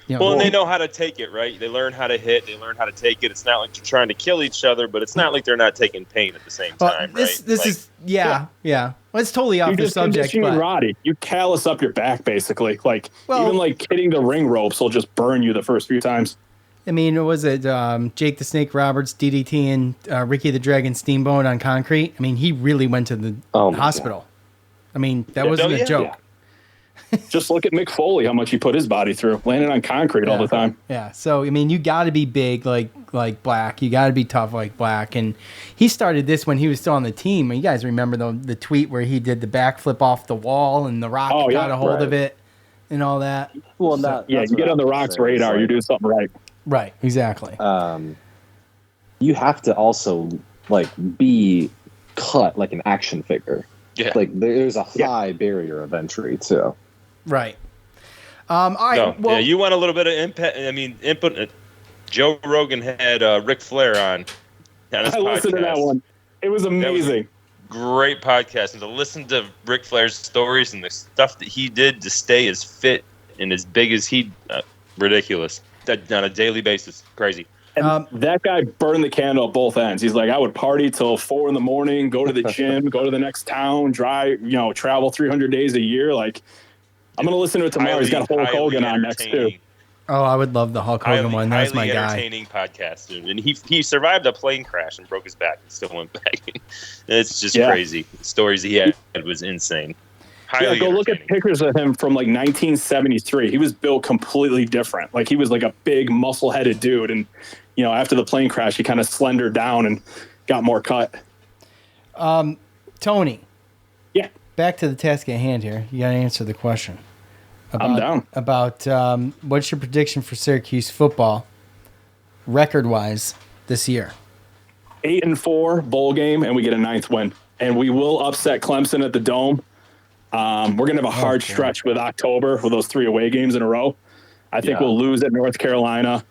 Speaker 4: well, and they know how to take it, right? They learn how to hit. They learn how to take it. It's not like they're trying to kill each other, but it's not like they're not taking pain at the same time,
Speaker 3: this,
Speaker 4: right?
Speaker 3: This is, yeah. Well, it's totally off the subject.
Speaker 6: But Roddy, you callus up your back, basically. Like, even like hitting the ring ropes will just burn you the first few times.
Speaker 3: I mean, was it Jake the Snake Roberts DDT and Ricky the Dragon Steamboat on concrete? I mean, he really went to the hospital. God. I mean, that wasn't a joke.
Speaker 6: Yeah. Just look at Mick Foley, how much he put his body through, landing on concrete all the time.
Speaker 3: Yeah. So, I mean, you got to be big like Black. You got to be tough like Black. And he started this when he was still on the team. You guys remember the tweet where he did the backflip off the wall and The Rock got a hold of it and all that.
Speaker 5: Well,
Speaker 6: you get on The Rock's radar, you're doing something right.
Speaker 3: Right. Exactly.
Speaker 5: You have to also be cut like an action figure. Yeah. There's a high barrier of entry too.
Speaker 3: Right. All right.
Speaker 4: No. You want a little bit of impact. I mean, input. Joe Rogan had Ric Flair on his podcast.
Speaker 6: I listened to that one. It was amazing.
Speaker 4: Great podcast. And to listen to Ric Flair's stories and the stuff that he did to stay as fit and as big as ridiculous. On a daily basis. Crazy.
Speaker 6: And that guy burned the candle at both ends. He's like, I would party till 4 a.m, go to the gym, go to the next town, travel 300 days a year. Like, I'm going to listen to it tomorrow. He's got Hulk Hogan on next too.
Speaker 3: Oh, I would love the Hulk Hogan one. That's my guy.
Speaker 4: Entertaining podcast, dude. And he survived a plane crash and broke his back and still went back. It's just crazy. The stories he had was insane.
Speaker 6: Go look at pictures of him from 1973. He was built completely different. He was a big muscle-headed dude. And, after the plane crash, he kind of slendered down and got more cut.
Speaker 3: Tony.
Speaker 6: Yeah.
Speaker 3: Back to the task at hand here. You got to answer the question.
Speaker 6: I'm down.
Speaker 3: About what's your prediction for Syracuse football, record-wise, this year?
Speaker 6: 8-4 bowl game, and we get a 9th win. And we will upset Clemson at the Dome. We're going to have a hard stretch with October with those 3 away games in a row. I think we'll lose at North Carolina.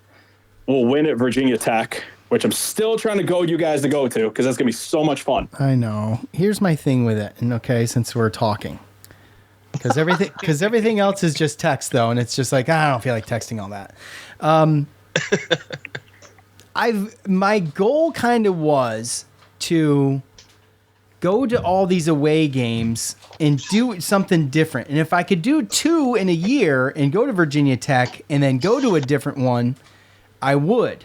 Speaker 6: We'll win at Virginia Tech, which I'm still trying to goad you guys to go to because that's going to be so much fun.
Speaker 3: I know. Here's my thing with it. And since we're talking. Because everything else is just text, though. And it's just I don't feel like texting all that. My goal kind of was to go to all these away games and do something different. And if I could do 2 in a year and go to Virginia Tech and then go to a different one, I would.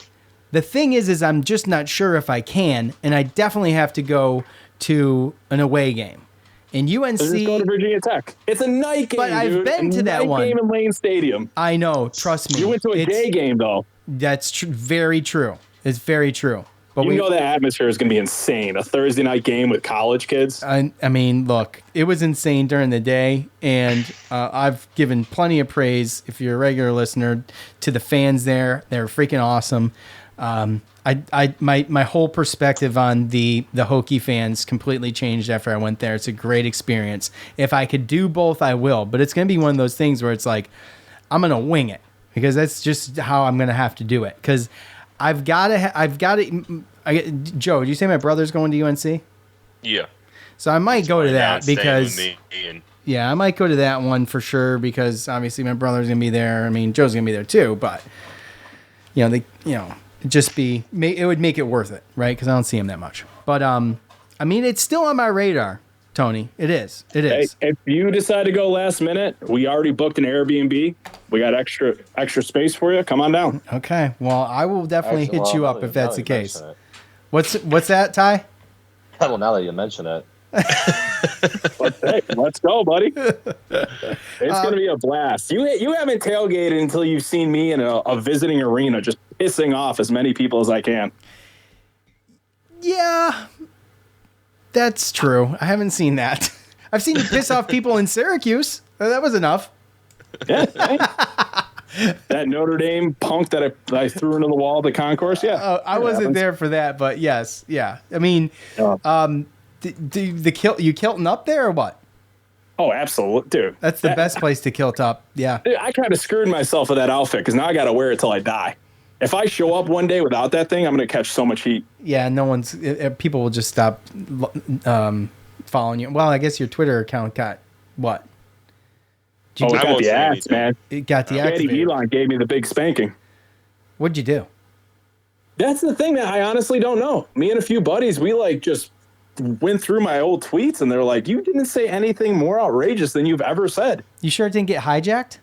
Speaker 3: The thing is I'm just not sure if I can, and I definitely have to go to an away game. And UNC...
Speaker 6: So just go to Virginia Tech. It's a night game,
Speaker 3: but I've been to that one.
Speaker 6: A night game in Lane Stadium.
Speaker 3: I know, trust me.
Speaker 6: You went to a day game, though.
Speaker 3: That's very true. It's very true. But
Speaker 6: you know the atmosphere is going to be insane. A Thursday night game with college kids.
Speaker 3: I mean, look, it was insane during the day, and I've given plenty of praise, if you're a regular listener, to the fans there. They're freaking awesome. My whole perspective on the Hokie fans completely changed after I went there. It's a great experience. If I could do both, I will. But it's going to be one of those things where it's I'm going to wing it because that's just how I'm going to have to do it. Because I've got to. Joe, did you say my brother's going to UNC?
Speaker 4: Yeah.
Speaker 3: So I might go to that because. Yeah, I might go to that one for sure because obviously my brother's gonna be there. I mean, Joe's gonna be there too, but it would make it worth it, right? Because I don't see him that much. But I mean, it's still on my radar, Tony. It is.
Speaker 6: Hey, if you decide to go last minute, we already booked an Airbnb. We got extra space for you. Come on down.
Speaker 3: Okay. Well, I will definitely hit you up if that's the case. What's that, Ty?
Speaker 5: Well, now that you mention it.
Speaker 6: Let's go, buddy. It's going to be a blast. You haven't tailgated until you've seen me in a visiting arena just pissing off as many people as I can.
Speaker 3: Yeah, that's true. I haven't seen that. I've seen you piss off people in Syracuse. That was enough.
Speaker 6: Yeah. That Notre Dame punk that I threw into the wall of the concourse. Yeah.
Speaker 3: I wasn't there for that, but yes. Yeah. I mean, you kilting up there or what?
Speaker 6: Oh, absolutely, dude.
Speaker 3: That's the best place to kilt up. Yeah.
Speaker 6: Dude, I kind of screwed myself with that outfit because now I got to wear it till I die. If I show up one day without that thing, I'm going to catch so much heat.
Speaker 3: Yeah, people will just stop following you. Well, I guess your Twitter account got what?
Speaker 6: It got the ads, man.
Speaker 3: It got the ads.
Speaker 6: Daddy Elon gave me the big spanking.
Speaker 3: What'd you do?
Speaker 6: That's the thing that I honestly don't know. Me and a few buddies, we just went through my old tweets and they're like, you didn't say anything more outrageous than you've ever said.
Speaker 3: You sure it didn't get hijacked?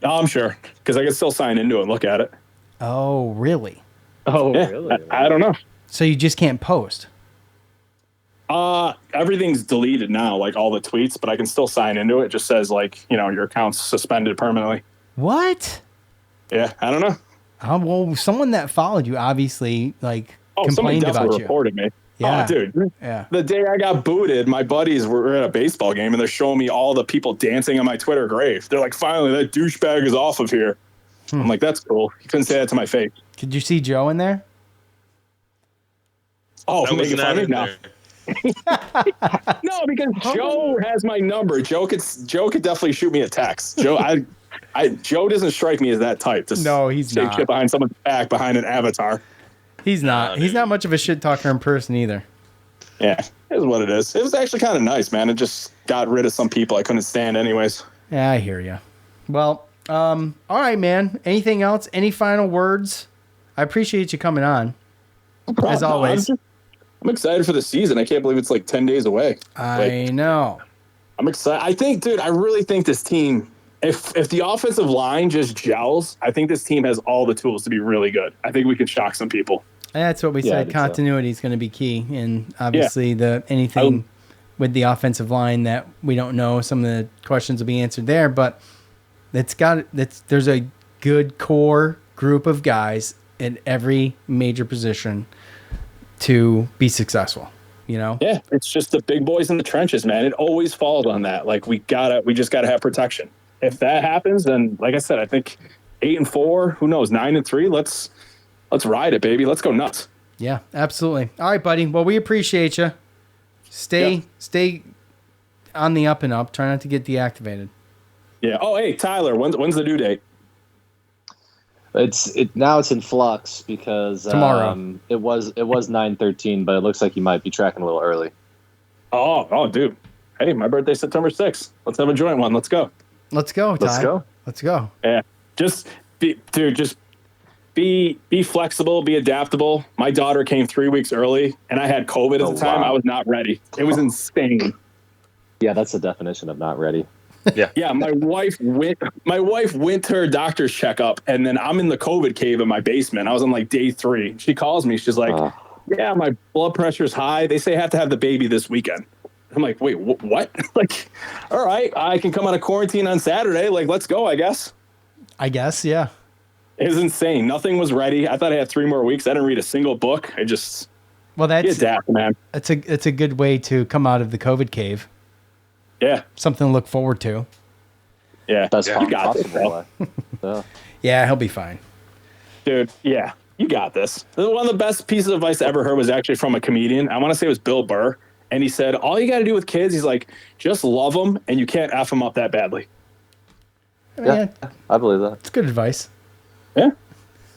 Speaker 6: Oh, I'm sure, because I can still sign into it and look at it.
Speaker 3: Oh, really?
Speaker 5: Oh,
Speaker 6: Yeah,
Speaker 5: really?
Speaker 6: I don't know.
Speaker 3: So you just can't post?
Speaker 6: Everything's deleted now, like all the tweets, but I can still sign into it. It just says like, your account's suspended permanently.
Speaker 3: What?
Speaker 6: Yeah, I don't know.
Speaker 3: Well, someone that followed you obviously
Speaker 6: Somebody
Speaker 3: complained
Speaker 6: definitely
Speaker 3: about you.
Speaker 6: reported me.
Speaker 3: Yeah.
Speaker 6: Oh, dude.
Speaker 3: Yeah.
Speaker 6: The day I got booted, my buddies were at a baseball game and they're showing me all the people dancing on my Twitter grave. They're like, finally, that douchebag is off of here. I'm like, that's cool. You couldn't say that to my face.
Speaker 3: Could you see Joe in there?
Speaker 6: Oh,
Speaker 4: I was
Speaker 6: making
Speaker 4: not
Speaker 6: fun of
Speaker 4: in
Speaker 6: me now.
Speaker 4: there.
Speaker 6: No, because Joe has my number. Joe could definitely shoot me a text. Joe, Joe doesn't strike me as that type.
Speaker 3: No, he's
Speaker 6: say
Speaker 3: not.
Speaker 6: shit behind someone's back behind an avatar.
Speaker 3: He's not. He's not much of a shit talker in person either.
Speaker 6: Yeah, it is what it is. It was actually kind of nice, man. It just got rid of some people I couldn't stand anyways.
Speaker 3: Yeah, I hear you. Well, all right, man. Anything else? Any final words? I appreciate you coming on, as always.
Speaker 6: I'm excited for the season. I can't believe it's like 10 days away.
Speaker 3: I know.
Speaker 6: I'm excited. I think, dude, I really think this team, if the offensive line just gels, I think this team has all the tools to be really good. I think we can shock some people.
Speaker 3: That's what we
Speaker 5: Yeah, I
Speaker 3: said.
Speaker 5: did so.
Speaker 3: Continuity is going to be key, and obviously anything with the offensive line that we don't know, some of the questions will be answered there. But there's a good core group of guys in every major position to be successful.
Speaker 6: Yeah, it's just the big boys in the trenches, man. It always falls on that. Like we just gotta have protection. If that happens, then like I said, I think 8-4, who knows, 9-3. Let's ride it, baby. Let's go nuts.
Speaker 3: Yeah, absolutely. All right, buddy. Well, we appreciate you. Stay on the up and up. Try not to get deactivated.
Speaker 6: Yeah. Oh, hey, Tyler, when's the due date?
Speaker 5: Now it's in flux because
Speaker 3: Tomorrow.
Speaker 5: It was 9/13, but it looks like you might be tracking a little early.
Speaker 6: Oh, dude. Hey, my birthday's September 6th. Let's have a joint one. Let's go.
Speaker 3: Let's go, Ty. Let's go.
Speaker 6: Yeah. Just be flexible, be adaptable. My daughter came 3 weeks early, and I had COVID at the time.
Speaker 5: Wow.
Speaker 6: I was not ready. It was insane.
Speaker 5: Yeah, that's the definition of not ready.
Speaker 6: Yeah, my wife went to her doctor's checkup, and then I'm in the COVID cave in my basement. I was on like day 3. She calls me. She's like, yeah, my blood pressure's high. They say I have to have the baby this weekend. I'm like, wait, what? Like, all right, I can come out of quarantine on Saturday. Like, let's go, I guess.
Speaker 3: I guess, yeah.
Speaker 6: It was insane. Nothing was ready. I thought I had 3 more weeks. I didn't read a single book.
Speaker 3: Well, that's
Speaker 6: adapt, man.
Speaker 3: It's a good way to come out of the COVID cave.
Speaker 6: Yeah.
Speaker 3: Something to look forward to.
Speaker 6: Yeah.
Speaker 5: That's
Speaker 6: You got this,
Speaker 5: possible. So.
Speaker 3: Yeah, he'll be fine.
Speaker 6: Dude, yeah. You got this. One of the best pieces of advice I ever heard was actually from a comedian. I want to say it was Bill Burr. And he said, all you got to do with kids, he's like, just love them and you can't F them up that badly.
Speaker 5: Yeah, I believe that.
Speaker 3: It's good advice.
Speaker 6: Yeah.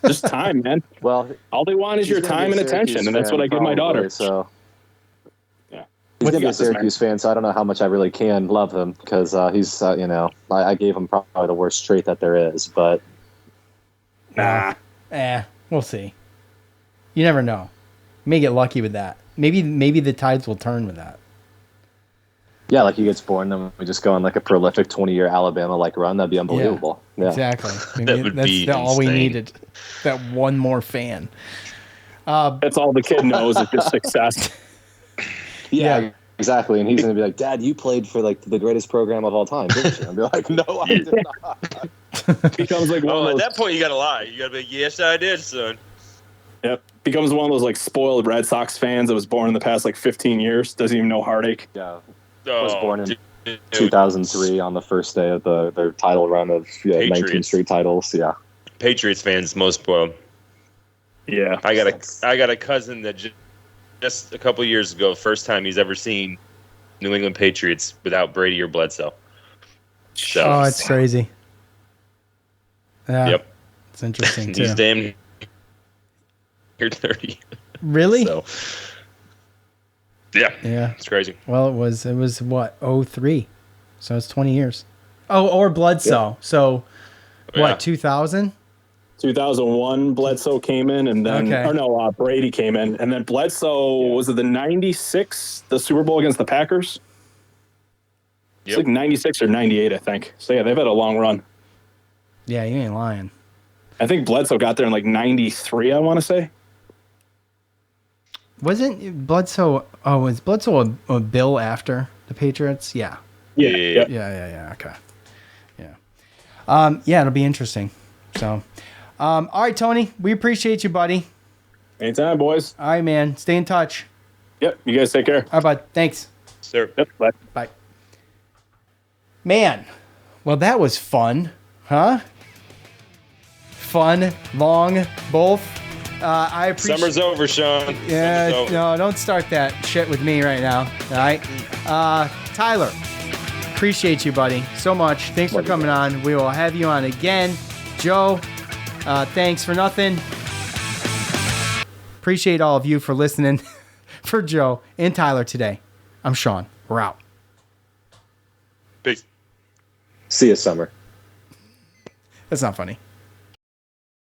Speaker 6: Just time, man.
Speaker 5: Well,
Speaker 6: all they want is your time and attention. And that's what I give my daughter.
Speaker 5: So.
Speaker 6: Yeah.
Speaker 5: He's going to be a Syracuse fan, so I don't know how much I really can love him because he's, I gave him probably the worst trait that there is, but.
Speaker 6: Nah.
Speaker 3: We'll see. You never know. You may get lucky with that. Maybe the tides will turn with that.
Speaker 5: Yeah, like he gets born, then we just go on like a prolific 20-year Alabama run. That'd be unbelievable. Yeah.
Speaker 3: Exactly.
Speaker 4: That would be
Speaker 3: that's all we
Speaker 4: insane.
Speaker 3: needed. That one more fan.
Speaker 6: That's all the kid knows is just success.
Speaker 5: Yeah, exactly. And he's going to be like, Dad, you played for like the greatest program of all time, didn't you? And be like, no, I did not.
Speaker 6: Becomes like
Speaker 4: at that point, you got to lie. You got to be like, yes, I did, son.
Speaker 6: Yep. Becomes one of those like spoiled Red Sox fans that was born in the past like 15 years. Doesn't even know heartache.
Speaker 5: Yeah.
Speaker 4: Oh,
Speaker 5: Was born in 2003 on the first day of their title run of 19 straight titles. Yeah.
Speaker 4: Patriots fans most spoiled.
Speaker 6: Yeah.
Speaker 4: I got a cousin that just a couple years ago, first time he's ever seen New England Patriots without Brady or Bledsoe. So,
Speaker 3: Oh, it's crazy. Yeah.
Speaker 4: Yep.
Speaker 3: It's interesting too.
Speaker 4: He's damn near 30.
Speaker 3: Really?
Speaker 4: So, yeah.
Speaker 3: Yeah.
Speaker 4: It's crazy.
Speaker 3: Well, it was what, 03. So it's 20 years. Oh, or Bledsoe.
Speaker 6: Yeah.
Speaker 3: So
Speaker 4: Yeah.
Speaker 3: what, 2000?
Speaker 6: 2001, Bledsoe came in, and then Brady came in, and then Bledsoe was it the 96, the Super Bowl against the Packers? It's like 96 or 98, I think. So yeah, they've had a long run.
Speaker 3: Yeah, you ain't lying.
Speaker 6: I think Bledsoe got there in like 93, I want to say.
Speaker 3: Wasn't Bledsoe? Oh, was Bledsoe a Bill after the Patriots? Yeah.
Speaker 6: Yeah.
Speaker 3: Okay. Yeah. Yeah, it'll be interesting. So, all right, Tony, we appreciate you, buddy.
Speaker 6: Anytime, boys.
Speaker 3: All right, man. Stay in touch.
Speaker 6: Yep. You guys take care.
Speaker 3: All right, bud. Thanks.
Speaker 4: Sir.
Speaker 6: Yep. Bye.
Speaker 3: Bye. Man, well, that was fun, huh? Fun, long, both. I appreciate.
Speaker 4: Summer's over, Sean.
Speaker 3: Yeah,
Speaker 4: Summer's over.
Speaker 3: no, don't start that shit with me right now. All right, Tyler, appreciate you, buddy, so much. Thanks for coming on. We will have you on again. Joe, thanks for nothing. Appreciate all of you for listening. For Joe and Tyler today, I'm Sean. We're out.
Speaker 4: Peace.
Speaker 5: See you, Summer.
Speaker 3: That's not funny.